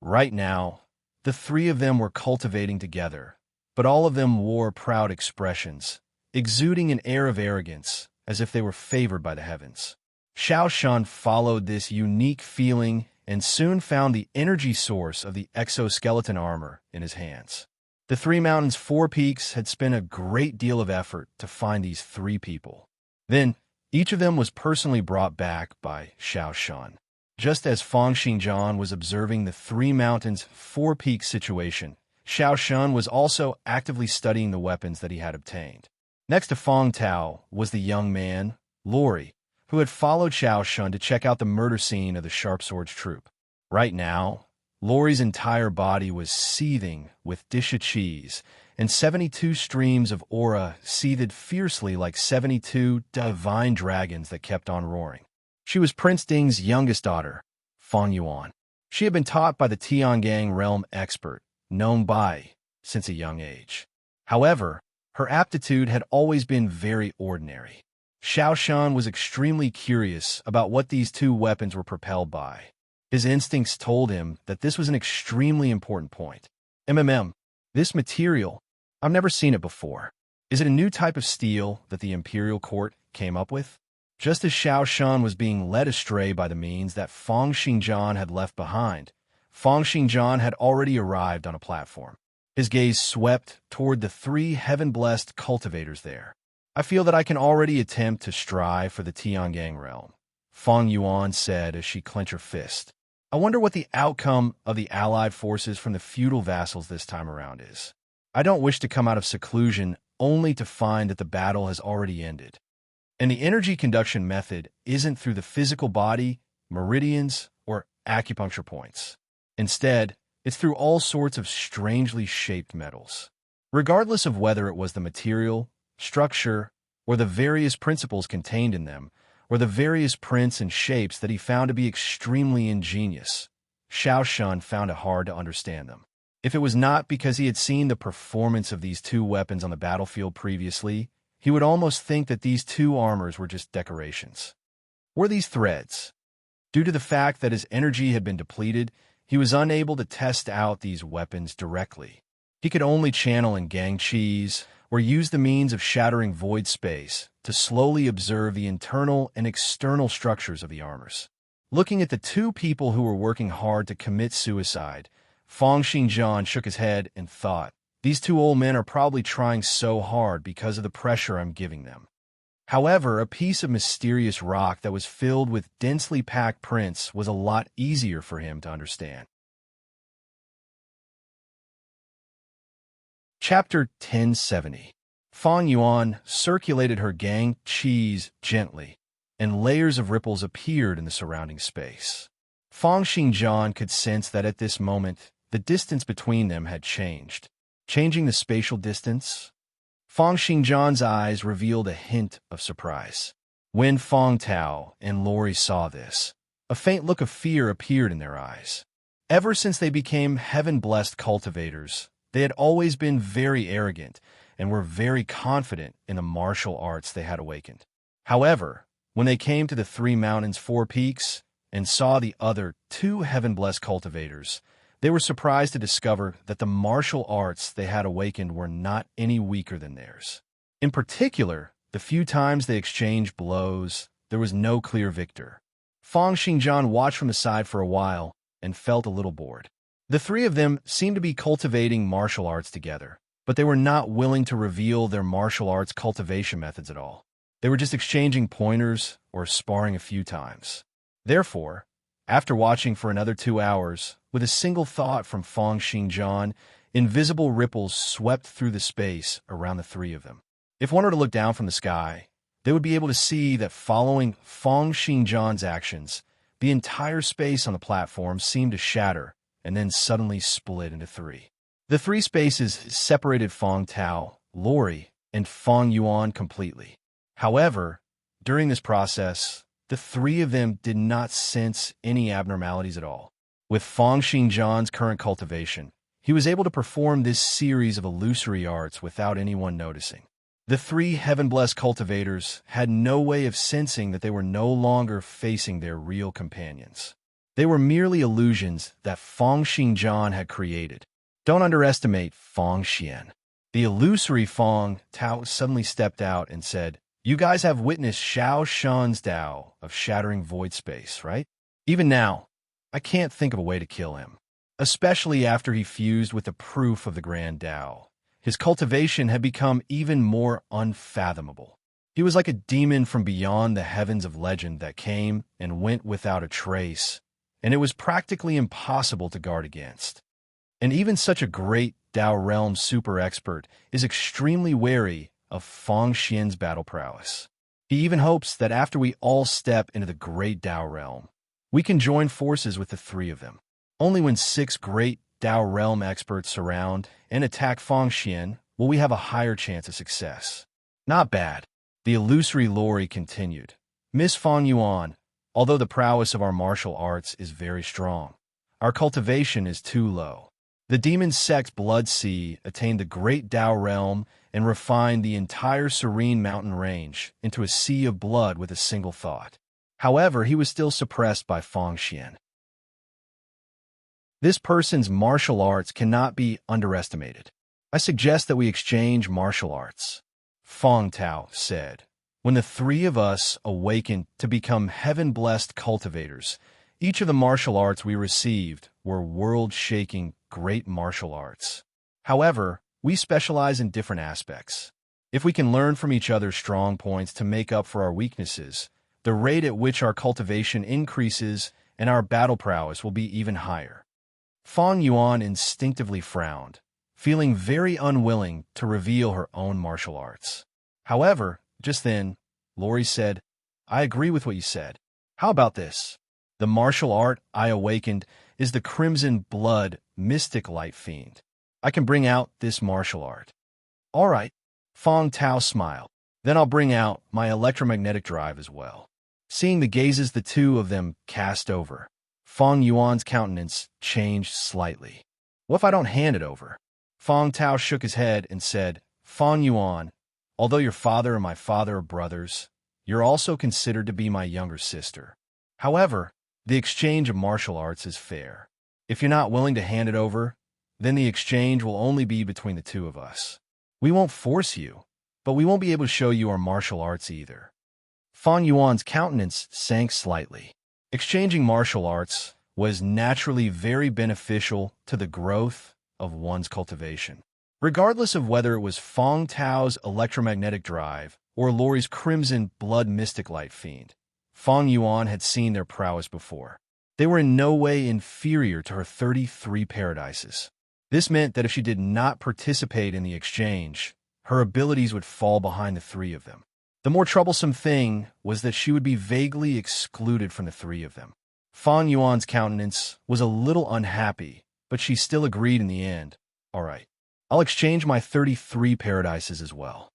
Right now, the 3 of them were cultivating together, but all of them wore proud expressions, exuding an air of arrogance, as if they were favored by the heavens. Xiao Shun followed this unique feeling and soon found the energy source of the exoskeleton armor in his hands. The Three Mountains Four Peaks had spent a great deal of effort to find these three people. Then, each of them was personally brought back by Xiao Shun. Just as Fang Xingjian was observing the Three Mountains Four Peaks situation, Xiao Shun was also actively studying the weapons that he had obtained. Next to Fang Tao was the young man, Lori, who had followed Xiao Shun to check out the murder scene of the Sharp Swords troop. Right now, Lori's entire body was seething with disha cheese, and 72 streams of aura seethed fiercely like 72 divine dragons that kept on roaring. She was Prince Ding's youngest daughter, Fang Yuan. She had been taught by the Tiangang realm expert, known Bai, since a young age. However, her aptitude had always been very ordinary. Xiao Shun was extremely curious about what these two weapons were propelled by. His instincts told him that this was an extremely important point. This material, I've never seen it before. Is it a new type of steel that the Imperial Court came up with? Just as Xiao Shun was being led astray by the means that Fang Xingjian had left behind, Fang Xingjian had already arrived on a platform. His gaze swept toward the three heaven-blessed cultivators there. I feel that I can already attempt to strive for the Tiangang realm, Fang Yuan said as she clenched her fist. I wonder what the outcome of the allied forces from the feudal vassals this time around is. I don't wish to come out of seclusion only to find that the battle has already ended. And the energy conduction method isn't through the physical body, meridians, or acupuncture points. Instead, it's through all sorts of strangely shaped metals. Regardless of whether it was the material, structure, or the various principles contained in them, or the various prints and shapes that he found to be extremely ingenious, Xiao Shun found it hard to understand them. If it was not because he had seen the performance of these two weapons on the battlefield previously, he would almost think that these two armors were just decorations. Were these threads? Due to the fact that his energy had been depleted, he was unable to test out these weapons directly. He could only channel in gang cheese, or use the means of shattering void space to slowly observe the internal and external structures of the armors. Looking at the two people who were working hard to commit suicide, Fang Xingjian shook his head and thought, these two old men are probably trying so hard because of the pressure I'm giving them. However, a piece of mysterious rock that was filled with densely packed prints was a lot easier for him to understand. Chapter 1070. Fang Yuan circulated her gang cheese gently, and layers of ripples appeared in the surrounding space. Fang Xingjian could sense that at this moment, the distance between them had changed. Changing the spatial distance? Fang Xingjian's eyes revealed a hint of surprise. When Fang Tao and Lori saw this, a faint look of fear appeared in their eyes. Ever since they became heaven-blessed cultivators, they had always been very arrogant and were very confident in the martial arts they had awakened. However, when they came to the Three Mountains Four Peaks and saw the other two heaven-blessed cultivators, they were surprised to discover that the martial arts they had awakened were not any weaker than theirs. In particular, the few times they exchanged blows, there was no clear victor. Fang Xingjian watched from the side for a while and felt a little bored. The three of them seemed to be cultivating martial arts together, but they were not willing to reveal their martial arts cultivation methods at all. They were just exchanging pointers or sparring a few times. Therefore, after watching for another 2 hours, with a single thought from Fang Xingjian, invisible ripples swept through the space around the three of them. If one were to look down from the sky, they would be able to see that following Fang Xingjian's actions, the entire space on the platform seemed to shatter and then suddenly split into three. The three spaces separated Fang Tao, Lori, and Fang Yuan completely. However, during this process, the three of them did not sense any abnormalities at all. With Fang Xingjian's current cultivation, he was able to perform this series of illusory arts without anyone noticing. The three heaven-blessed cultivators had no way of sensing that they were no longer facing their real companions. They were merely illusions that Fang Xingjian had created. Don't underestimate Fang Xian. The illusory Fong Tao suddenly stepped out and said, "You guys have witnessed Xiao Shan's Tao of shattering void space, right? Even now, I can't think of a way to kill him, especially after he fused with the proof of the Grand Tao. His cultivation had become even more unfathomable. He was like a demon from beyond the heavens of legend that came and went without a trace, and it was practically impossible to guard against. And even such a great Tao realm super expert is extremely wary of Fong Xian's battle prowess. He even hopes that after we all step into the great Tao realm, we can join forces with the three of them. Only when 6 great Tao realm experts surround and attack Fong Xian will we have a higher chance of success." "Not bad," the illusory Lori continued. "Miss Fong Yuan, although the prowess of our martial arts is very strong, our cultivation is too low. The demon sect Blood Sea attained the great Tao realm and refined the entire serene mountain range into a sea of blood with a single thought. However, he was still suppressed by Fong Xian. This person's martial arts cannot be underestimated. I suggest that we exchange martial arts," Fong Tao said. "When the three of us awakened to become heaven-blessed cultivators, each of the martial arts we received were world-shaking great martial arts. However, we specialize in different aspects. If we can learn from each other's strong points to make up for our weaknesses, the rate at which our cultivation increases and our battle prowess will be even higher." Fong Yuan instinctively frowned, feeling very unwilling to reveal her own martial arts. However, just then, Lori said, "I agree with what you said. How about this? The martial art I awakened is the Crimson Blood Mystic Light Fiend. I can bring out this martial art." "All right," Fong Tao smiled. "Then I'll bring out my electromagnetic drive as well." Seeing the gazes the two of them cast over, Fong Yuan's countenance changed slightly. "What if I don't hand it over?" Fong Tao shook his head and said, "Fong Yuan, although your father and my father are brothers, you're also considered to be my younger sister. However, the exchange of martial arts is fair. If you're not willing to hand it over, then the exchange will only be between the two of us. We won't force you, but we won't be able to show you our martial arts either." Fong Yuan's countenance sank slightly. Exchanging martial arts was naturally very beneficial to the growth of one's cultivation. Regardless of whether it was Fong Tao's electromagnetic drive or Lori's Crimson Blood Mystic Light Fiend, Fong Yuan had seen their prowess before. They were in no way inferior to her 33 paradises. This meant that if she did not participate in the exchange, her abilities would fall behind the three of them. The more troublesome thing was that she would be vaguely excluded from the three of them. Fong Yuan's countenance was a little unhappy, but she still agreed in the end. "All right, I'll exchange my 33 paradises as well."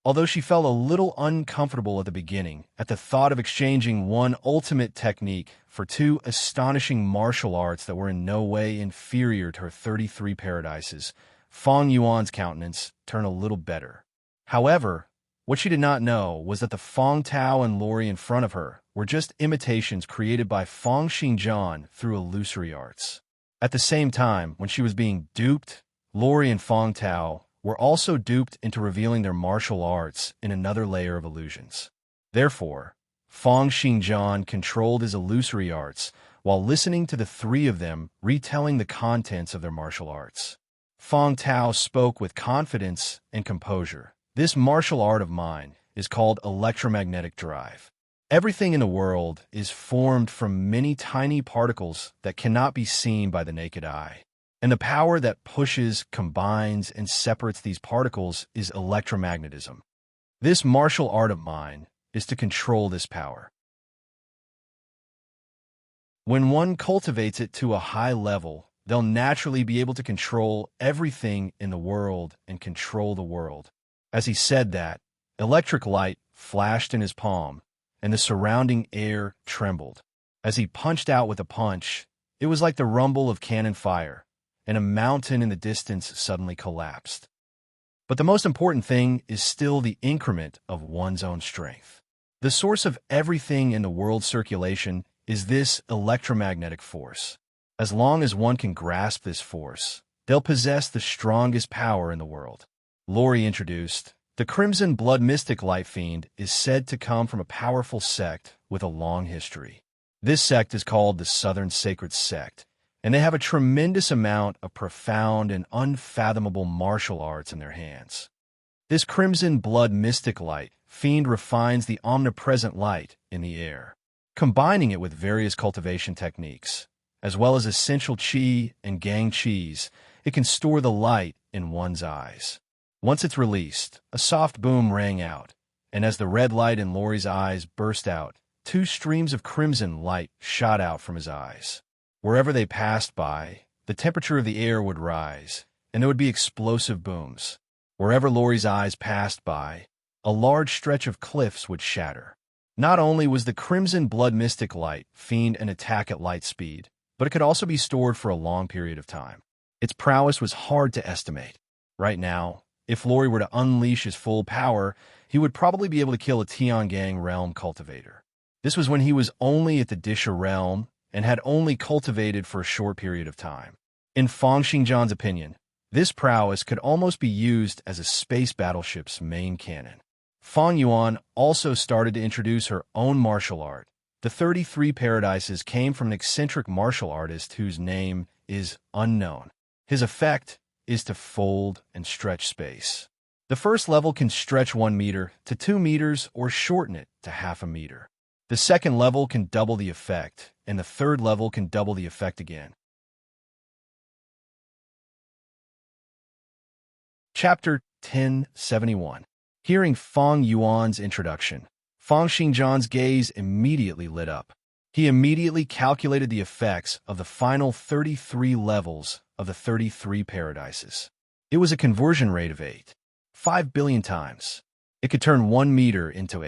Although she felt a little uncomfortable at the beginning at the thought of exchanging one ultimate technique for 2 astonishing martial arts that were in no way inferior to her 33 paradises, Fong Yuan's countenance turned a little better. However, what she did not know was that the Fong Tao and Lori in front of her were just imitations created by Fong Xingjian through illusory arts. At the same time, when she was being duped, Lori and Fong Tao were also duped into revealing their martial arts in another layer of illusions. Therefore, Fong Xingjian controlled his illusory arts while listening to the three of them retelling the contents of their martial arts. Fong Tao spoke with confidence and composure. "This martial art of mine is called electromagnetic drive. Everything in the world is formed from many tiny particles that cannot be seen by the naked eye. And the power that pushes, combines, and separates these particles is electromagnetism. This martial art of mine is to control this power. When one cultivates it to a high level, they'll naturally be able to control everything in the world and control the world." As he said that, electric light flashed in his palm, and the surrounding air trembled. As he punched out with a punch, it was like the rumble of cannon fire, and a mountain in the distance suddenly collapsed. But the most important thing is still the increment of one's own strength. The source of everything in the world's circulation is this electromagnetic force. As long as one can grasp this force, they'll possess the strongest power in the world. Lori introduced, the Crimson Blood Mystic Light Fiend is said to come from a powerful sect with a long history. This sect is called the Southern Sacred Sect, and they have a tremendous amount of profound and unfathomable martial arts in their hands. This Crimson Blood Mystic Light Fiend refines the omnipresent light in the air, combining it with various cultivation techniques, as well as essential qi and gang qis. It can store the light in one's eyes. Once it's released, a soft boom rang out, and as the red light in Lori's eyes burst out, two streams of crimson light shot out from his eyes. Wherever they passed by, the temperature of the air would rise, and there would be explosive booms. Wherever Lori's eyes passed by, a large stretch of cliffs would shatter. Not only was the Crimson Blood Mystic Light Fiend an attack at light speed, but it could also be stored for a long period of time. Its prowess was hard to estimate. Right now, if Lori were to unleash his full power, he would probably be able to kill a Tiangang realm cultivator. This was when he was only at the Disha realm and had only cultivated for a short period of time. In Fang Xingjian's opinion, this prowess could almost be used as a space battleship's main cannon. Fang Yuan also started to introduce her own martial art. The 33 Paradises came from an eccentric martial artist whose name is unknown. His effect is to fold and stretch space. The first level can stretch 1 meter to 2 meters or shorten it to half a meter. The second level can double the effect, and the third level can double the effect again. Chapter 1071. Hearing Fang Yuan's introduction, Fang Xingjian's gaze immediately lit up. He immediately calculated the effects of the final 33 levels of the 33 Paradises. It was a conversion rate of 5 billion times. It could turn 1 meter into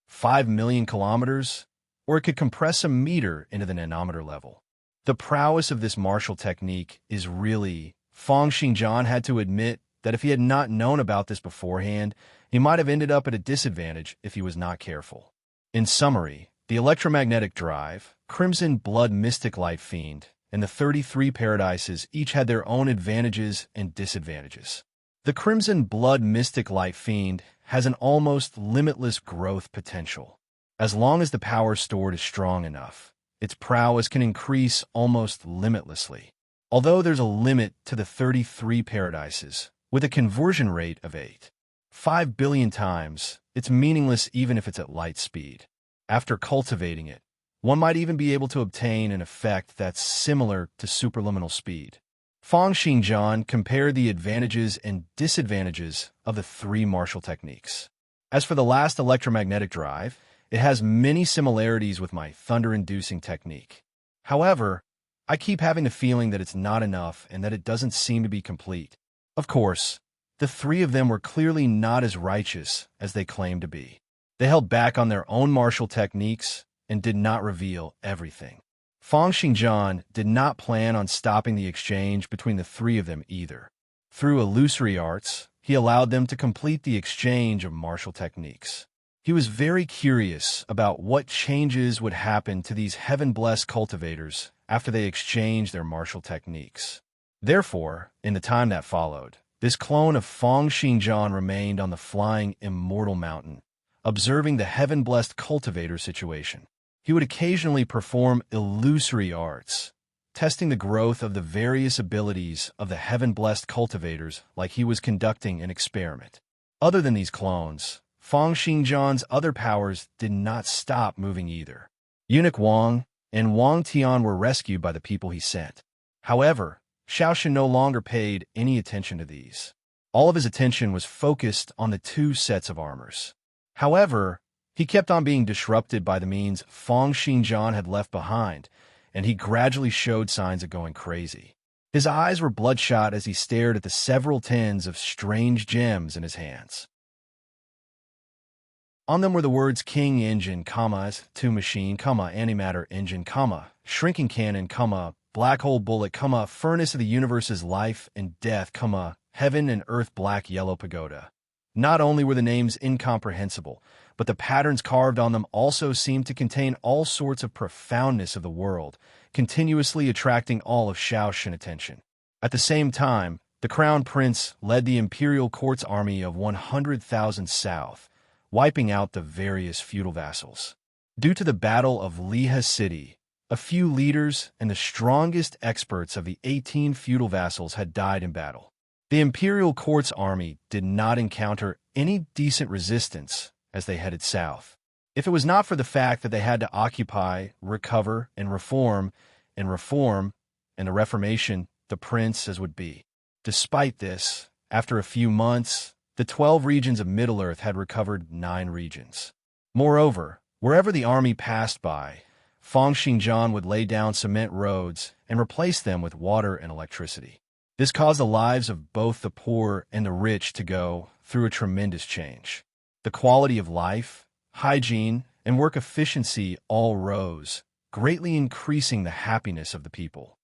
5 million kilometers, or it could compress a meter into the nanometer level. The prowess of this martial technique is really... Fang Xingjian had to admit that if he had not known about this beforehand, he might have ended up at a disadvantage if he was not careful. In summary, the electromagnetic drive, Crimson Blood Mystic Light Fiend, and the 33 Paradises each had their own advantages and disadvantages. The Crimson Blood Mystic Light Fiend has an almost limitless growth potential. As long as the power stored is strong enough, its prowess can increase almost limitlessly. Although there's a limit to the 33 Paradises, with a conversion rate of 5 billion times, it's meaningless even if it's at light speed. After cultivating it, one might even be able to obtain an effect that's similar to superluminal speed. Fang Xingjian compared the advantages and disadvantages of the three martial techniques. As for the last electromagnetic drive, it has many similarities with my thunder-inducing technique. However, I keep having the feeling that it's not enough and that it doesn't seem to be complete. Of course, the three of them were clearly not as righteous as they claimed to be. They held back on their own martial techniques and did not reveal everything. Fang Xingjian did not plan on stopping the exchange between the three of them either. Through illusory arts, he allowed them to complete the exchange of martial techniques. He was very curious about what changes would happen to these heaven-blessed cultivators after they exchanged their martial techniques. Therefore, in the time that followed, this clone of Fang Xingjian remained on the flying immortal mountain, observing the heaven-blessed cultivator situation. He would occasionally perform illusory arts, testing the growth of the various abilities of the heaven-blessed cultivators like he was conducting an experiment. Other than these clones, Fang Xingjian's other powers did not stop moving either. Eunuch Wang and Wang Tian were rescued by the people he sent. However, Xiaoshan no longer paid any attention to these. All of his attention was focused on the two sets of armors. However, he kept on being disrupted by the means Fang Xingjian had left behind, and he gradually showed signs of going crazy. His eyes were bloodshot as he stared at the several tins of strange gems in his hands. On them were the words King Engine, two machine, antimatter engine, shrinking cannon, black hole bullet, furnace of the universe's life and death, heaven and earth, black yellow pagoda. Not only were the names incomprehensible, but the patterns carved on them also seemed to contain all sorts of profoundness of the world, continuously attracting all of Xiaoshan attention. At the same time, the crown prince led the imperial court's army of 100,000 south, wiping out the various feudal vassals. Due to the Battle of Liha City, a few leaders and the strongest experts of the 18 feudal vassals had died in battle. The imperial court's army did not encounter any decent resistance as they headed south. If it was not for the fact that they had to occupy, recover, and reform, and the Reformation, the prince as would be. Despite this, after a few months, the 12 regions of Middle-earth had recovered 9 regions. Moreover, wherever the army passed by, Feng Xingjian would lay down cement roads and replace them with water and electricity. This caused the lives of both the poor and the rich to go through a tremendous change. The quality of life, hygiene, and work efficiency all rose, greatly increasing the happiness of the people.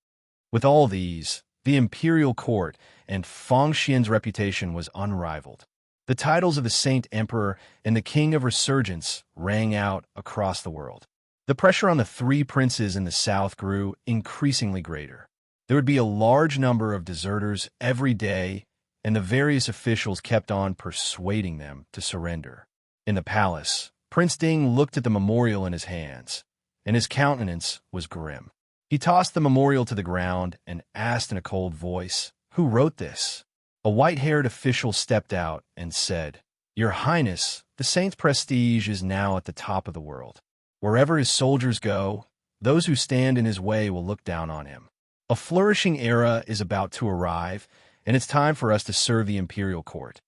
With all these, the imperial court and Feng Xian's reputation was unrivaled. The titles of the Saint Emperor and the King of Resurgence rang out across the world. The pressure on the 3 princes in the south grew increasingly greater. There would be a large number of deserters every day, and the various officials kept on persuading them to surrender. In the palace, Prince Ding looked at the memorial in his hands, and his countenance was grim. He tossed the memorial to the ground and asked in a cold voice, "Who wrote this?" A white-haired official stepped out and said, "Your Highness, the saint's prestige is now at the top of the world. Wherever his soldiers go, those who stand in his way will look down on him. A flourishing era is about to arrive, and it's time for us to serve the imperial court."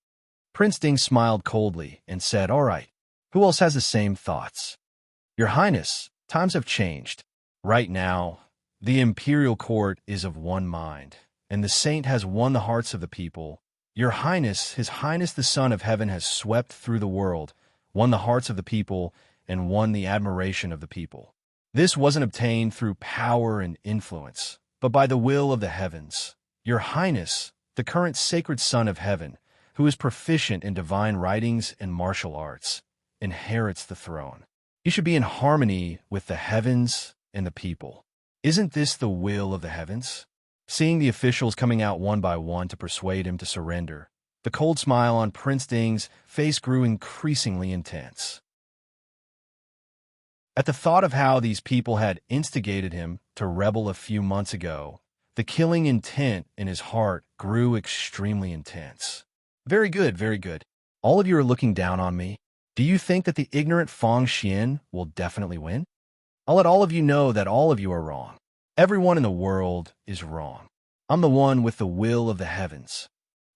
Prince Ding smiled coldly and said, "All right, who else has the same thoughts?" "Your Highness, times have changed. Right now, the imperial court is of one mind, and the saint has won the hearts of the people. Your Highness, His Highness the Son of Heaven has swept through the world, won the hearts of the people, and won the admiration of the people. This wasn't obtained through power and influence, but by the will of the heavens. Your Highness, the current sacred Son of Heaven, who is proficient in divine writings and martial arts, inherits the throne. He should be in harmony with the heavens and the people. Isn't this the will of the heavens?" Seeing the officials coming out one by one to persuade him to surrender, the cold smile on Prince Ding's face grew increasingly intense. At the thought of how these people had instigated him to rebel a few months ago, the killing intent in his heart grew extremely intense. Very good, very good. All of you are looking down on me. Do you think that the ignorant Feng Xian will definitely win? I'll let all of you know that all of you are wrong. Everyone in the world is wrong. I'm the one with the will of the heavens.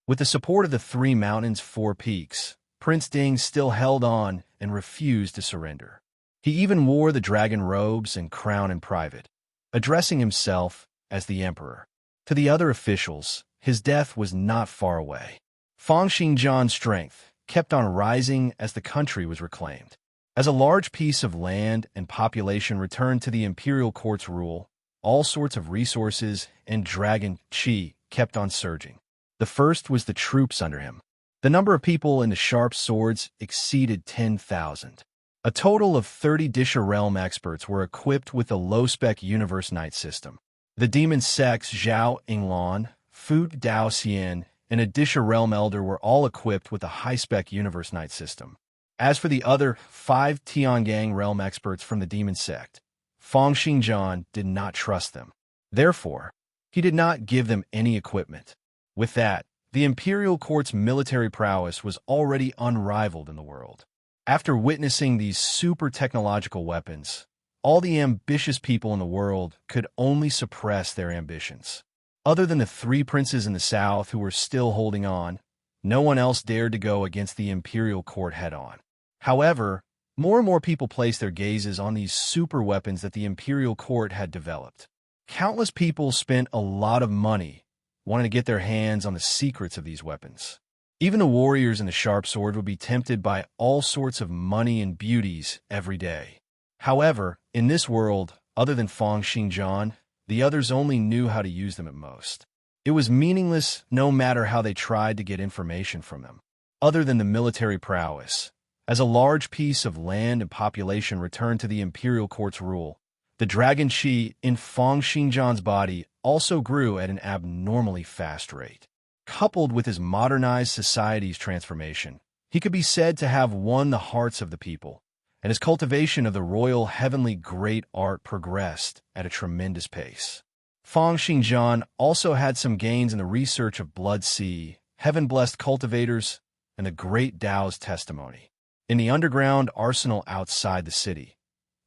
With the support of the 3 mountains, 4 peaks, Prince Ding still held on and refused to surrender. He even wore the dragon robes and crown in private, addressing himself as the emperor. To the other officials, his death was not far away. Feng Xingjian's strength kept on rising as the country was reclaimed. As a large piece of land and population returned to the imperial court's rule, all sorts of resources and dragon qi kept on surging. The first was the troops under him. The number of people in the sharp swords exceeded 10,000. A total of 30 Disha realm experts were equipped with the low-spec Universe Night system. The demon sects Zhao Yinglan, Fu Dao Xian, and a Disha realm elder were all equipped with the high-spec Universe Night system. As for the other 5 Tiangang realm experts from the demon sect, Feng Xingjian did not trust them. Therefore, he did not give them any equipment. With that, the imperial court's military prowess was already unrivaled in the world. After witnessing these super technological weapons, all the ambitious people in the world could only suppress their ambitions. Other than the 3 princes in the south who were still holding on, no one else dared to go against the imperial court head-on. However, more and more people placed their gazes on these super weapons that the imperial court had developed. Countless people spent a lot of money wanting to get their hands on the secrets of these weapons. Even the warriors in the sharp sword would be tempted by all sorts of money and beauties every day. However, in this world, other than Feng Xingjian, the others only knew how to use them at most. It was meaningless no matter how they tried to get information from them. Other than the military prowess, as a large piece of land and population returned to the imperial court's rule, the dragon qi in Feng Xingjian's body also grew at an abnormally fast rate. Coupled with his modernized society's transformation, he could be said to have won the hearts of the people, and his cultivation of the royal heavenly great art progressed at a tremendous pace. Fang Xingjian also had some gains in the research of Blood Sea, heaven-blessed cultivators, and the great Tao's testimony. In the underground arsenal outside the city.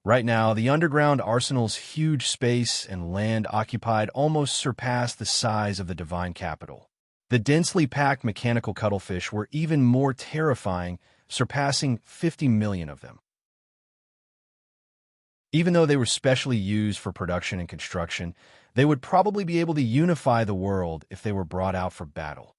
Right now, the underground arsenal's huge space and land occupied almost surpassed the size of the divine capital. The densely packed mechanical cuttlefish were even more terrifying, surpassing 50 million of them. Even though they were specially used for production and construction, they would probably be able to unify the world if they were brought out for battle.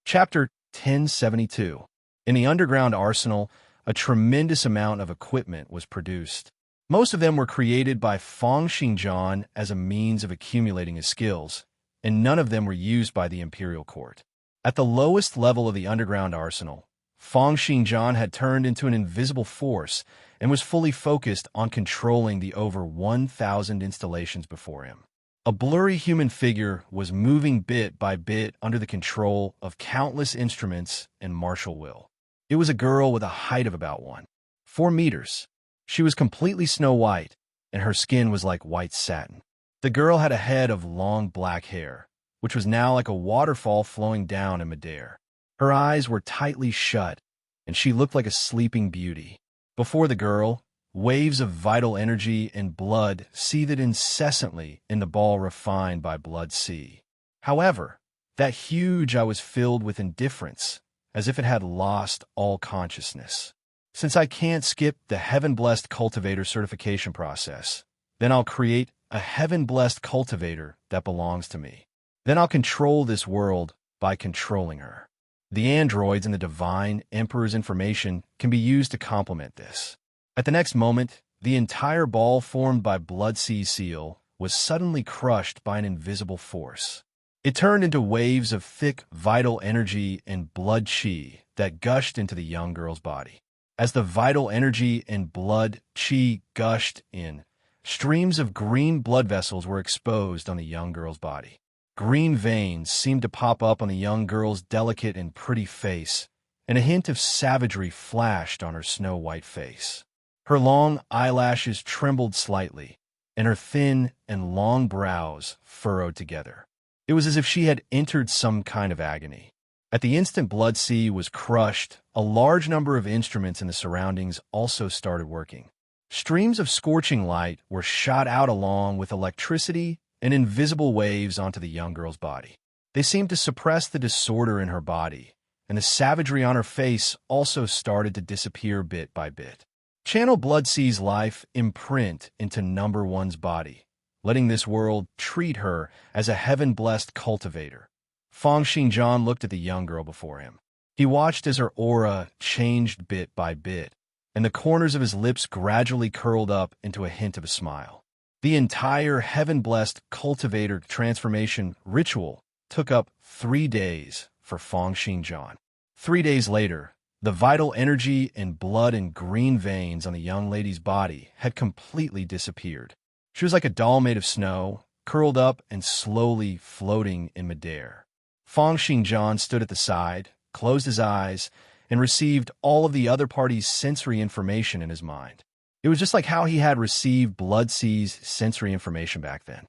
Chapter 1072. In the underground arsenal, a tremendous amount of equipment was produced. Most of them were created by Fang Xingjian as a means of accumulating his skills, and none of them were used by the imperial court. At the lowest level of the underground arsenal, Fang Xingjian had turned into an invisible force and was fully focused on controlling the over 1,000 installations before him. A blurry human figure was moving bit by bit under the control of countless instruments and martial will. It was a girl with a height of about 1.4 meters. She was completely snow white, and her skin was like white satin. The girl had a head of long black hair, which was now like a waterfall flowing down in midair. Her eyes were tightly shut, and she looked like a sleeping beauty. Before the girl, waves of vital energy and blood seethed incessantly in the ball refined by Blood Sea. However, that huge eye was filled with indifference, as if it had lost all consciousness. Since I can't skip the heaven-blessed cultivator certification process, then I'll create a heaven-blessed cultivator that belongs to me. Then I'll control this world by controlling her. The androids and the divine emperor's information can be used to complement this. At the next moment, the entire ball formed by Blood Sea Seal was suddenly crushed by an invisible force. It turned into waves of thick, vital energy and blood chi that gushed into the young girl's body. As the vital energy and blood chi gushed in, streams of green blood vessels were exposed on the young girl's body. Green veins seemed to pop up on the young girl's delicate and pretty face, and a hint of savagery flashed on her snow-white face. Her long eyelashes trembled slightly, and her thin and long brows furrowed together. It was as if she had entered some kind of agony. At the instant Blood Sea was crushed, a large number of instruments in the surroundings also started working. Streams of scorching light were shot out along with electricity and invisible waves onto the young girl's body. They seemed to suppress the disorder in her body, and the savagery on her face also started to disappear bit by bit. Channel Blood Sea's life imprint into Number One's body, letting this world treat her as a heaven-blessed cultivator. Fang Xingjian looked at the young girl before him. He watched as her aura changed bit by bit, and the corners of his lips gradually curled up into a hint of a smile. The entire heaven-blessed cultivator transformation ritual took up 3 days for Fang Xingjian. 3 days later, the vital energy and blood and green veins on the young lady's body had completely disappeared. She was like a doll made of snow, curled up and slowly floating in midair. Fang Xingjian stood at the side, closed his eyes, and received all of the other party's sensory information in his mind. It was just like how he had received Blood Sea's sensory information back then.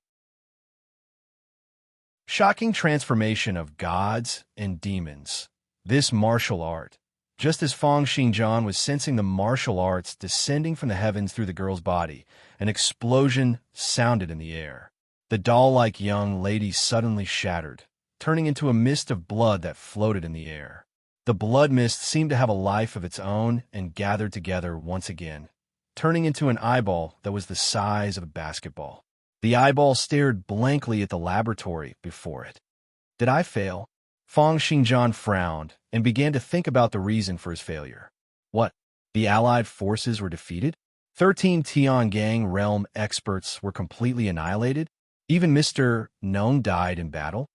Shocking transformation of gods and demons. This martial art. Just as Fang Xingjian was sensing the martial arts descending from the heavens through the girl's body, an explosion sounded in the air. The doll-like young lady suddenly shattered, turning into a mist of blood that floated in the air. The blood mist seemed to have a life of its own and gathered together once again, turning into an eyeball that was the size of a basketball. The eyeball stared blankly at the laboratory before it. Did I fail? Fang Xingjian frowned and began to think about the reason for his failure. What? The Allied forces were defeated? 13 Tiangang realm experts were completely annihilated? Even Mr. Nong died in battle?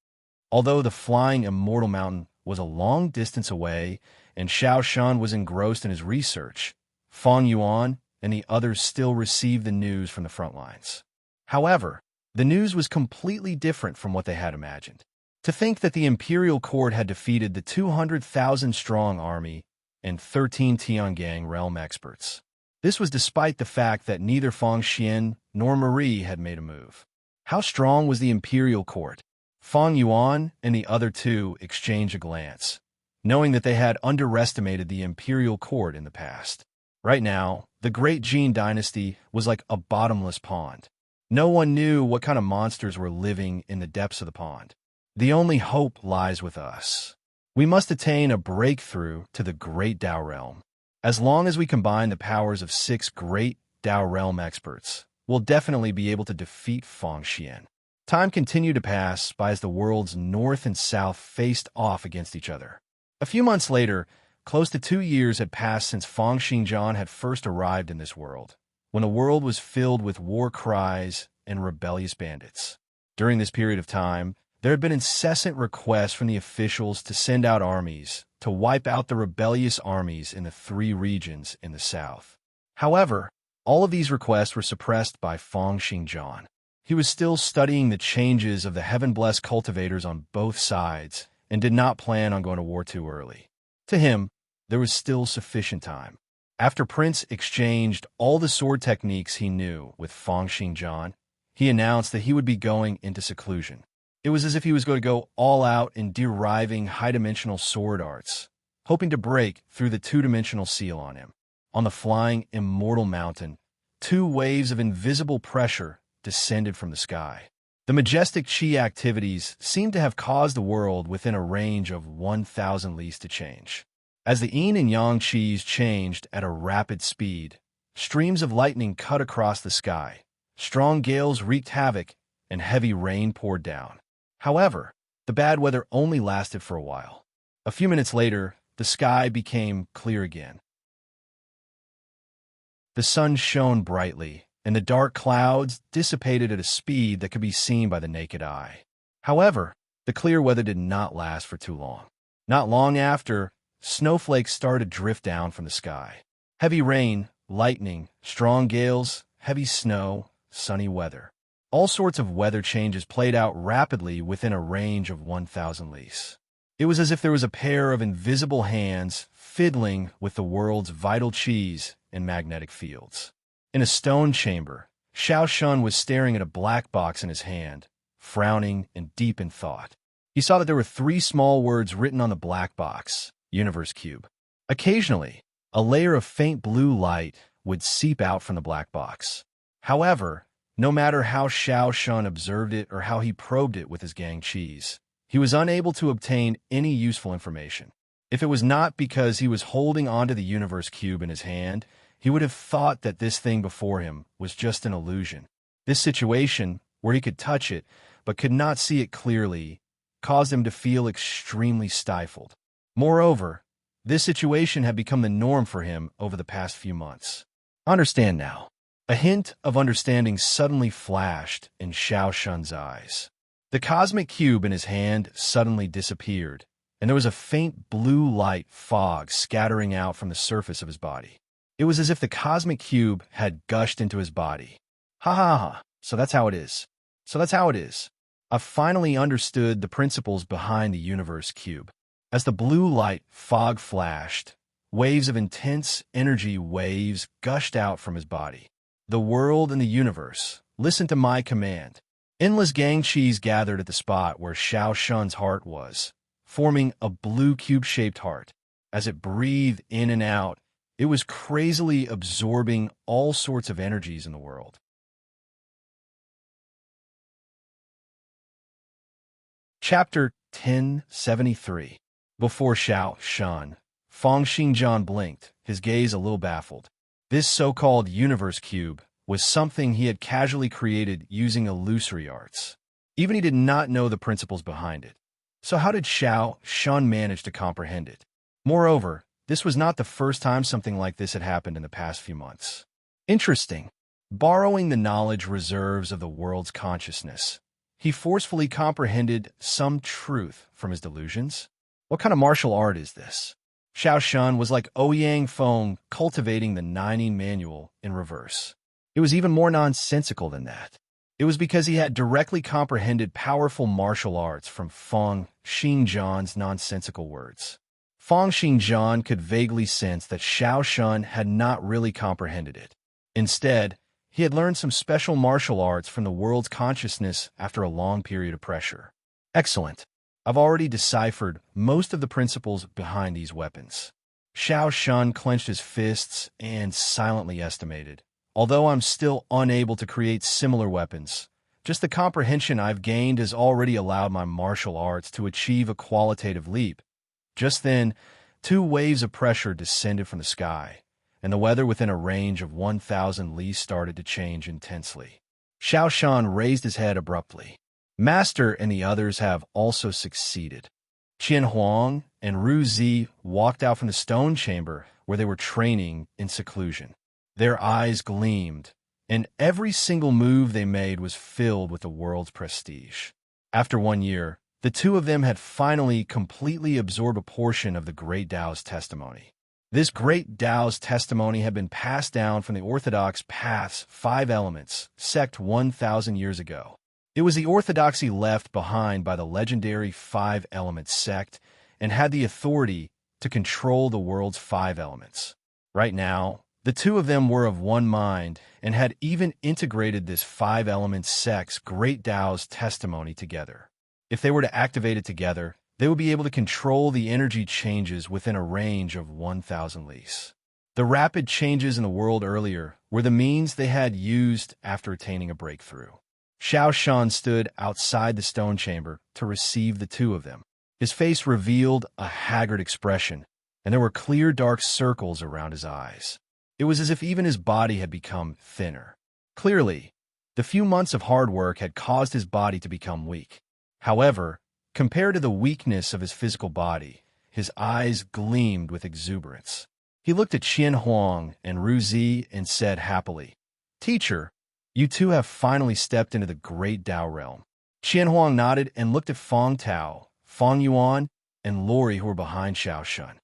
Although the flying immortal mountain was a long distance away and Xiao Shan was engrossed in his research, Fang Yuan and the others still received the news from the front lines. However, the news was completely different from what they had imagined. To think that the imperial court had defeated the 200,000-strong army and 13 Tiangang realm experts. This was despite the fact that neither Feng Xian nor Marie had made a move. How strong was the imperial court? Feng Yuan and the other two exchanged a glance, knowing that they had underestimated the imperial court in the past. Right now, the great Jin dynasty was like a bottomless pond. No one knew what kind of monsters were living in the depths of the pond. The only hope lies with us. We must attain a breakthrough to the great Dao realm. As long as we combine the powers of 6 great Dao realm experts, we'll definitely be able to defeat Feng Xian. Time continued to pass by as the worlds north and south faced off against each other. A few months later, close to 2 years had passed since Feng Xinjian had first arrived in this world, when the world was filled with war cries and rebellious bandits. During this period of time, there had been incessant requests from the officials to send out armies to wipe out the rebellious armies in the 3 regions in the south. However, all of these requests were suppressed by Feng Xinjian. He was still studying the changes of the heaven-blessed cultivators on both sides and did not plan on going to war too early. To him, there was still sufficient time. After Prince exchanged all the sword techniques he knew with Feng Xinjian, he announced that he would be going into seclusion. It was as if he was going to go all out in deriving high-dimensional sword arts, hoping to break through the 2-dimensional seal on him. On the flying immortal mountain, 2 waves of invisible pressure descended from the sky. The majestic chi activities seemed to have caused the world within a range of 1,000 lis to change. As the yin and yang chis changed at a rapid speed, streams of lightning cut across the sky, strong gales wreaked havoc, and heavy rain poured down. However, the bad weather only lasted for a while. A few minutes later, the sky became clear again. The sun shone brightly, and the dark clouds dissipated at a speed that could be seen by the naked eye. However, the clear weather did not last for too long. Not long after, snowflakes started to drift down from the sky. Heavy rain, lightning, strong gales, heavy snow, sunny weather. All sorts of weather changes played out rapidly within a range of 1,000 lis. It was as if there was a pair of invisible hands fiddling with the world's vital chis and magnetic fields. In a stone chamber, Xiao Shun was staring at a black box in his hand, frowning and deep in thought. He saw that there were 3 small words written on the black box: Universe Cube. Occasionally, a layer of faint blue light would seep out from the black box. However, no matter how Xiao Shun observed it or how he probed it with his gang chis, he was unable to obtain any useful information. If it was not because he was holding onto the universe cube in his hand, he would have thought that this thing before him was just an illusion. This situation, where he could touch it but could not see it clearly, caused him to feel extremely stifled. Moreover, this situation had become the norm for him over the past few months. Understand now. A hint of understanding suddenly flashed in Xiao Shun's eyes. The cosmic cube in his hand suddenly disappeared, and there was a faint blue light fog scattering out from the surface of his body. It was as if the cosmic cube had gushed into his body. Ha ha ha, so that's how it is. So that's how it is. I finally understood the principles behind the universe cube. As the blue light fog flashed, waves of intense energy waves gushed out from his body. The world and the universe, listen to my command. Endless gang chis gathered at the spot where Xiao Shun's heart was, forming a blue cube-shaped heart. As it breathed in and out, it was crazily absorbing all sorts of energies in the world. Chapter 1073. Before Xiao Shun, Feng Xinjian blinked, his gaze a little baffled. This so-called universe cube was something he had casually created using illusory arts. Even he did not know the principles behind it. So how did Xiao Shun manage to comprehend it? Moreover, this was not the first time something like this had happened in the past few months. Interesting. Borrowing the knowledge reserves of the world's consciousness, he forcefully comprehended some truth from his delusions. What kind of martial art is this? Xiao Shun was like Ouyang Feng cultivating the Nining manual in reverse. It was even more nonsensical than that. It was because he had directly comprehended powerful martial arts from Fang Xingjian's nonsensical words. Fang Xingjian could vaguely sense that Xiao Shun had not really comprehended it. Instead, he had learned some special martial arts from the world's consciousness after a long period of pressure. Excellent. I've already deciphered most of the principles behind these weapons. Xiao Shun clenched his fists and silently estimated. Although I'm still unable to create similar weapons, just the comprehension I've gained has already allowed my martial arts to achieve a qualitative leap. Just then, 2 waves of pressure descended from the sky, and the weather within a range of 1,000 li started to change intensely. Xiao Shan raised his head abruptly. Master and the others have also succeeded. Qian Huang and Ru Zi walked out from the stone chamber where they were training in seclusion. Their eyes gleamed, and every single move they made was filled with the world's prestige. After 1 year, the 2 of them had finally completely absorbed a portion of the Great Tao's testimony. This Great Tao's testimony had been passed down from the orthodox path's 5 elements, sect 1,000 years ago. It was the orthodoxy left behind by the legendary 5 elements sect and had the authority to control the world's 5 elements. Right now, the 2 of them were of one mind and had even integrated this 5 elements sect's Great Tao's testimony together. If they were to activate it together, they would be able to control the energy changes within a range of 1,000 lis. The rapid changes in the world earlier were the means they had used after attaining a breakthrough. Xiao Shan stood outside the stone chamber to receive the 2 of them. His face revealed a haggard expression, and there were clear dark circles around his eyes. It was as if even his body had become thinner. Clearly, the few months of hard work had caused his body to become weak. However, compared to the weakness of his physical body, his eyes gleamed with exuberance. He looked at Qian Huang and Ru Zi and said happily, "Teacher, you 2 have finally stepped into the Great Tao realm." Qian Huang nodded and looked at Fang Tao, Fang Yuan, and Lori who were behind Xiao Shun.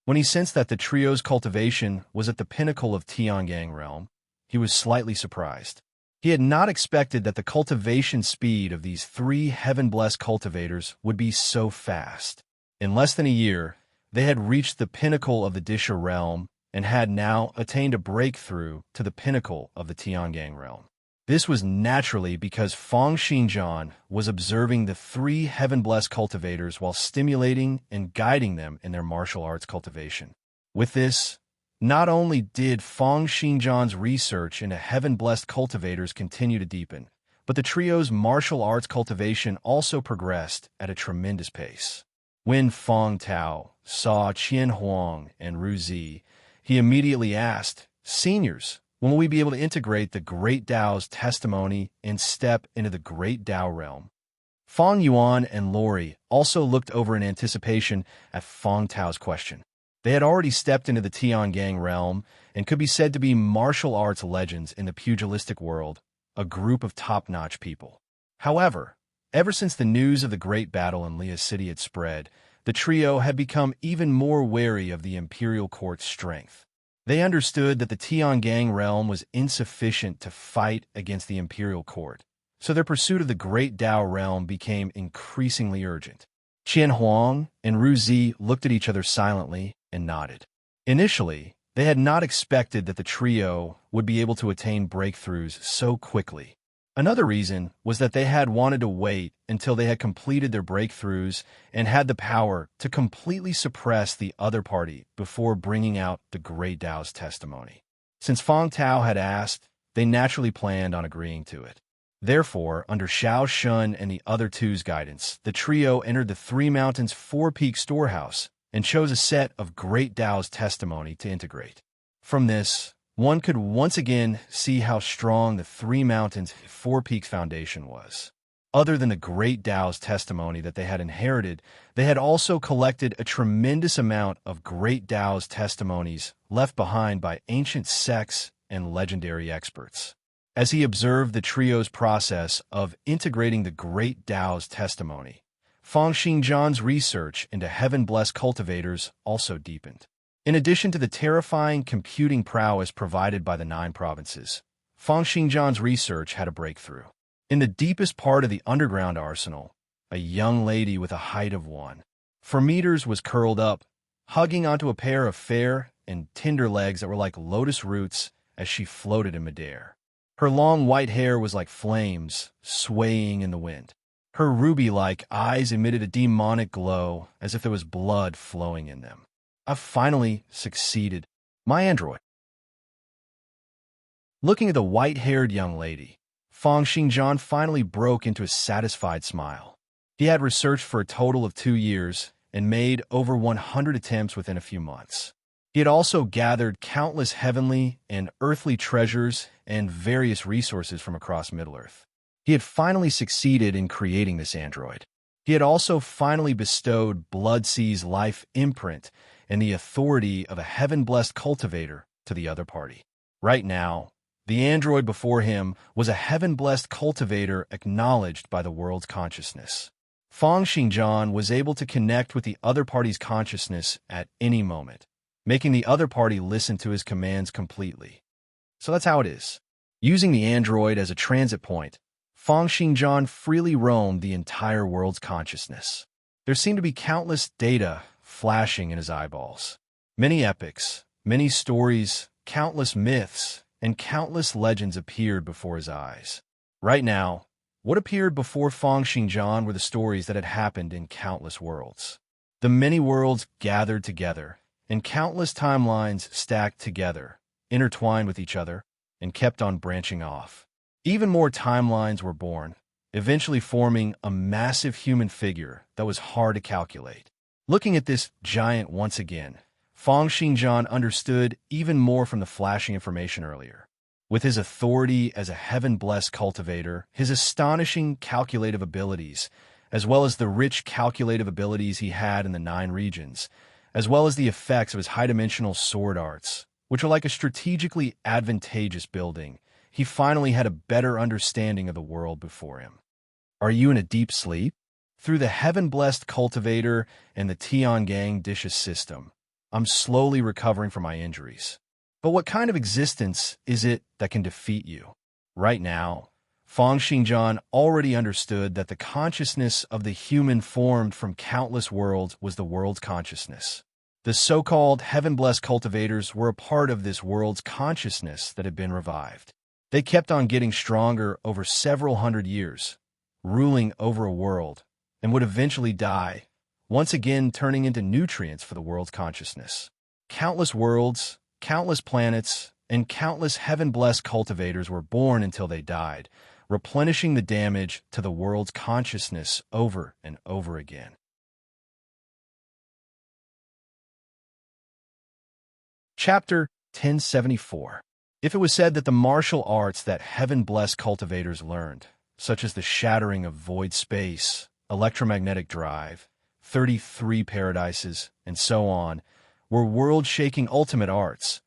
When he sensed that the trio's cultivation was at the pinnacle of Tiangang realm, he was slightly surprised. He had not expected that the cultivation speed of these 3 heaven-blessed cultivators would be so fast. In less than a year, they had reached the pinnacle of the Disha realm and had now attained a breakthrough to the pinnacle of the Tiangang realm. This was naturally because Fang Xingjian was observing the 3 heaven-blessed cultivators while stimulating and guiding them in their martial arts cultivation. With this, not only did Fang Xingjian's research into heaven-blessed cultivators continue to deepen, but the trio's martial arts cultivation also progressed at a tremendous pace. When Fang Tao saw Qian Huang and Ru Zi, he immediately asked, "Seniors, when will we be able to integrate the Great Tao's testimony and step into the Great Tao realm?" Fang Yuan and Lori also looked over in anticipation at Fang Tao's question. They had already stepped into the Tiangang realm and could be said to be martial arts legends in the pugilistic world, a group of top-notch people. However, ever since the news of the great battle in Lia City had spread, the trio had become even more wary of the imperial court's strength. They understood that the Tiangang realm was insufficient to fight against the imperial court, so their pursuit of the Great Tao realm became increasingly urgent. Qian Huang and Ru Zi looked at each other silently and nodded. Initially, they had not expected that the trio would be able to attain breakthroughs so quickly. Another reason was that they had wanted to wait until they had completed their breakthroughs and had the power to completely suppress the other party before bringing out the Great Tao's testimony. Since Fang Tao had asked, they naturally planned on agreeing to it. Therefore, under Xiao Shun and the other 2's guidance, the trio entered the 3 Mountains 4-Peak storehouse and chose a set of Great Tao's testimony to integrate. From this, one could once again see how strong the 3 Mountains 4 Peaks foundation was. Other than the Great Tao's testimony that they had inherited, they had also collected a tremendous amount of Great Tao's testimonies left behind by ancient sects and legendary experts. As he observed the trio's process of integrating the Great Tao's testimony, Fang Xingjian's research into heaven-blessed cultivators also deepened. In addition to the terrifying computing prowess provided by the 9 provinces, Fang Xingjian's research had a breakthrough. In the deepest part of the underground arsenal, a young lady with a height of 1 meter was curled up, hugging onto a pair of fair and tender legs that were like lotus roots as she floated in midair. Her long white hair was like flames, swaying in the wind. Her ruby-like eyes emitted a demonic glow, as if there was blood flowing in them. I've finally succeeded. My android. Looking at the white-haired young lady, Fang Xingjian finally broke into a satisfied smile. He had researched for a total of 2 years and made over 100 attempts within a few months. He had also gathered countless heavenly and earthly treasures and various resources from across Middle-earth. He had finally succeeded in creating this android. He had also finally bestowed Bloodsea's life imprint and the authority of a heaven-blessed cultivator to the other party. Right now, the android before him was a heaven-blessed cultivator acknowledged by the world's consciousness. Fang Xingjian was able to connect with the other party's consciousness at any moment, making the other party listen to his commands completely. So that's how it is. Using the android as a transit point, Fang Xingjian freely roamed the entire world's consciousness. There seemed to be countless data flashing in his eyeballs. Many epics, many stories, countless myths, and countless legends appeared before his eyes. Right now, what appeared before Fang Xingjian were the stories that had happened in countless worlds. The many worlds gathered together, and countless timelines stacked together, intertwined with each other, and kept on branching off. Even more timelines were born, eventually forming a massive human figure that was hard to calculate. Looking at this giant once again, Fang Xingjian understood even more from the flashing information earlier. With his authority as a heaven-blessed cultivator, his astonishing calculative abilities, as well as the rich calculative abilities he had in the 9 regions, as well as the effects of his high-dimensional sword arts, which are like a strategically advantageous building, he finally had a better understanding of the world before him. Are you in a deep sleep? Through the heaven-blessed cultivator and the Tiangang dishes system, I'm slowly recovering from my injuries. But what kind of existence is it that can defeat you? Right now, Fang Xingjian already understood that the consciousness of the human formed from countless worlds was the world's consciousness. The so-called heaven-blessed cultivators were a part of this world's consciousness that had been revived. They kept on getting stronger over several hundred years, ruling over a world, and would eventually die, once again turning into nutrients for the world's consciousness. Countless worlds, countless planets, and countless heaven-blessed cultivators were born until they died, replenishing the damage to the world's consciousness over and over again. Chapter 1074. If it was said that the martial arts that heaven-blessed cultivators learned, such as the shattering of void space, electromagnetic drive, 33 paradises, and so on, were world-shaking ultimate arts,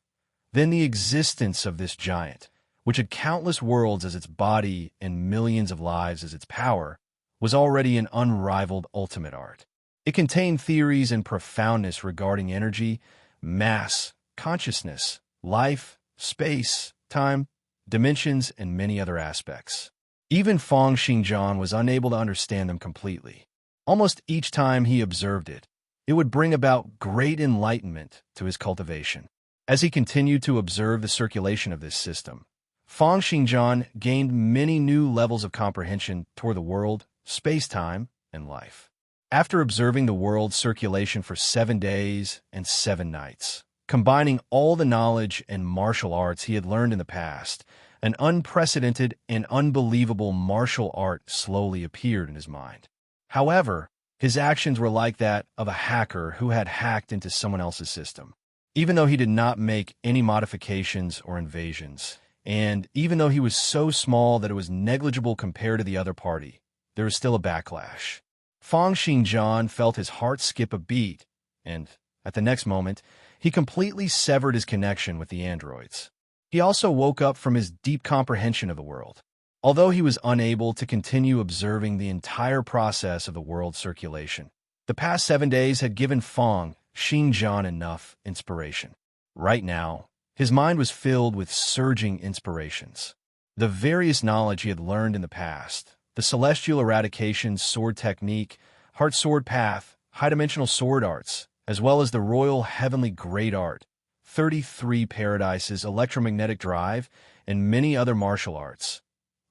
then the existence of this giant, which had countless worlds as its body and millions of lives as its power, was already an unrivaled ultimate art. It contained theories and profoundness regarding energy, mass, consciousness, life, space, time, dimensions, and many other aspects. Even Fang Xingjian was unable to understand them completely. Almost each time he observed it, it would bring about great enlightenment to his cultivation. As he continued to observe the circulation of this system, Fang Xingjian gained many new levels of comprehension toward the world, space-time, and life. After observing the world's circulation for 7 days and 7 nights, combining all the knowledge and martial arts he had learned in the past, an unprecedented and unbelievable martial art slowly appeared in his mind. However, his actions were like that of a hacker who had hacked into someone else's system. Even though he did not make any modifications or invasions, and even though he was so small that it was negligible compared to the other party, there was still a backlash. Fang Xingjian felt his heart skip a beat, and, at the next moment, he completely severed his connection with the androids. He also woke up from his deep comprehension of the world. Although he was unable to continue observing the entire process of the world's circulation, the past 7 days had given Fang Xingjian enough inspiration. Right now, his mind was filled with surging inspirations. The various knowledge he had learned in the past, the celestial eradication sword technique, heart sword path, high-dimensional sword arts, as well as the royal heavenly great art, 33 paradises, electromagnetic drive, and many other martial arts,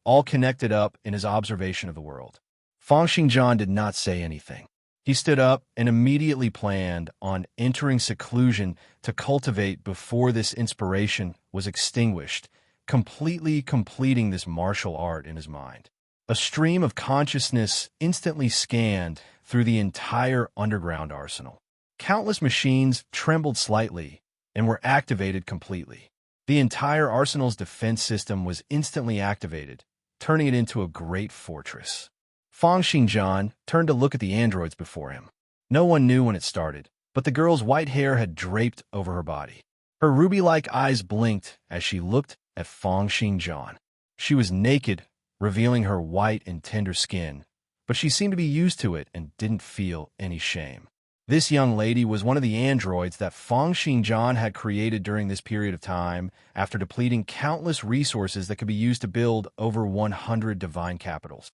all connected up in his observation of the world. Feng Xingjian did not say anything. He stood up and immediately planned on entering seclusion to cultivate before this inspiration was extinguished, completely completing this martial art in his mind. A stream of consciousness instantly scanned through the entire underground arsenal. Countless machines trembled slightly and were activated completely. The entire arsenal's defense system was instantly activated, turning it into a great fortress. Feng Xingjian turned to look at the androids before him. No one knew when it started, but the girl's white hair had draped over her body. Her ruby-like eyes blinked as she looked at Feng Xingjian. She was naked, revealing her white and tender skin, but she seemed to be used to it and didn't feel any shame. This young lady was one of the androids that Feng Xingjian had created during this period of time after depleting countless resources that could be used to build over 100 divine capitals.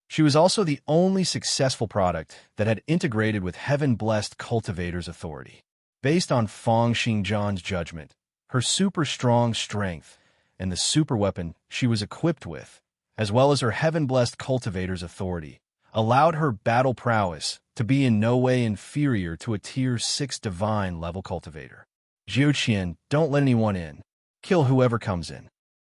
She was also the only successful product that had integrated with heaven-blessed cultivator's authority. Based on Feng Xingjian's judgment, her super-strong strength, and the super-weapon she was equipped with, as well as her heaven-blessed cultivator's authority, allowed her battle prowess to be in no way inferior to a Tier 6 divine-level cultivator. Jiuqian, don't let anyone in. Kill whoever comes in.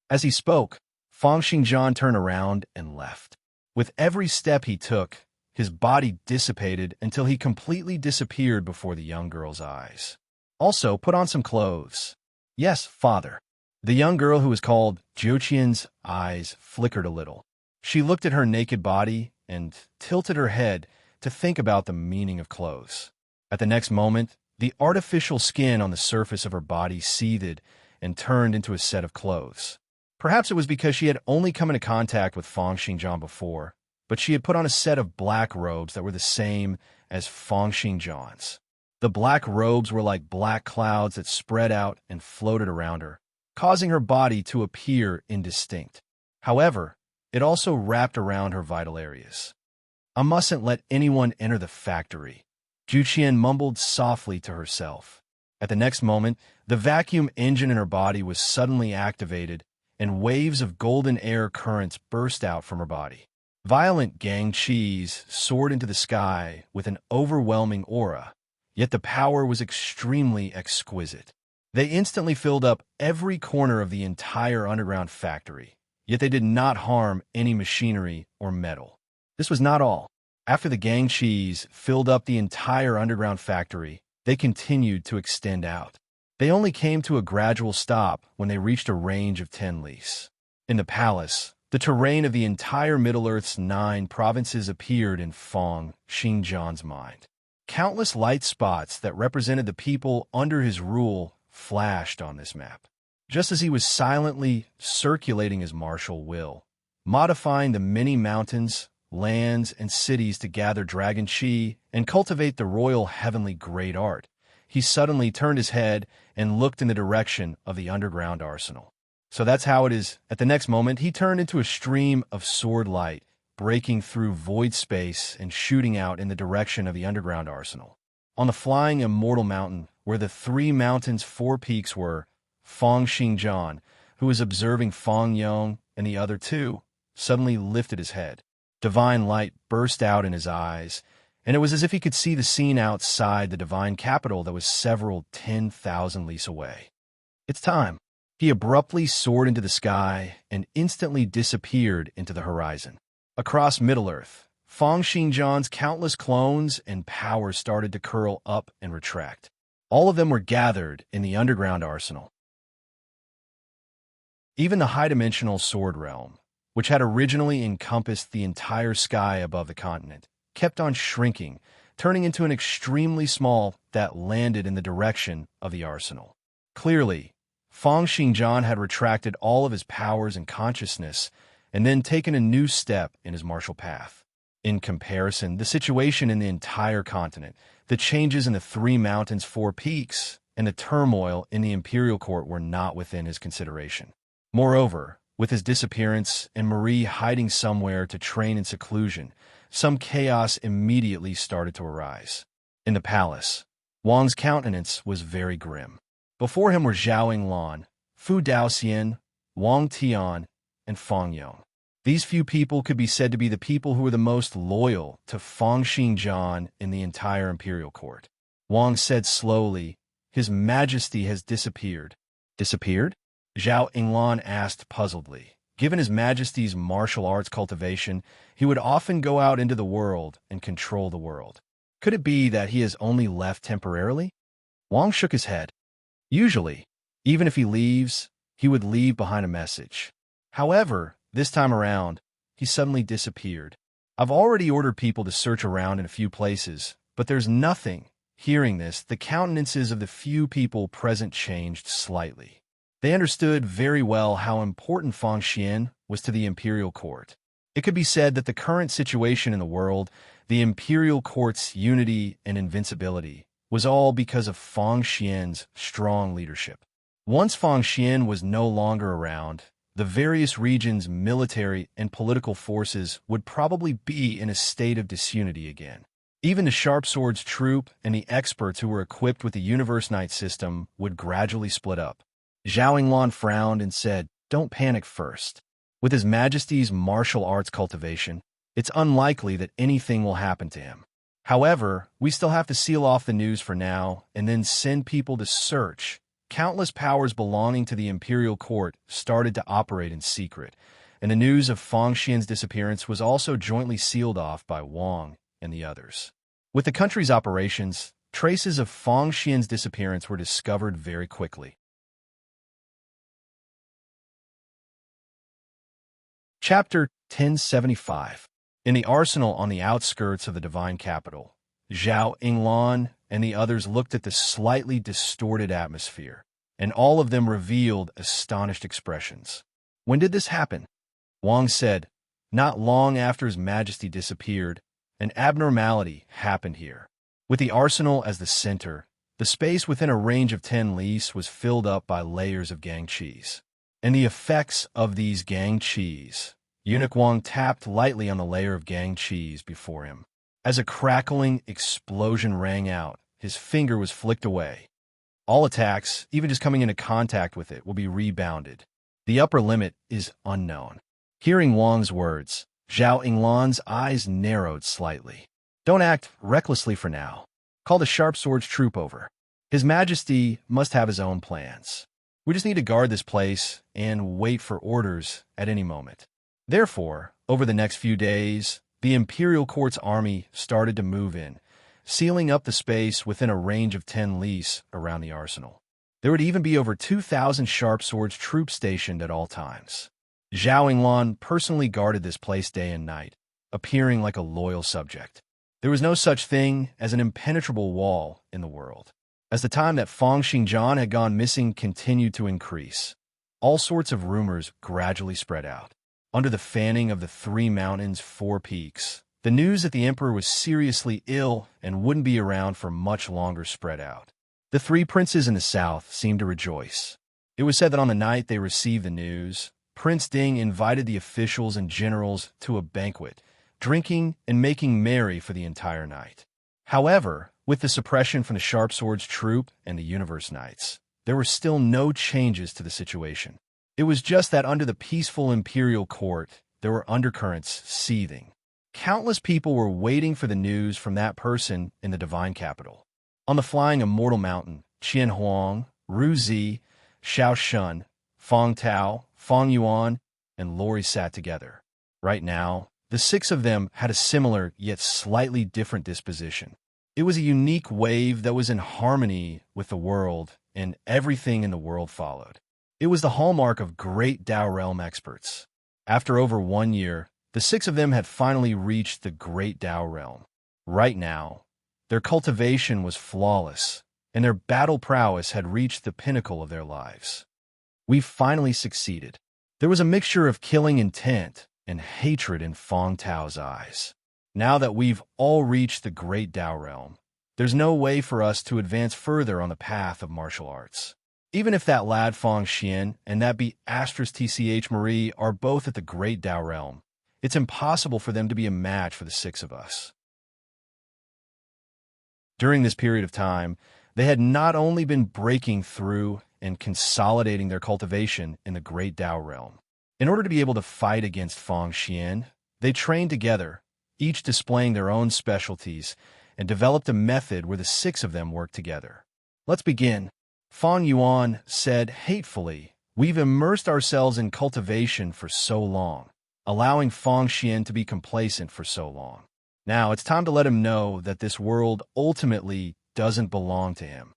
As he spoke, Feng Xingjian turned around and left. With every step he took, his body dissipated until he completely disappeared before the young girl's eyes. Also, put on some clothes. Yes, father. The young girl who was called Jiuqian's eyes flickered a little. She looked at her naked body and tilted her head to think about the meaning of clothes. At the next moment, the artificial skin on the surface of her body seethed and turned into a set of clothes. Perhaps it was because she had only come into contact with Feng Xingjian before, but she had put on a set of black robes that were the same as Feng Xingjian's. The black robes were like black clouds that spread out and floated around her, causing her body to appear indistinct. However, it also wrapped around her vital areas. I mustn't let anyone enter the factory, Jiuqian mumbled softly to herself. At the next moment, the vacuum engine in her body was suddenly activated, and waves of golden air currents burst out from her body. Violent gang qis soared into the sky with an overwhelming aura, yet the power was extremely exquisite. They instantly filled up every corner of the entire underground factory, yet they did not harm any machinery or metal. This was not all. After the gang qis filled up the entire underground factory, they continued to extend out. They only came to a gradual stop when they reached a range of 10 lis. In the palace, the terrain of the entire Middle-earth's 9 provinces appeared in Feng Xingjian's mind. Countless light spots that represented the people under his rule flashed on this map. Just as he was silently circulating his martial will, modifying the many mountains, lands, and cities to gather dragon qi and cultivate the royal heavenly great art, he suddenly turned his head and looked in the direction of the underground arsenal. So that's how it is. At the next moment, he turned into a stream of sword light, breaking through void space and shooting out in the direction of the underground arsenal. On the flying immortal mountain, where the 3 mountains' 4 peaks were, Feng Xingjian, who was observing Feng Yong and the other 2, suddenly lifted his head. Divine light burst out in his eyes, and it was as if he could see the scene outside the divine capital that was several 10,000 lis away. It's time. He abruptly soared into the sky and instantly disappeared into the horizon. Across Middle-earth, Feng Xingjian's countless clones and powers started to curl up and retract. All of them were gathered in the underground arsenal. Even the high-dimensional sword realm, which had originally encompassed the entire sky above the continent, kept on shrinking, turning into an extremely small that landed in the direction of the arsenal. Clearly, Feng Xingjian had retracted all of his powers and consciousness and then taken a new step in his martial path. In comparison, the situation in the entire continent, the changes in the 3 mountains' 4 peaks, and the turmoil in the imperial court were not within his consideration. Moreover, with his disappearance and Marie hiding somewhere to train in seclusion, some chaos immediately started to arise. In the palace, Wang's countenance was very grim. Before him were Zhao Yinglan, Fu Daoxian, Wang Tian, and Fang Yong. These few people could be said to be the people who were the most loyal to Fang Xingjian in the entire imperial court. Wang said slowly, "His Majesty has disappeared." Disappeared? Zhao Yinglan asked puzzledly. Given His Majesty's martial arts cultivation, he would often go out into the world and control the world. Could it be that he has only left temporarily? Wang shook his head. Usually, even if he leaves, he would leave behind a message. However, this time around, he suddenly disappeared. I've already ordered people to search around in a few places, but there's nothing. Hearing this, the countenances of the few people present changed slightly. They understood very well how important Fang Xian was to the imperial court. It could be said that the current situation in the world, the imperial court's unity and invincibility, was all because of Fang Xian's strong leadership. Once Fang Xian was no longer around, the various regions' military and political forces would probably be in a state of disunity again. Even the Sharp Swords troop and the experts who were equipped with the Universe Knight system would gradually split up. Zhao Yinglan frowned and said, "Don't panic first. With His Majesty's martial arts cultivation, it's unlikely that anything will happen to him. However, we still have to seal off the news for now and then send people to search." Countless powers belonging to the imperial court started to operate in secret, and the news of Fang Xian's disappearance was also jointly sealed off by Wang and the others. With the country's operations, traces of Fang Xian's disappearance were discovered very quickly. Chapter 1075. In the arsenal on the outskirts of the divine capital, Zhao Yinglan and the others looked at the slightly distorted atmosphere, and all of them revealed astonished expressions. "When did this happen?" Wang said. "Not long after His Majesty disappeared, an abnormality happened here. With the arsenal as the center, the space within a range of 10 lis was filled up by layers of gang cheese. And the effects of these gang cheese." Eunuch Wang tapped lightly on the layer of gang cheese before him. As a crackling explosion rang out, his finger was flicked away. All attacks, even just coming into contact with it, will be rebounded. The upper limit is unknown. Hearing Wang's words, Zhao Yinglan's eyes narrowed slightly. "Don't act recklessly for now. Call the Sharp Swords troop over. His Majesty must have his own plans. We just need to guard this place and wait for orders at any moment." Therefore, over the next few days, the imperial court's army started to move in, sealing up the space within a range of 10 lis around the arsenal. There would even be over 2,000 Sharp Swords troops stationed at all times. Zhao Yinglan personally guarded this place day and night, appearing like a loyal subject. There was no such thing as an impenetrable wall in the world. As the time that Fang Xingjian had gone missing continued to increase, all sorts of rumors gradually spread out. Under the fanning of the 3 mountains, 4 peaks, the news that the emperor was seriously ill and wouldn't be around for much longer spread out. The 3 princes in the south seemed to rejoice. It was said that on the night they received the news, Prince Ding invited the officials and generals to a banquet, drinking and making merry for the entire night. However, with the suppression from the Sharp Swords troop and the Universe Knights, there were still no changes to the situation. It was just that under the peaceful imperial court, there were undercurrents seething. Countless people were waiting for the news from that person in the divine capital. On the flying immortal mountain, Qian Huang, Ru Zi, Xiao Shun, Fang Tao, Fang Yuan, and Lori sat together. Right now, the 6 of them had a similar yet slightly different disposition. It was a unique wave that was in harmony with the world, and everything in the world followed. It was the hallmark of great Tao realm experts. After over 1 year, the 6 of them had finally reached the great Tao realm. Right now, their cultivation was flawless, and their battle prowess had reached the pinnacle of their lives. "We've finally succeeded." There was a mixture of killing intent and hatred in Fang Tao's eyes. Now that we've all reached the great Tao realm, there's no way for us to advance further on the path of martial arts. Even if that lad Fong Xian and that Beatrice TCH Marie are both at the Great Tao realm, it's impossible for them to be a match for the six of us. During this period of time, they had not only been breaking through and consolidating their cultivation in the Great Tao realm. In order to be able to fight against Fong Xian, they trained together, each displaying their own specialties, and developed a method where the six of them worked together. Let's begin. Fong Yuan said hatefully, "We've immersed ourselves in cultivation for so long, allowing Fong Xian to be complacent for so long. Now it's time to let him know that this world ultimately doesn't belong to him."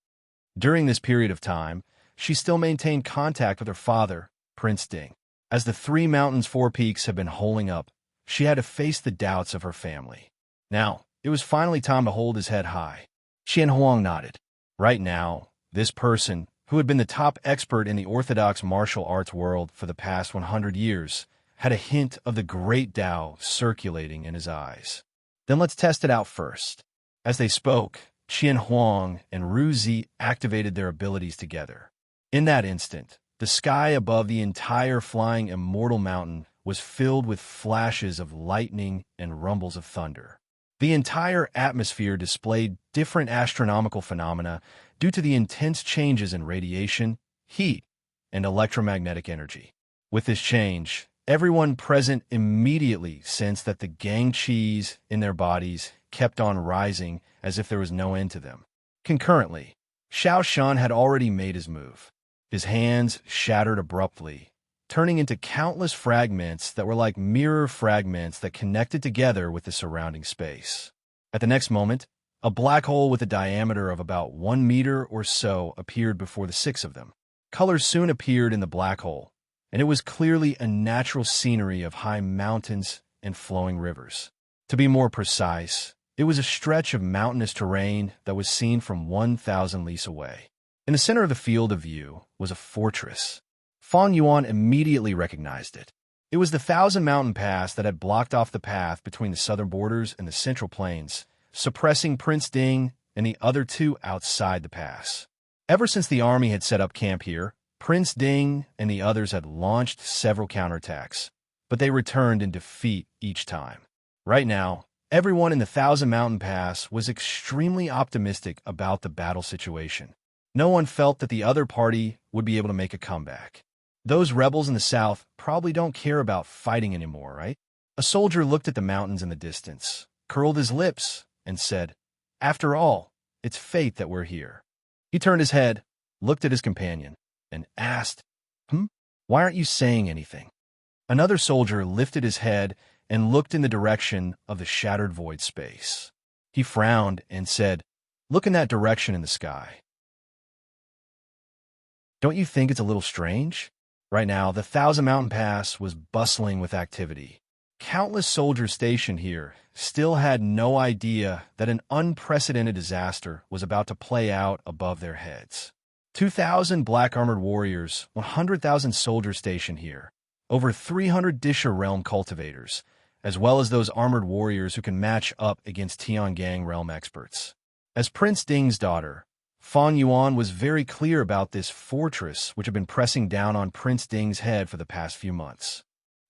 During this period of time, she still maintained contact with her father, Prince Ding. As the three mountains' four peaks had been holding up, she had to face the doubts of her family. Now, it was finally time to hold his head high. Qian Huang nodded. Right now, this person, who had been the top expert in the orthodox martial arts world for the past 100 years, had a hint of the great Tao circulating in his eyes. Then let's test it out first. As they spoke, Qian Huang and Ru Zi activated their abilities together. In that instant, the sky above the entire flying immortal mountain was filled with flashes of lightning and rumbles of thunder. The entire atmosphere displayed different astronomical phenomena due to the intense changes in radiation, heat, and electromagnetic energy. With this change, everyone present immediately sensed that the gang qis in their bodies kept on rising as if there was no end to them. Concurrently, Xiao Shan had already made his move. His hands shattered abruptly, turning into countless fragments that were like mirror fragments that connected together with the surrounding space. At the next moment, a black hole with a diameter of about 1 meter or so appeared before the six of them. Colors soon appeared in the black hole, and it was clearly a natural scenery of high mountains and flowing rivers. To be more precise, it was a stretch of mountainous terrain that was seen from 1,000 lis away. In the center of the field of view was a fortress. Fong Yuan immediately recognized it. It was the Thousand Mountain Pass that had blocked off the path between the southern borders and the central plains, suppressing Prince Ding and the other two outside the pass. Ever since the army had set up camp here, Prince Ding and the others had launched several counterattacks, but they returned in defeat each time. Right now, everyone in the Thousand Mountain Pass was extremely optimistic about the battle situation. No one felt that the other party would be able to make a comeback. Those rebels in the south probably don't care about fighting anymore, right? A soldier looked at the mountains in the distance, curled his lips, and said, "After all, it's fate that we're here." He turned his head, looked at his companion, and asked, "Why aren't you saying anything?" Another soldier lifted his head and looked in the direction of the shattered void space. He frowned and said, "Look in that direction in the sky. Don't you think it's a little strange?" Right now, the Thousand Mountain Pass was bustling with activity. Countless soldiers stationed here still had no idea that an unprecedented disaster was about to play out above their heads. 2,000 black-armored warriors, 100,000 soldiers stationed here, over 300 Disha realm cultivators, as well as those armored warriors who can match up against Tiangang realm experts. As Prince Ding's daughter, Fong Yuan was very clear about this fortress which had been pressing down on Prince Ding's head for the past few months.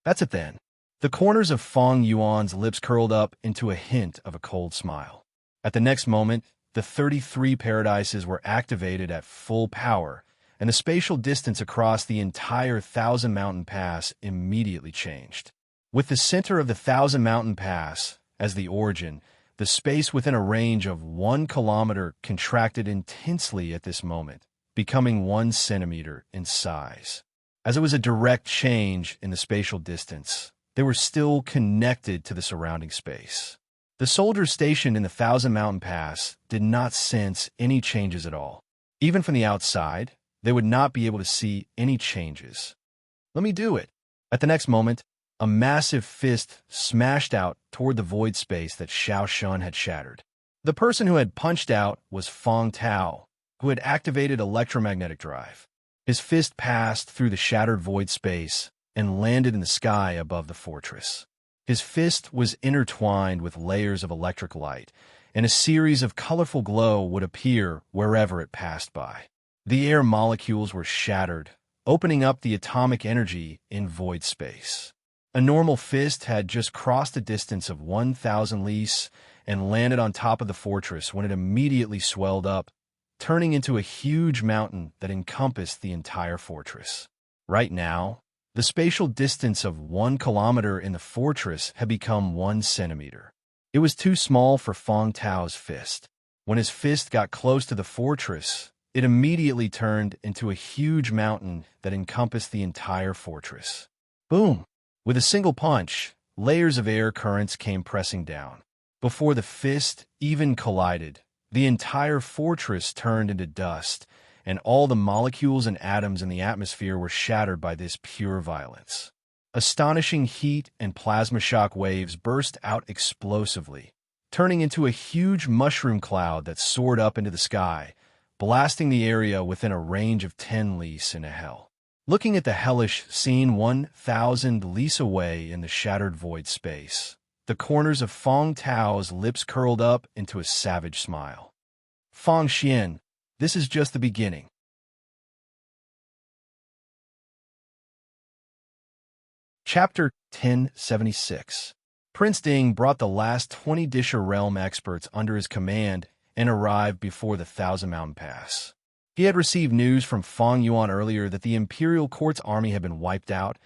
That's it then. The corners of Fong Yuan's lips curled up into a hint of a cold smile. At the next moment, the 33 paradises were activated at full power, and the spatial distance across the entire Thousand Mountain Pass immediately changed. With the center of the Thousand Mountain Pass as the origin, the space within a range of 1 kilometer contracted intensely at this moment, becoming 1 centimeter in size. As it was a direct change in the spatial distance, they were still connected to the surrounding space. The soldiers stationed in the Thousand Mountain Pass did not sense any changes at all. Even from the outside, they would not be able to see any changes. "Let me do it." At the next moment, a massive fist smashed out toward the void space that Xiao Shun had shattered. The person who had punched out was Fong Tao, who had activated electromagnetic drive. His fist passed through the shattered void space and landed in the sky above the fortress. His fist was intertwined with layers of electric light, and a series of colorful glow would appear wherever it passed by. The air molecules were shattered, opening up the atomic energy in void space. A normal fist had just crossed a distance of 1,000 lis and landed on top of the fortress when it immediately swelled up, turning into a huge mountain that encompassed the entire fortress. Right now, the spatial distance of 1 kilometer in the fortress had become 1 centimeter. It was too small for Fong Tao's fist. When his fist got close to the fortress, it immediately turned into a huge mountain that encompassed the entire fortress. Boom! With a single punch, layers of air currents came pressing down. Before the fist even collided, the entire fortress turned into dust, and all the molecules and atoms in the atmosphere were shattered by this pure violence. Astonishing heat and plasma shock waves burst out explosively, turning into a huge mushroom cloud that soared up into the sky, blasting the area within a range of 10 lis into hell. Looking at the hellish scene 1,000 lis away in the shattered void space, the corners of Fong Tao's lips curled up into a savage smile. Fong Xian, this is just the beginning. Chapter 1076. Prince Ding brought the last 20 Disher realm experts under his command and arrived before the Thousand Mountain Pass. He had received news from Fong Yuan earlier that the Imperial Court's army had been wiped out,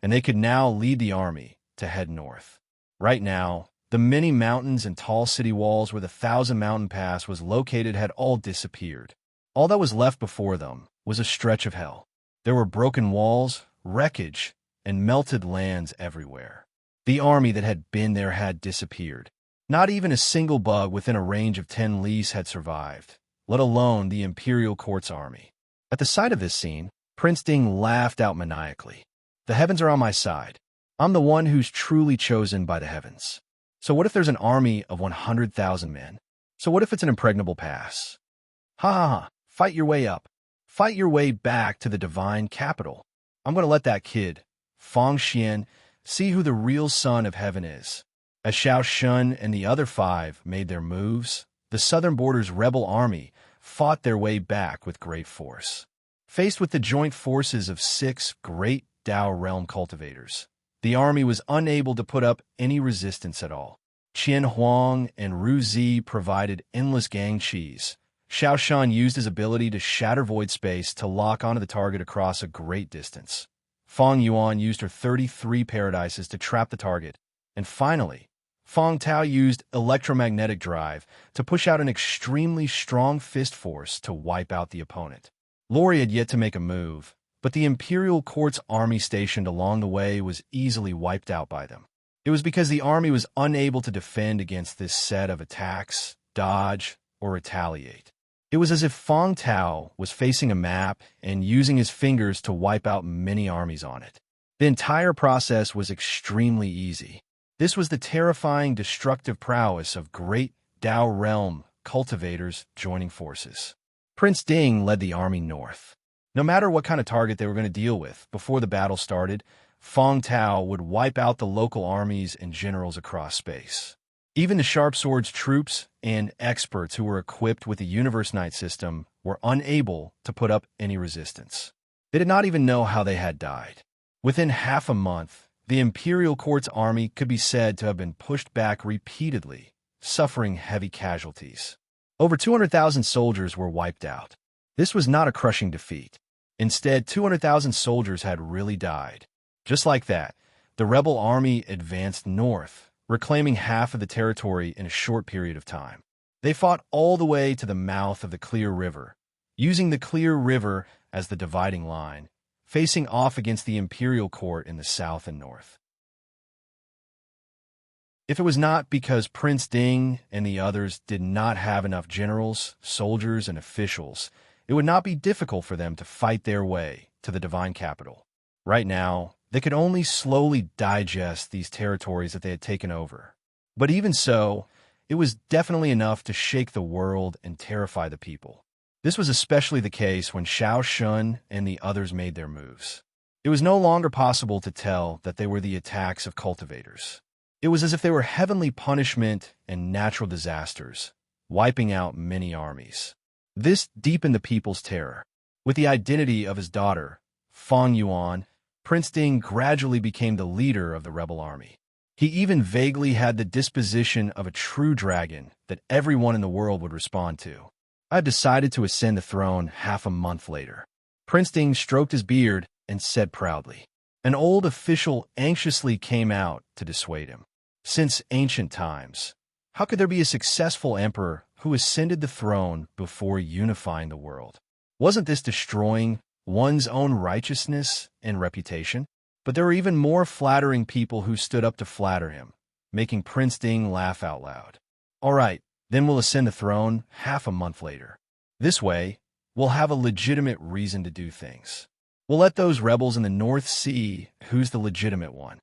and they could now lead the army to head north. Right now, the many mountains and tall city walls where the Thousand Mountain Pass was located had all disappeared. All that was left before them was a stretch of hell. There were broken walls, wreckage, and melted lands everywhere. The army that had been there had disappeared. Not even a single bug within a range of 10 lis had survived, let alone the Imperial Court's army. At the sight of this scene, Prince Ding laughed out maniacally. The heavens are on my side. I'm the one who's truly chosen by the heavens. So what if there's an army of 100,000 men? So what if it's an impregnable pass? Ha ha ha, fight your way up. Fight your way back to the divine capital. I'm going to let that kid, Fong Xian, see who the real son of heaven is. As Xiao Shun and the other 5 made their moves, the southern border's rebel army fought their way back with great force. Faced with the joint forces of 6 great Dao realm cultivators, the army was unable to put up any resistance at all. Qian Huang and Ru Zi provided endless gang cheese. Xiao Shun used his ability to shatter void space to lock onto the target across a great distance. Fong Yuan used her 33 paradises to trap the target. And finally, Fong Tao used electromagnetic drive to push out an extremely strong fist force to wipe out the opponent. Lori had yet to make a move, but the Imperial Court's army stationed along the way was easily wiped out by them. It was because the army was unable to defend against this set of attacks, dodge, or retaliate. It was as if Fong Tao was facing a map and using his fingers to wipe out many armies on it. The entire process was extremely easy. This was the terrifying, destructive prowess of great Dao realm cultivators joining forces. Prince Ding led the army north. No matter what kind of target they were going to deal with, before the battle started, Fong Tao would wipe out the local armies and generals across space. Even the Sharp Sword's troops and experts who were equipped with the Universe Knight system were unable to put up any resistance. They did not even know how they had died. Within half a month, the Imperial Court's army could be said to have been pushed back repeatedly, suffering heavy casualties. Over 200,000 soldiers were wiped out. This was not a crushing defeat. Instead, 200,000 soldiers had really died. Just like that, the rebel army advanced north, reclaiming half of the territory in a short period of time. They fought all the way to the mouth of the Clear River, using the Clear River as the dividing line, facing off against the Imperial Court in the south and north. If it was not because Prince Ding and the others did not have enough generals, soldiers, and officials, it would not be difficult for them to fight their way to the divine capital. Right now, they could only slowly digest these territories that they had taken over. But even so, it was definitely enough to shake the world and terrify the people. This was especially the case when Xiao Shun and the others made their moves. It was no longer possible to tell that they were the attacks of cultivators. It was as if they were heavenly punishment and natural disasters, wiping out many armies. This deepened the people's terror. With the identity of his daughter, Feng Yuan, Prince Ding gradually became the leader of the rebel army. He even vaguely had the disposition of a true dragon that everyone in the world would respond to. I have decided to ascend the throne half a month later. Prince Ding stroked his beard and said proudly. An old official anxiously came out to dissuade him. Since ancient times, how could there be a successful emperor who ascended the throne before unifying the world? Wasn't this destroying one's own righteousness and reputation? But there were even more flattering people who stood up to flatter him, making Prince Ding laugh out loud. All right, then we'll ascend the throne half a month later. This way, we'll have a legitimate reason to do things. We'll let those rebels in the North see who's the legitimate one.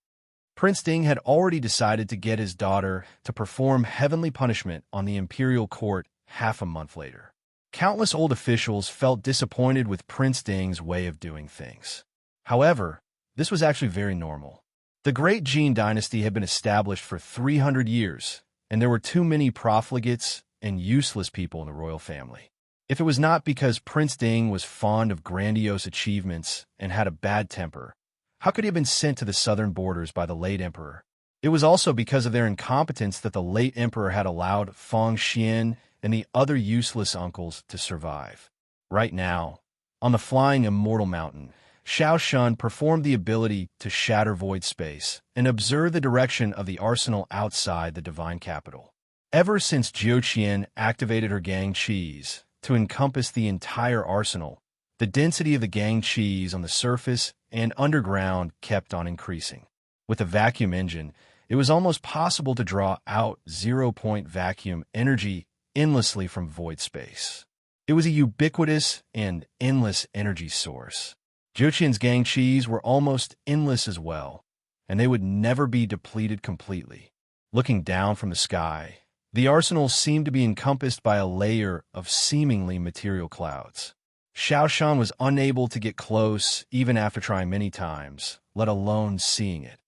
Prince Ding had already decided to get his daughter to perform heavenly punishment on the imperial court half a month later. Countless old officials felt disappointed with Prince Ding's way of doing things. However, this was actually very normal. The Great Jin dynasty had been established for 300 years, and there were too many profligates and useless people in the royal family. If it was not because Prince Ding was fond of grandiose achievements and had a bad temper, how could he have been sent to the southern borders by the late emperor? It was also because of their incompetence that the late emperor had allowed Feng Xian and the other useless uncles to survive. Right now, on the flying immortal mountain, Xiao Shun performed the ability to shatter void space and observe the direction of the arsenal outside the divine capital. Ever since Jiu Qian activated her gang cheese to encompass the entire arsenal, the density of the gang cheese on the surface and underground kept on increasing. With a vacuum engine, it was almost possible to draw out zero-point vacuum energy endlessly from void space. It was a ubiquitous and endless energy source. Jiuqian's gang cheese were almost endless as well, and they would never be depleted completely. Looking down from the sky, the arsenal seemed to be encompassed by a layer of seemingly material clouds. Xiao Shan was unable to get close even after trying many times, let alone seeing it.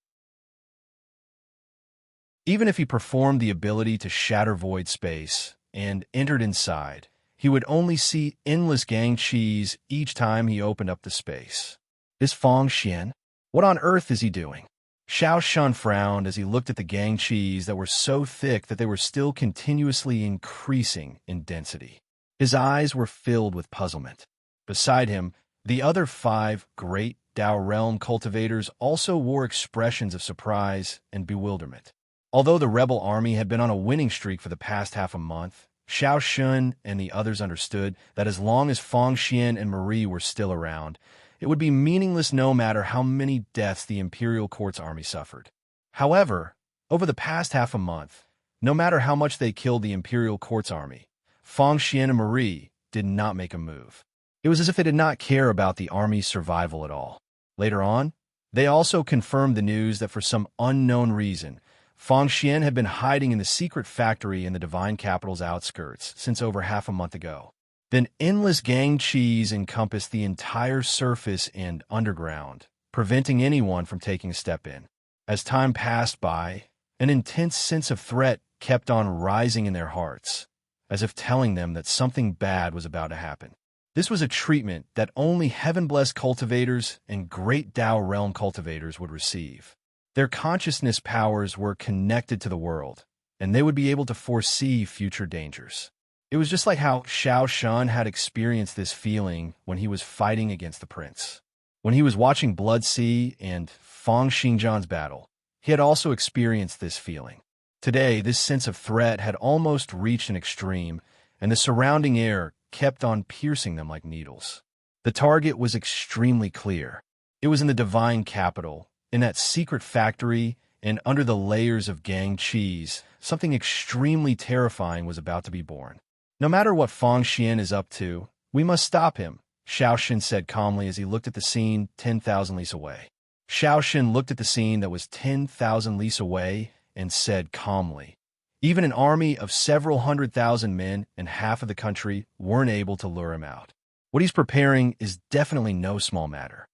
Even if he performed the ability to shatter void space and entered inside, he would only see endless gang cheese each time he opened up the space. Is Feng Xian? What on earth is he doing? Xiao Shun frowned as he looked at the gang cheese that were so thick that they were still continuously increasing in density. His eyes were filled with puzzlement. Beside him, the other 5 great Dao realm cultivators also wore expressions of surprise and bewilderment. Although the rebel army had been on a winning streak for the past half a month, Xiao Shun and the others understood that as long as Feng Xian and Marie were still around, it would be meaningless no matter how many deaths the imperial court's army suffered. However, over the past half a month, no matter how much they killed the imperial court's army, Feng Xian and Marie did not make a move. It was as if they did not care about the army's survival at all. Later on, they also confirmed the news that for some unknown reason, Feng Xian had been hiding in the secret factory in the divine capital's outskirts since over half a month ago. Then endless gang cheese encompassed the entire surface and underground, preventing anyone from taking a step in. As time passed by, an intense sense of threat kept on rising in their hearts, as if telling them that something bad was about to happen. This was a treatment that only heaven-blessed cultivators and great Dao realm cultivators would receive. Their consciousness powers were connected to the world, and they would be able to foresee future dangers. It was just like how Xiao Shun had experienced this feeling when he was fighting against the prince. When he was watching Blood Sea and Feng Xingjian's battle, he had also experienced this feeling. Today, this sense of threat had almost reached an extreme, and the surrounding air kept on piercing them like needles. The target was extremely clear. It was in the divine capital, in that secret factory, and under the layers of gang cheese, something extremely terrifying was about to be born. No matter what Feng Xian is up to, we must stop him, Xiao Shin said calmly as he looked at the scene 10,000 lis away. Xiao Shin looked at the scene that was 10,000 lis away and said calmly, even an army of several 100,000 men and half of the country weren't able to lure him out. What he's preparing is definitely no small matter.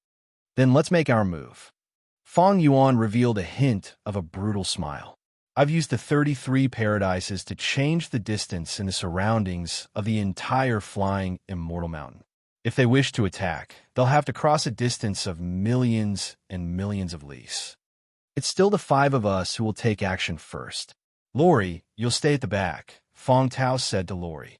Then let's make our move. Feng Yuan revealed a hint of a brutal smile. I've used the 33 paradises to change the distance and the surroundings of the entire flying immortal mountain. If they wish to attack, they'll have to cross a distance of millions and millions of leagues. It's still the five of us who will take action first. Lori, you'll stay at the back, Fong Tao said to Lori.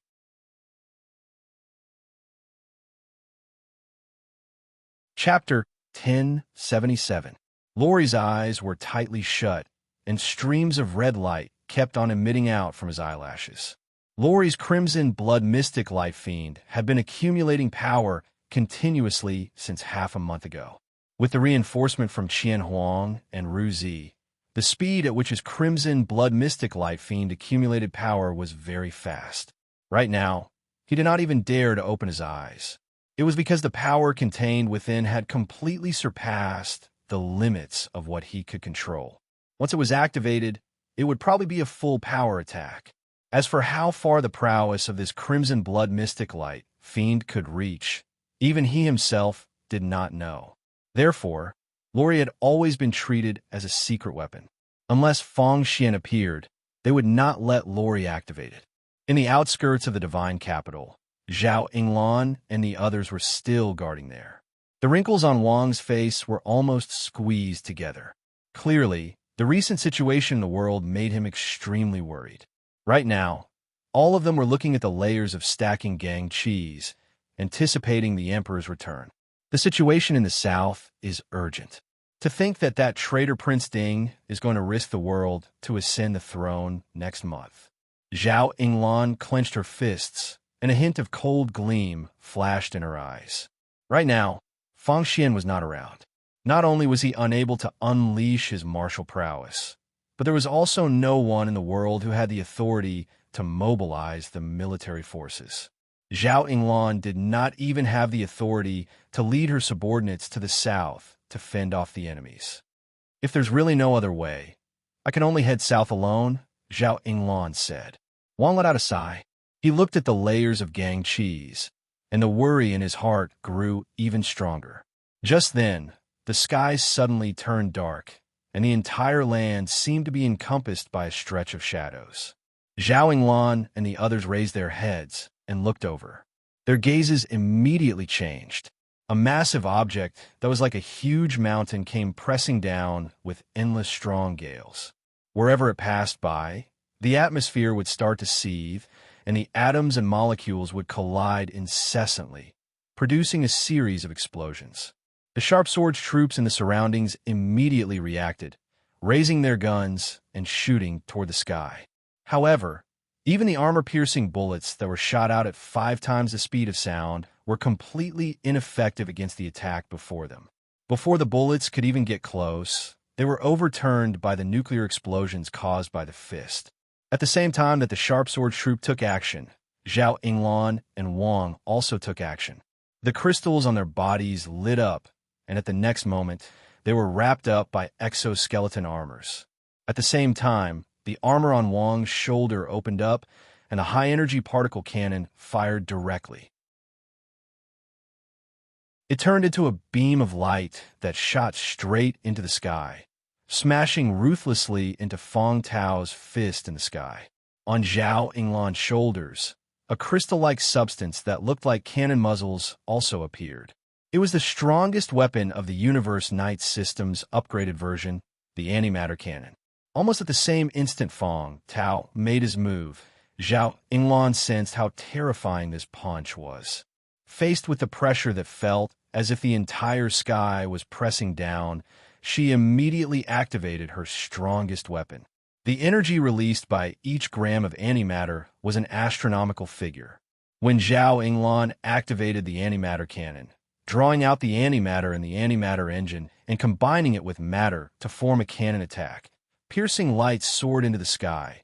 Chapter 1077. Lori's eyes were tightly shut, and streams of red light kept on emitting out from his eyelashes. Lori's crimson blood mystic life fiend had been accumulating power continuously since half a month ago. With the reinforcement from Qian Huang and Ru Zi, the speed at which his crimson blood mystic light fiend accumulated power was very fast. Right now, he did not even dare to open his eyes. It was because the power contained within had completely surpassed the limits of what he could control. Once it was activated, it would probably be a full power attack. As for how far the prowess of this crimson blood mystic light fiend could reach, even he himself did not know. Therefore, Lori had always been treated as a secret weapon. Unless Fong Xian appeared, they would not let Lori activate it. In the outskirts of the divine capital, Zhao Yinglan and the others were still guarding there. The wrinkles on Wang's face were almost squeezed together. Clearly, the recent situation in the world made him extremely worried. Right now, all of them were looking at the layers of stacking gang cheese, anticipating the emperor's return. The situation in the south is urgent. To think that that traitor Prince Ding is going to risk the world to ascend the throne next month. Zhao Yinglan clenched her fists, and a hint of cold gleam flashed in her eyes. Right now, Fong Xian was not around. Not only was he unable to unleash his martial prowess, but there was also no one in the world who had the authority to mobilize the military forces. Zhao Yinglan did not even have the authority to lead her subordinates to the south to fend off the enemies. If there's really no other way, I can only head south alone, Zhao Yinglan said. Wang let out a sigh. He looked at the layers of gang cheese, and the worry in his heart grew even stronger. Just then, the skies suddenly turned dark, and the entire land seemed to be encompassed by a stretch of shadows. Zhao Yinglan and the others raised their heads and looked over. Their gazes immediately changed. A massive object that was like a huge mountain came pressing down with endless strong gales. Wherever it passed by, the atmosphere would start to seethe, and the atoms and molecules would collide incessantly, producing a series of explosions. The Sharp Swords troops in the surroundings immediately reacted, raising their guns and shooting toward the sky. However, even the armor-piercing bullets that were shot out at 5 times the speed of sound were completely ineffective against the attack before them. Before the bullets could even get close, they were overturned by the nuclear explosions caused by the fist. At the same time that the Sharp Sword troop took action, Zhao Yinglan and Wang also took action. The crystals on their bodies lit up, and at the next moment, they were wrapped up by exoskeleton armors. At the same time, the armor on Wang's shoulder opened up, and a high-energy particle cannon fired directly. It turned into a beam of light that shot straight into the sky, smashing ruthlessly into Fong Tao's fist in the sky. On Zhao Yinglan's shoulders, a crystal-like substance that looked like cannon muzzles also appeared. It was the strongest weapon of the Universe Knight System's upgraded version, the antimatter cannon. Almost at the same instant Fong Tao made his move, Zhao Yinglan sensed how terrifying this punch was. Faced with the pressure that felt as if the entire sky was pressing down, she immediately activated her strongest weapon. The energy released by each gram of antimatter was an astronomical figure. When Zhao Yinglan activated the antimatter cannon, drawing out the antimatter in the antimatter engine and combining it with matter to form a cannon attack, piercing light soared into the sky,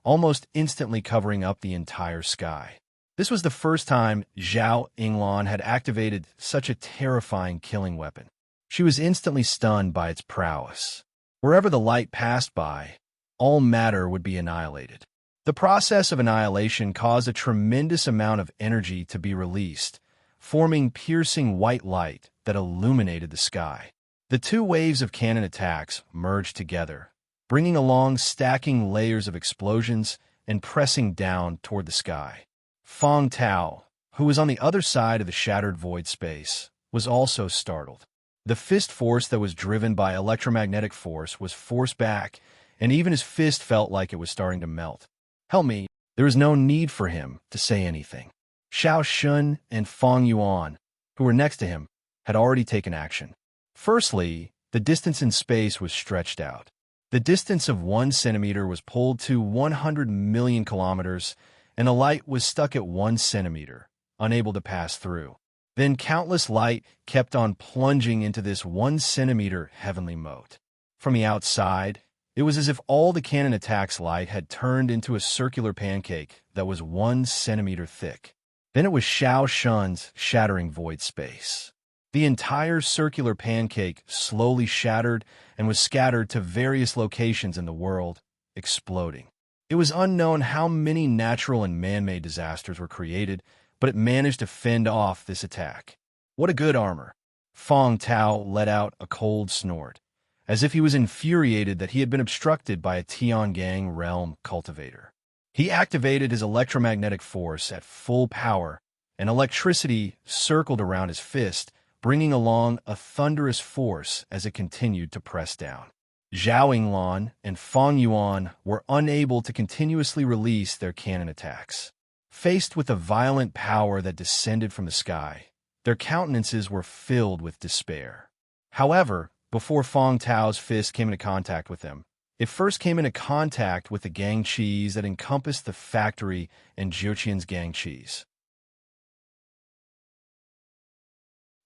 almost instantly covering up the entire sky. This was the first time Zhao Yinglan had activated such a terrifying killing weapon. She was instantly stunned by its prowess. Wherever the light passed by, all matter would be annihilated. The process of annihilation caused a tremendous amount of energy to be released, forming piercing white light that illuminated the sky. The two waves of cannon attacks merged together, bringing along stacking layers of explosions and pressing down toward the sky. Fong Tao, who was on the other side of the shattered void space, was also startled. The fist force that was driven by electromagnetic force was forced back, and even his fist felt like it was starting to melt. "Help me." There was no need for him to say anything. Xiao Shun and Feng Yuan, who were next to him, had already taken action. Firstly, the distance in space was stretched out. The distance of 1 centimeter was pulled to 100 million kilometers, and the light was stuck at 1 centimeter, unable to pass through. Then countless light kept on plunging into this 1 centimeter heavenly moat. From the outside, it was as if all the cannon attack's light had turned into a circular pancake that was 1 centimeter thick. Then it was Xiao Shun's shattering void space. The entire circular pancake slowly shattered and was scattered to various locations in the world, exploding. It was unknown how many natural and man-made disasters were created, but it managed to fend off this attack. What a good armor! Fong Tao let out a cold snort, as if he was infuriated that he had been obstructed by a Tiangang realm cultivator. He activated his electromagnetic force at full power, and electricity circled around his fist, bringing along a thunderous force as it continued to press down. Zhao Yinglan and Feng Yuan were unable to continuously release their cannon attacks. Faced with the violent power that descended from the sky, their countenances were filled with despair. However, before Fong Tao's fist came into contact with them, it first came into contact with the gangchis that encompassed the factory and Jiuqian's gangchis.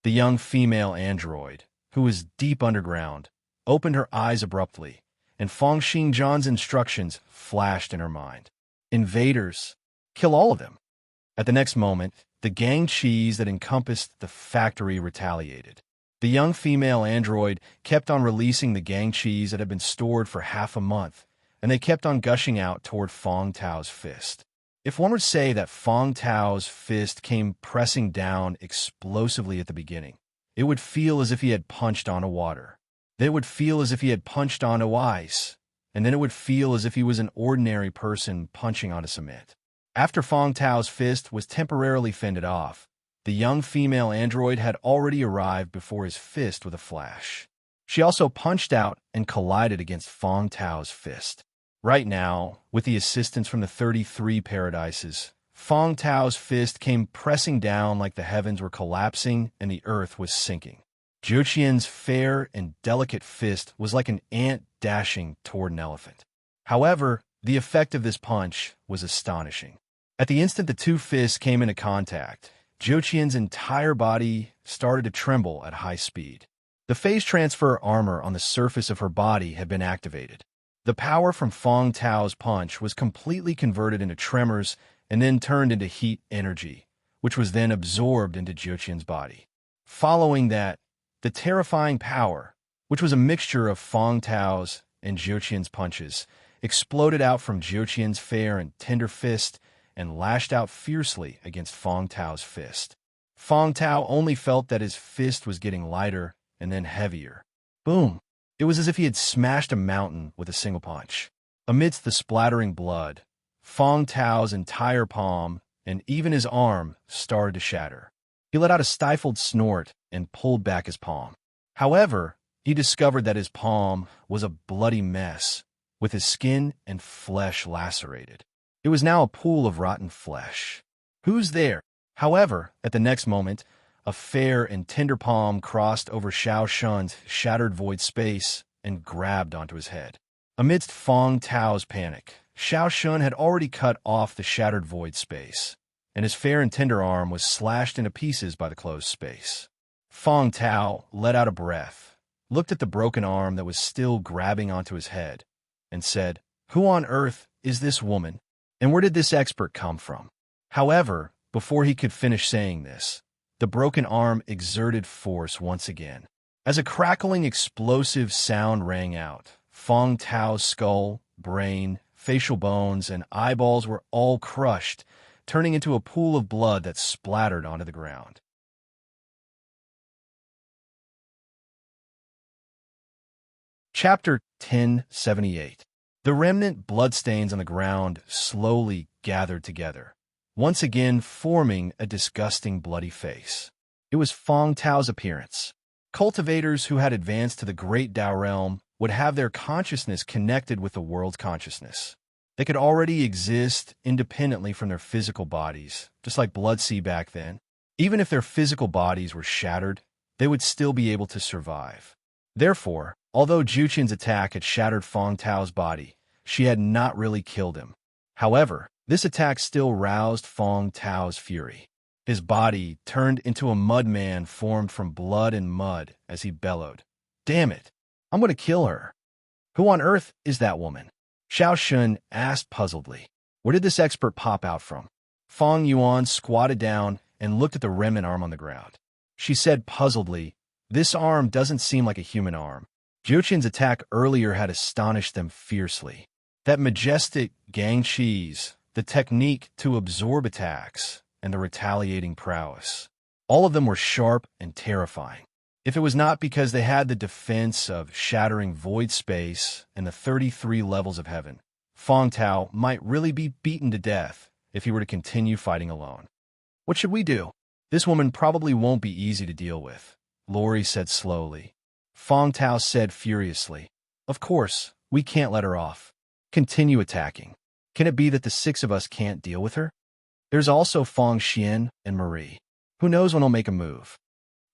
The young female android, who was deep underground, opened her eyes abruptly, and Feng Xingzhan's instructions flashed in her mind. "Invaders! Kill all of them!" At the next moment, the gangchis that encompassed the factory retaliated. The young female android kept on releasing the gangchis that had been stored for half a month, and they kept on gushing out toward Fong Tao's fist. If one were to say that Fong Tao's fist came pressing down explosively at the beginning, it would feel as if he had punched onto water. Then it would feel as if he had punched onto ice, and then it would feel as if he was an ordinary person punching onto cement. After Fong Tao's fist was temporarily fended off, the young female android had already arrived before his fist with a flash. She also punched out and collided against Fong Tao's fist. Right now, with the assistance from the 33 paradises, Fong Tao's fist came pressing down like the heavens were collapsing and the earth was sinking. Jiuqian's fair and delicate fist was like an ant dashing toward an elephant. However, the effect of this punch was astonishing. At the instant the two fists came into contact, Jiuqian's entire body started to tremble at high speed. The phase transfer armor on the surface of her body had been activated. The power from Fong Tao's punch was completely converted into tremors and then turned into heat energy, which was then absorbed into Jiuqian's body. Following that, the terrifying power, which was a mixture of Fong Tao's and Jiuqian's punches, exploded out from Jiuqian's fair and tender fist and lashed out fiercely against Fong Tao's fist. Fong Tao only felt that his fist was getting lighter and then heavier. Boom! It was as if he had smashed a mountain with a single punch. Amidst the splattering blood, Fong Tao's entire palm and even his arm started to shatter. He let out a stifled snort and pulled back his palm. However, he discovered that his palm was a bloody mess, with his skin and flesh lacerated. It was now a pool of rotten flesh. "Who's there?" However, at the next moment, a fair and tender palm crossed over Xiao Shun's shattered void space and grabbed onto his head. Amidst Fong Tao's panic, Xiao Shun had already cut off the shattered void space, and his fair and tender arm was slashed into pieces by the closed space. Fong Tao let out a breath, looked at the broken arm that was still grabbing onto his head, and said, "Who on earth is this woman, and where did this expert come from?" However, before he could finish saying this, the broken arm exerted force once again. As a crackling explosive sound rang out, Fong Tao's skull, brain, facial bones, and eyeballs were all crushed, turning into a pool of blood that splattered onto the ground. Chapter 1078. The remnant bloodstains on the ground slowly gathered together, once again forming a disgusting bloody face. It was Fong Tao's appearance. Cultivators who had advanced to the Great Tao realm would have their consciousness connected with the world's consciousness. They could already exist independently from their physical bodies, just like Bloodseed back then. Even if their physical bodies were shattered, they would still be able to survive. Therefore, although Juqian's attack had shattered Fong Tao's body, she had not really killed him. However, this attack still roused Fong Tao's fury. His body turned into a mudman formed from blood and mud as he bellowed, "Damn it! I'm going to kill her." "Who on earth is that woman?" Xiao Shun asked puzzledly. Where did this expert pop out from? Fong Yuan squatted down and looked at the remnant arm on the ground. She said puzzledly, "This arm doesn't seem like a human arm." Juqian's attack earlier had astonished them fiercely. That majestic gang cheese, the technique to absorb attacks, and the retaliating prowess. All of them were sharp and terrifying. If it was not because they had the defense of shattering void space and the 33 levels of heaven, Fong Tao might really be beaten to death if he were to continue fighting alone. "What should we do? This woman probably won't be easy to deal with," Lori said slowly. Fong Tao said furiously, "Of course, we can't let her off. Continue attacking. Can it be that the 6 of us can't deal with her? There's also Fong Xian and Marie. Who knows when I'll make a move?"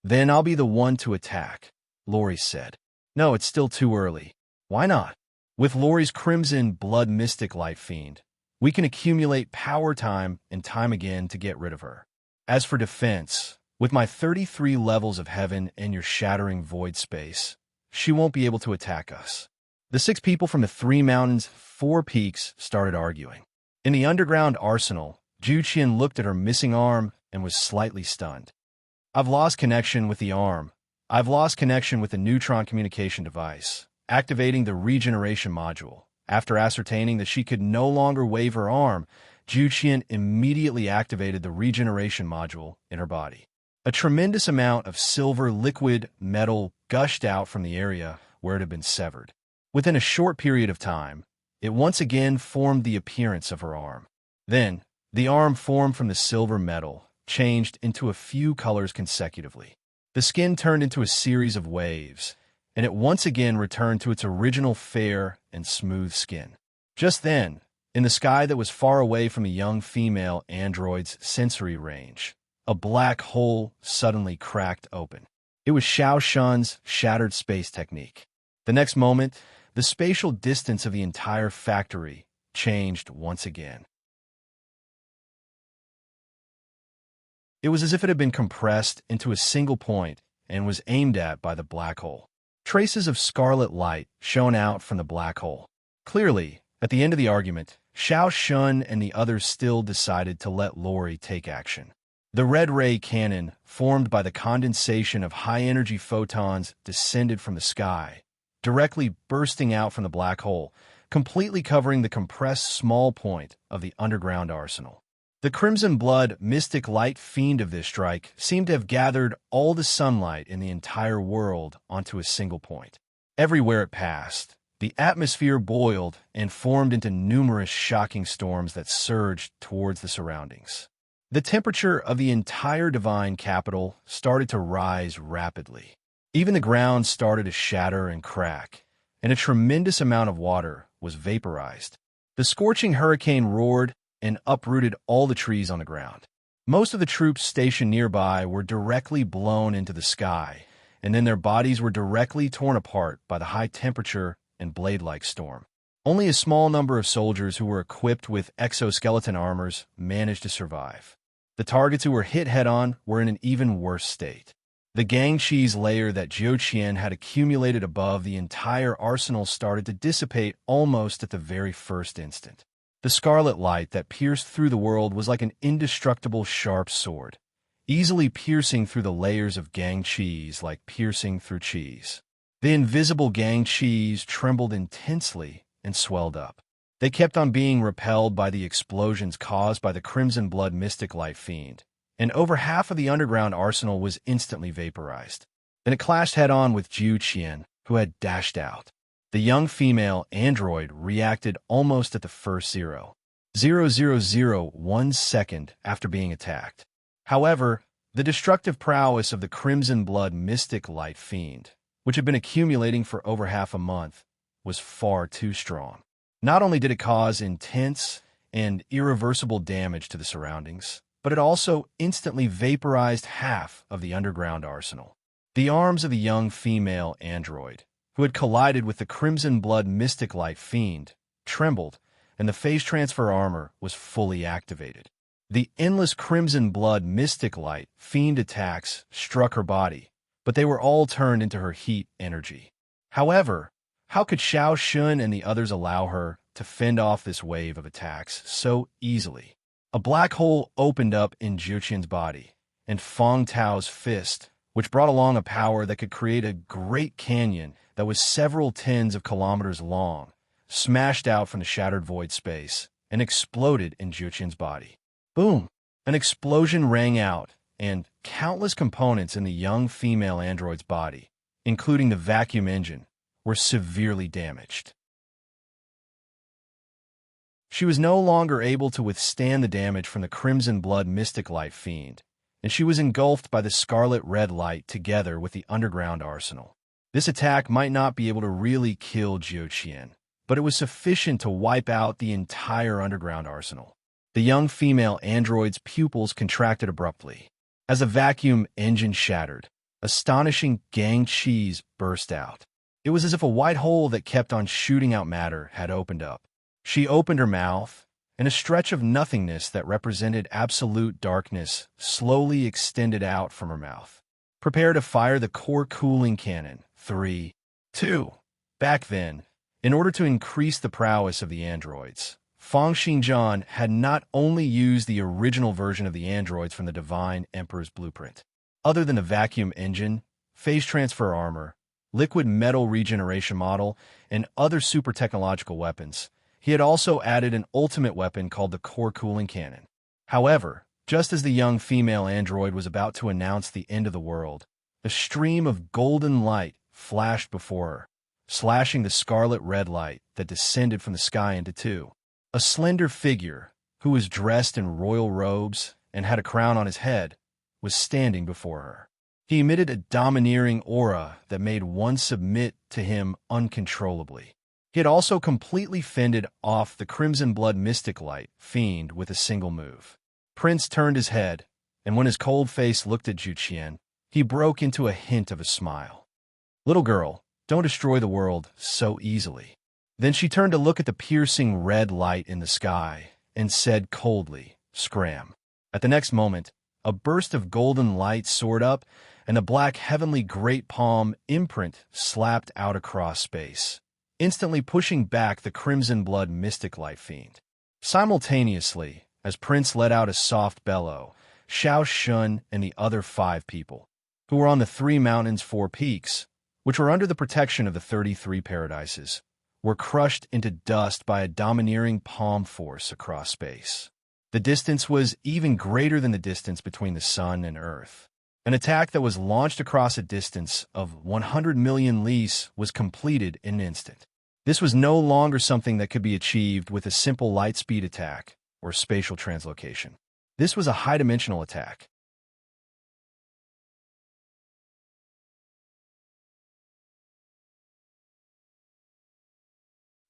"Then I'll be the one to attack," Lori said. "No, it's still too early." "Why not?" "With Lori's crimson blood mystic light fiend, we can accumulate power time and time again to get rid of her. As for defense, with my 33 levels of heaven and your shattering void space, she won't be able to attack us." The 6 people from the 3 mountains, 4 peaks started arguing. In the underground arsenal, Juqian looked at her missing arm and was slightly stunned. "I've lost connection with the arm. I've lost connection with the neutron communication device, activating the regeneration module." After ascertaining that she could no longer wave her arm, Juqian immediately activated the regeneration module in her body. A tremendous amount of silver liquid metal gushed out from the area where it had been severed. Within a short period of time, it once again formed the appearance of her arm. Then, the arm formed from the silver metal changed into a few colors consecutively. The skin turned into a series of waves, and it once again returned to its original fair and smooth skin. Just then, in the sky that was far away from a young female android's sensory range, a black hole suddenly cracked open. It was Xiao Shun's shattered space technique. The next moment, the spatial distance of the entire factory changed once again. It was as if it had been compressed into a single point and was aimed at by the black hole. Traces of scarlet light shone out from the black hole. Clearly, at the end of the argument, Xiao Shun and the others still decided to let Lori take action. The red ray cannon, formed by the condensation of high-energy photons, descended from the sky, directly bursting out from the black hole, completely covering the compressed small point of the underground arsenal. The crimson blood mystic light fiend of this strike seemed to have gathered all the sunlight in the entire world onto a single point. Everywhere it passed, the atmosphere boiled and formed into numerous shocking storms that surged towards the surroundings. The temperature of the entire divine capital started to rise rapidly. Even the ground started to shatter and crack, and a tremendous amount of water was vaporized. The scorching hurricane roared and uprooted all the trees on the ground. Most of the troops stationed nearby were directly blown into the sky, and then their bodies were directly torn apart by the high temperature and blade-like storm. Only a small number of soldiers who were equipped with exoskeleton armors managed to survive. The targets who were hit head-on were in an even worse state. The gang cheese layer that Juqian had accumulated above the entire arsenal started to dissipate almost at the very first instant. The scarlet light that pierced through the world was like an indestructible sharp sword, easily piercing through the layers of gang cheese like piercing through cheese. The invisible gang cheese trembled intensely and swelled up. They kept on being repelled by the explosions caused by the crimson blood mystic light fiend, and over half of the underground arsenal was instantly vaporized. Then it clashed head-on with Juqian, who had dashed out. The young female android reacted almost at the first zero. 0.0001 second after being attacked. However, the destructive prowess of the Crimson Blood Mystic Light Fiend, which had been accumulating for over half a month, was far too strong. Not only did it cause intense and irreversible damage to the surroundings, but it also instantly vaporized half of the underground arsenal. The arms of the young female android, who had collided with the Crimson Blood Mystic Light Fiend, trembled, and the phase transfer armor was fully activated. The endless Crimson Blood Mystic Light Fiend attacks struck her body, but they were all turned into her heat energy. However, how could Xiao Shun and the others allow her to fend off this wave of attacks so easily? A black hole opened up in Jiuqian's body, and Feng Tao's fist, which brought along a power that could create a great canyon that was several tens of kilometers long, smashed out from the shattered void space and exploded in Jiuqian's body. Boom! An explosion rang out, and countless components in the young female android's body, including the vacuum engine, were severely damaged. She was no longer able to withstand the damage from the Crimson Blood Mystic Light Fiend, and she was engulfed by the scarlet red light together with the underground arsenal. This attack might not be able to really kill Jiuqian, but it was sufficient to wipe out the entire underground arsenal. The young female android's pupils contracted abruptly. As the vacuum engine shattered, astonishing gang cheese burst out. It was as if a white hole that kept on shooting out matter had opened up. She opened her mouth, and a stretch of nothingness that represented absolute darkness slowly extended out from her mouth. Prepare to fire the core cooling cannon. 3, 2. Back then, in order to increase the prowess of the androids, Feng Xingjian had not only used the original version of the androids from the Divine Emperor's blueprint. Other than the vacuum engine, phase transfer armor, liquid metal regeneration model, and other super technological weapons, he had also added an ultimate weapon called the core cooling cannon. However, just as the young female android was about to announce the end of the world, a stream of golden light flashed before her, slashing the scarlet red light that descended from the sky into two. A slender figure, who was dressed in royal robes and had a crown on his head, was standing before her. He emitted a domineering aura that made one submit to him uncontrollably. He had also completely fended off the Crimson Blood Mystic Light Fiend with a single move. Prince turned his head, and when his cold face looked at Jiuqian, he broke into a hint of a smile. "Little girl, don't destroy the world so easily." Then she turned to look at the piercing red light in the sky and said coldly, "Scram." At the next moment, a burst of golden light soared up, and the black heavenly great palm imprint slapped out across space, instantly pushing back the Crimson Blood Mystic Light Fiend. Simultaneously, as Prince let out a soft bellow, Xiao Shun and the other 5 people, who were on the 3 mountains 4 peaks, which were under the protection of the 33 paradises, were crushed into dust by a domineering palm force across space. The distance was even greater than the distance between the Sun and Earth. An attack that was launched across a distance of 100 million lis was completed in an instant. This was no longer something that could be achieved with a simple light speed attack or spatial translocation. This was a high-dimensional attack.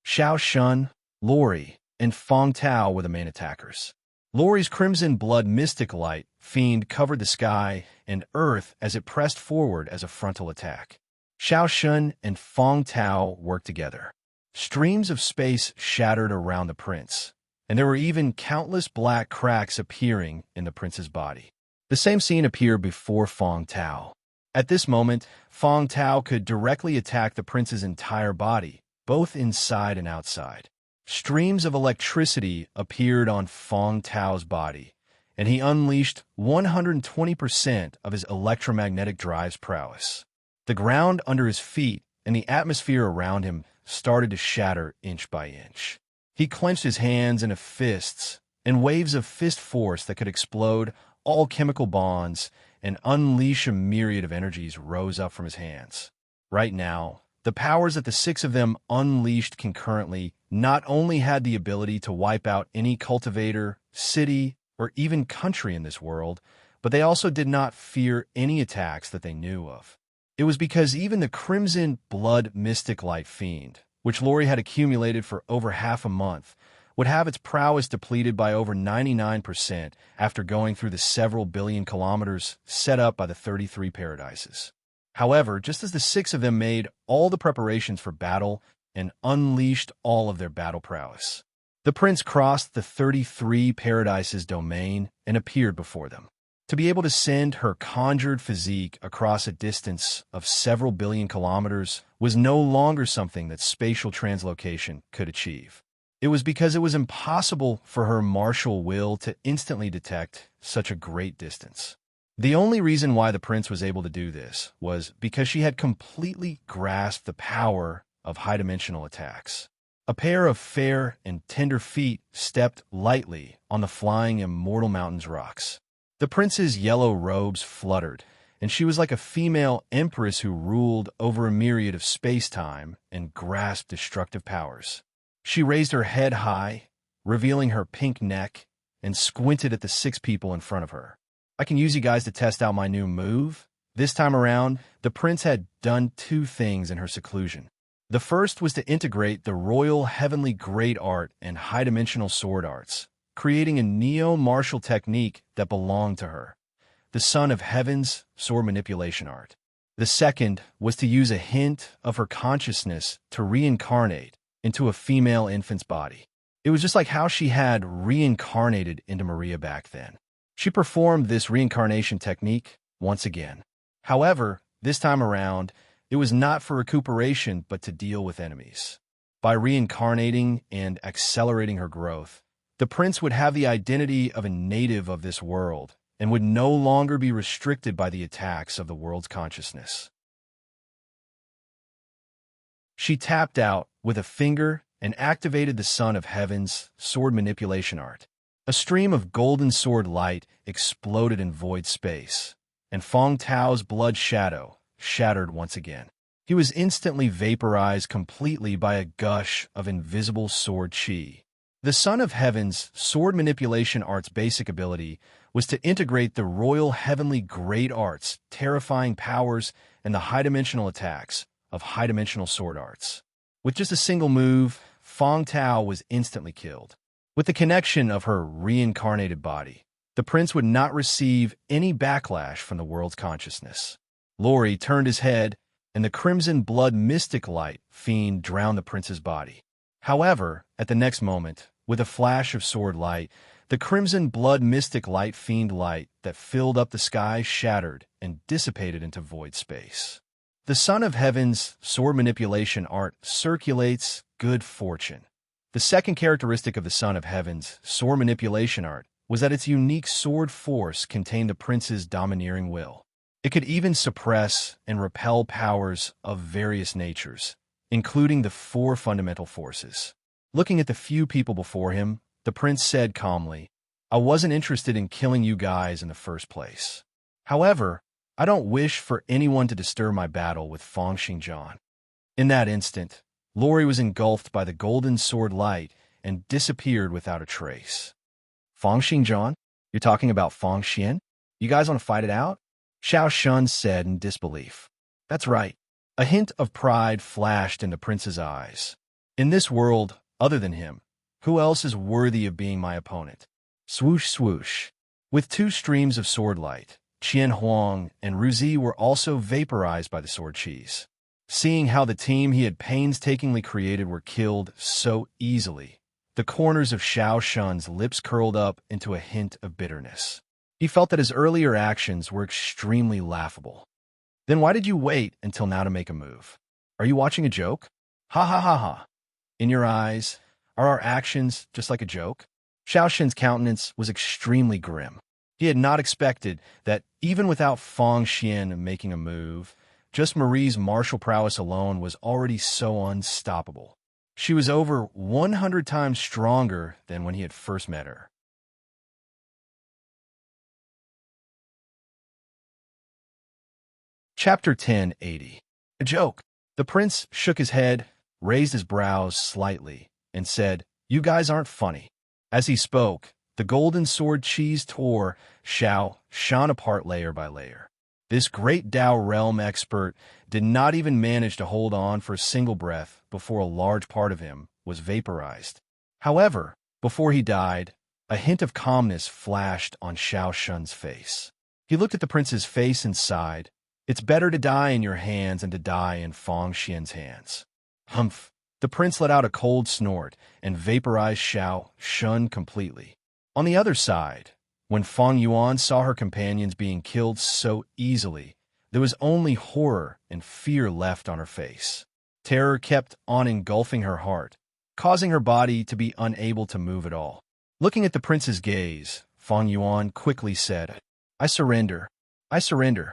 Xiao Shun, Lori, and Feng Tao were the main attackers. Lori's Crimson Blood Mystic Light Fiend covered the sky and earth as it pressed forward as a frontal attack. Xiao Shun and Feng Tao worked together. Streams of space shattered around the prince, and there were even countless black cracks appearing in the prince's body. The same scene appeared before Feng Tao. At this moment, Feng Tao could directly attack the prince's entire body, both inside and outside. Streams of electricity appeared on Feng Tao's body, and he unleashed 120% of his electromagnetic drive's prowess. The ground under his feet and the atmosphere around him started to shatter inch by inch. He clenched his hands into fists, and waves of fist force that could explode all chemical bonds and unleash a myriad of energies rose up from his hands. Right now, The powers that the six of them unleashed concurrently not only had the ability to wipe out any cultivator, city, or even country in this world, but they also did not fear any attacks that they knew of. It was because even the crimson blood mystic light fiend, which Lori had accumulated for over half a month, would have its prowess depleted by over 99% after going through the several billion kilometers set up by the 33 paradises. However, just as the six of them made all the preparations for battle and unleashed all of their battle prowess, the prince crossed the 33 paradises domain and appeared before them. To be able to send her conjured physique across a distance of several billion kilometers was no longer something that spatial translocation could achieve. It was because it was impossible for her martial will to instantly detect such a great distance. The only reason why the prince was able to do this was because she had completely grasped the power of high-dimensional attacks. A pair of fair and tender feet stepped lightly on the flying Immortal Mountain's rocks. The prince's yellow robes fluttered, and she was like a female empress who ruled over a myriad of space-time and grasped destructive powers. She raised her head high, revealing her pink neck, and squinted at the six people in front of her. I can use you guys to test out my new move. This time around, the prince had done two things in her seclusion. The first was to integrate the royal heavenly great art and high-dimensional sword arts, creating a neo-martial technique that belonged to her, the son of heaven's sword manipulation art. The second was to use a hint of her consciousness to reincarnate into a female infant's body. It was just like how she had reincarnated into Maria back then. She performed this reincarnation technique once again. However, this time around, it was not for recuperation but to deal with enemies. By reincarnating and accelerating her growth, the prince would have the identity of a native of this world and would no longer be restricted by the attacks of the world's consciousness. She tapped out with a finger and activated the Son of Heaven's sword manipulation art. A stream of golden sword light exploded in void space, and Fong Tao's blood shadow shattered once again. He was instantly vaporized completely by a gush of invisible sword chi. The Son of Heaven's sword manipulation art's basic ability was to integrate the royal heavenly great arts, terrifying powers, and the high-dimensional attacks of high-dimensional sword arts. With just a single move, Fong Tao was instantly killed. With the connection of her reincarnated body, the prince would not receive any backlash from the world's consciousness. Lori turned his head, and the crimson blood mystic light fiend drowned the prince's body. However, at the next moment, with a flash of sword light, the crimson blood mystic light fiend light that filled up the sky shattered and dissipated into void space. The Son of Heaven's sword manipulation art circulates good fortune. The second characteristic of the Son of Heaven's sword manipulation art was that its unique sword force contained the prince's domineering will. It could even suppress and repel powers of various natures, including the four fundamental forces. Looking at the few people before him, the prince said calmly, "I wasn't interested in killing you guys in the first place. However, I don't wish for anyone to disturb my battle with Fong Xingjian." In that instant, Lori was engulfed by the golden sword light and disappeared without a trace. "Fong Xingjian? You're talking about Fong Xian? You guys want to fight it out?" Xiao Shun said in disbelief. "That's right." A hint of pride flashed into Prince's eyes. "In this world, other than him, who else is worthy of being my opponent?" Swoosh, swoosh. With two streams of sword light, Qian Huang and Ruzi were also vaporized by the sword cheese. Seeing how the team he had painstakingly created were killed so easily, the corners of Xiao Shun's lips curled up into a hint of bitterness. He felt that his earlier actions were extremely laughable. "Then why did you wait until now to make a move? Are you watching a joke? Ha ha ha ha. In your eyes, are our actions just like a joke?" Xiao Shen's countenance was extremely grim. He had not expected that, even without Fong Xian making a move, just Marie's martial prowess alone was already so unstoppable. She was over 100 times stronger than when he had first met her. Chapter 1080. A joke. The prince shook his head, raised his brows slightly, and said, "You guys aren't funny." As he spoke, the golden sword cheese tore Xiao Shan apart layer by layer. This great Dao realm expert did not even manage to hold on for a single breath before a large part of him was vaporized. However, before he died, a hint of calmness flashed on Xiao Shun's face. He looked at the prince's face and sighed. "It's better to die in your hands than to die in Fang Xian's hands." Humph! The prince let out a cold snort and vaporized Xiao Shun completely. On the other side, when Fang Yuan saw her companions being killed so easily, there was only horror and fear left on her face. Terror kept on engulfing her heart, causing her body to be unable to move at all. Looking at the prince's gaze, Fang Yuan quickly said, "I surrender. I surrender."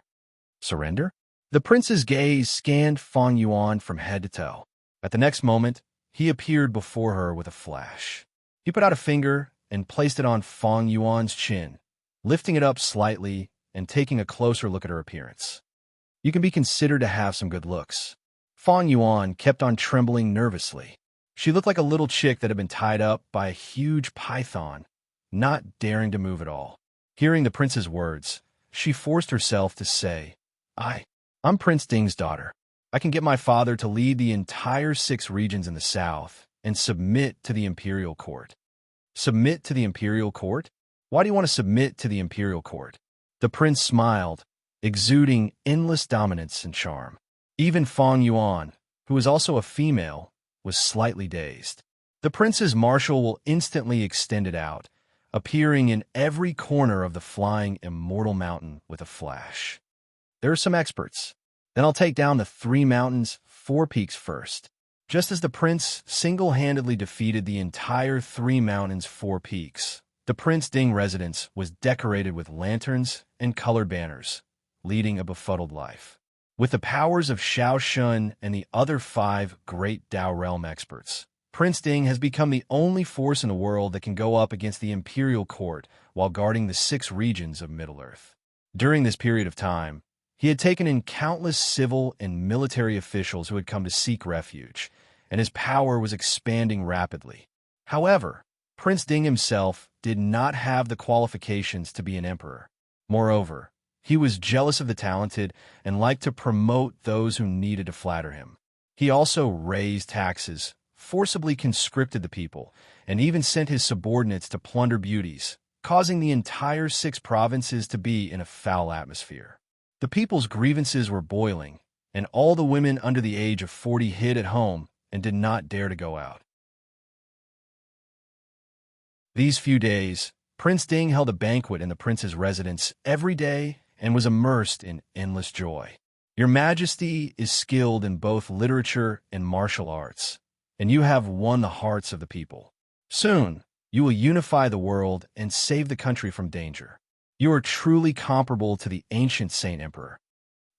Surrender? The prince's gaze scanned Fang Yuan from head to toe. At the next moment, he appeared before her with a flash. He put out a finger and placed it on Fang Yuan's chin, lifting it up slightly and taking a closer look at her appearance. "You can be considered to have some good looks." Fang Yuan kept on trembling nervously. She looked like a little chick that had been tied up by a huge python, not daring to move at all. Hearing the prince's words, she forced herself to say, I'm Prince Ding's daughter. I can get my father to lead the entire 6 regions in the south and submit to the imperial court." Submit to the imperial court? Why do you want to submit to the imperial court? The prince smiled, exuding endless dominance and charm. Even Fang Yuan, who was also a female, was slightly dazed. The prince's martial will instantly extended out, appearing in every corner of the flying immortal mountain with a flash. "There are some experts. Then I'll take down the 3 mountains, 4 peaks first." Just as the prince single-handedly defeated the entire 3 mountains, 4 peaks, the Prince Ding residence was decorated with lanterns and colored banners, leading a befuddled life. With the powers of Xiao Shun and the other 5 great Dao realm experts, Prince Ding has become the only force in the world that can go up against the imperial court while guarding the 6 regions of Middle-earth. During this period of time, he had taken in countless civil and military officials who had come to seek refuge, and his power was expanding rapidly. However, Prince Ding himself did not have the qualifications to be an emperor. Moreover, he was jealous of the talented and liked to promote those who needed to flatter him. He also raised taxes, forcibly conscripted the people, and even sent his subordinates to plunder beauties, causing the entire 6 provinces to be in a foul atmosphere. The people's grievances were boiling, and all the women under the age of 40 hid at home and did not dare to go out. These few days, Prince Ding held a banquet in the prince's residence every day and was immersed in endless joy. "Your Majesty is skilled in both literature and martial arts, and you have won the hearts of the people. Soon, you will unify the world and save the country from danger. You are truly comparable to the ancient Saint Emperor."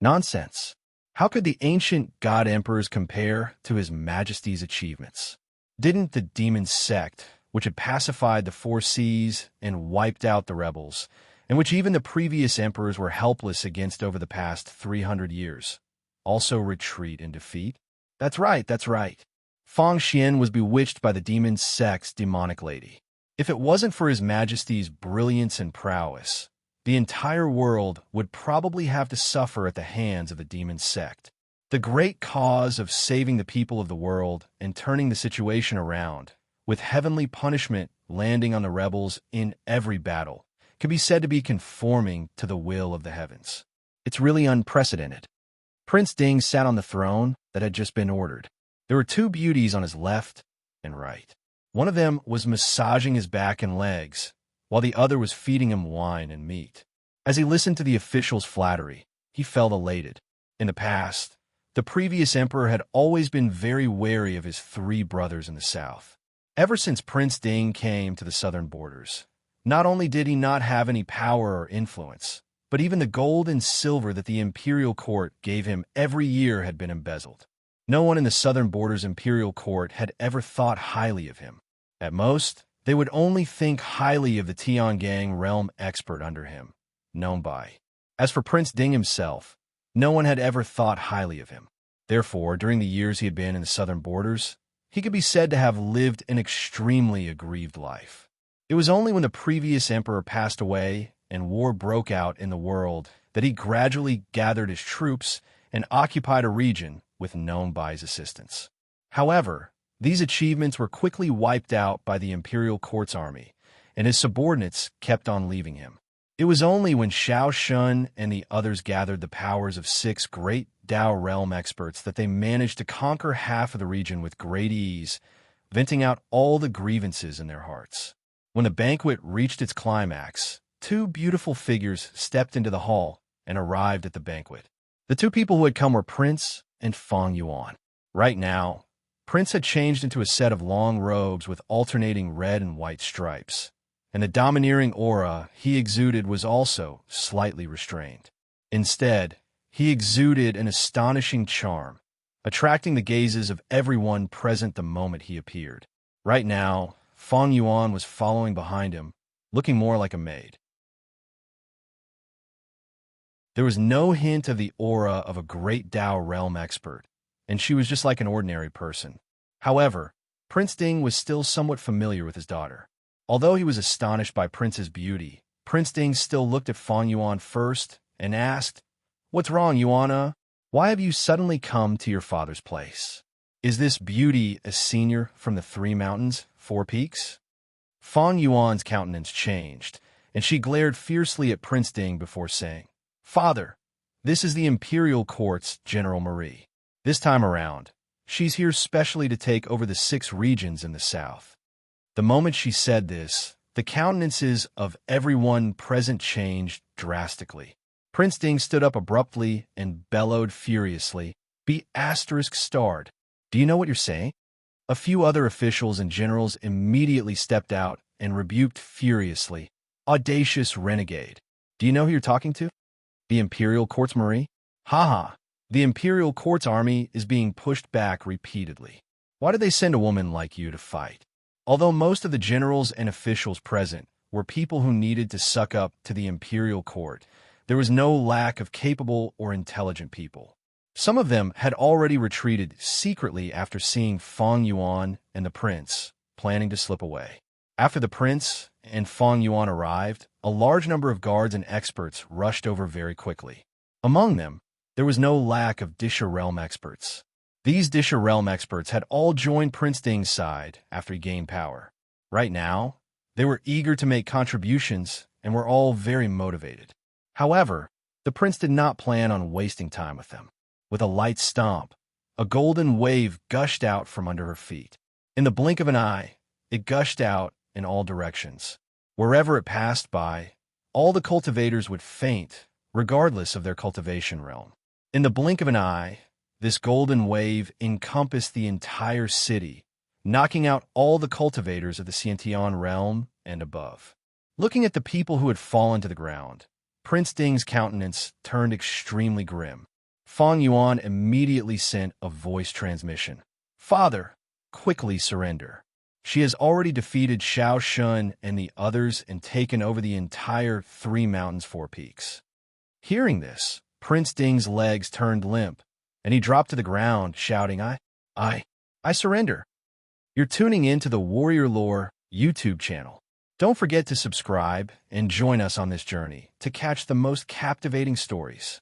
Nonsense. How could the ancient god emperors compare to His Majesty's achievements? Didn't the demon sect, which had pacified the 4 seas and wiped out the rebels, and which even the previous emperors were helpless against over the past 300 years, also retreat in defeat? That's right, that's right. Fang Xian was bewitched by the demon sect's demonic lady. If it wasn't for His Majesty's brilliance and prowess, the entire world would probably have to suffer at the hands of the demon sect. The great cause of saving the people of the world and turning the situation around, with heavenly punishment landing on the rebels in every battle, can be said to be conforming to the will of the heavens. It's really unprecedented. Prince Ding sat on the throne that had just been ordered. There were 2 beauties on his left and right. One of them was massaging his back and legs, while the other was feeding him wine and meat. As he listened to the official's flattery, he felt elated. In the past, the previous emperor had always been very wary of his 3 brothers in the south. Ever since Prince Ding came to the southern borders, not only did he not have any power or influence, but even the gold and silver that the imperial court gave him every year had been embezzled. No one in the southern borders imperial court had ever thought highly of him. At most, they would only think highly of the Tiangang realm expert under him, known by. As for Prince Ding himself, no one had ever thought highly of him. Therefore, during the years he had been in the southern borders, he could be said to have lived an extremely aggrieved life. It was only when the previous emperor passed away and war broke out in the world that he gradually gathered his troops and occupied a region with known by his assistance. However, these achievements were quickly wiped out by the imperial court's army, and his subordinates kept on leaving him. It was only when Xiao Shun and the others gathered the powers of 6 great Dao realm experts that they managed to conquer half of the region with great ease, venting out all the grievances in their hearts. When the banquet reached its climax, 2 beautiful figures stepped into the hall and arrived at the banquet. The 2 people who had come were Prince and Feng Yuan. Right now, Prince had changed into a set of long robes with alternating red and white stripes, and the domineering aura he exuded was also slightly restrained. Instead, he exuded an astonishing charm, attracting the gazes of everyone present the moment he appeared. Right now, Feng Yuan was following behind him, looking more like a maid. There was no hint of the aura of a great Dao realm expert, and she was just like an ordinary person. However, Prince Ding was still somewhat familiar with his daughter. Although he was astonished by Prince's beauty, Prince Ding still looked at Feng Yuan first and asked, "What's wrong, Yuana? Why have you suddenly come to your father's place? Is this beauty a senior from the 3 mountains, 4 peaks?" Feng Yuan's countenance changed, and she glared fiercely at Prince Ding before saying, "Father, this is the Imperial Court's General Marie. This time around, she's here specially to take over the 6 regions in the south." The moment she said this, the countenances of everyone present changed drastically. Prince Ding stood up abruptly and bellowed furiously, "Be ****. Do you know what you're saying?" A few other officials and generals immediately stepped out and rebuked furiously, "Audacious renegade. Do you know who you're talking to? The Imperial Court's Marie? Haha, the Imperial Court's army is being pushed back repeatedly. Why did they send a woman like you to fight?" Although most of the generals and officials present were people who needed to suck up to the Imperial Court, there was no lack of capable or intelligent people. Some of them had already retreated secretly after seeing Feng Yuan and the prince, planning to slip away. After the prince and Feng Yuan arrived, a large number of guards and experts rushed over very quickly. Among them, there was no lack of Disha realm experts. These Disha realm experts had all joined Prince Ding's side after he gained power. Right now, they were eager to make contributions and were all very motivated. However, the prince did not plan on wasting time with them. With a light stomp, a golden wave gushed out from under her feet. In the blink of an eye, it gushed out in all directions. Wherever it passed by, all the cultivators would faint, regardless of their cultivation realm. In the blink of an eye, this golden wave encompassed the entire city, knocking out all the cultivators of the Xiantian realm and above. Looking at the people who had fallen to the ground, Prince Ding's countenance turned extremely grim. Feng Yuan immediately sent a voice transmission. "Father, quickly surrender. She has already defeated Xiao Shun and the others and taken over the entire 3 mountains, 4 peaks." Hearing this, Prince Ding's legs turned limp, and he dropped to the ground, shouting, I surrender." You're tuning in to the Warrior Lore YouTube channel. Don't forget to subscribe and join us on this journey to catch the most captivating stories.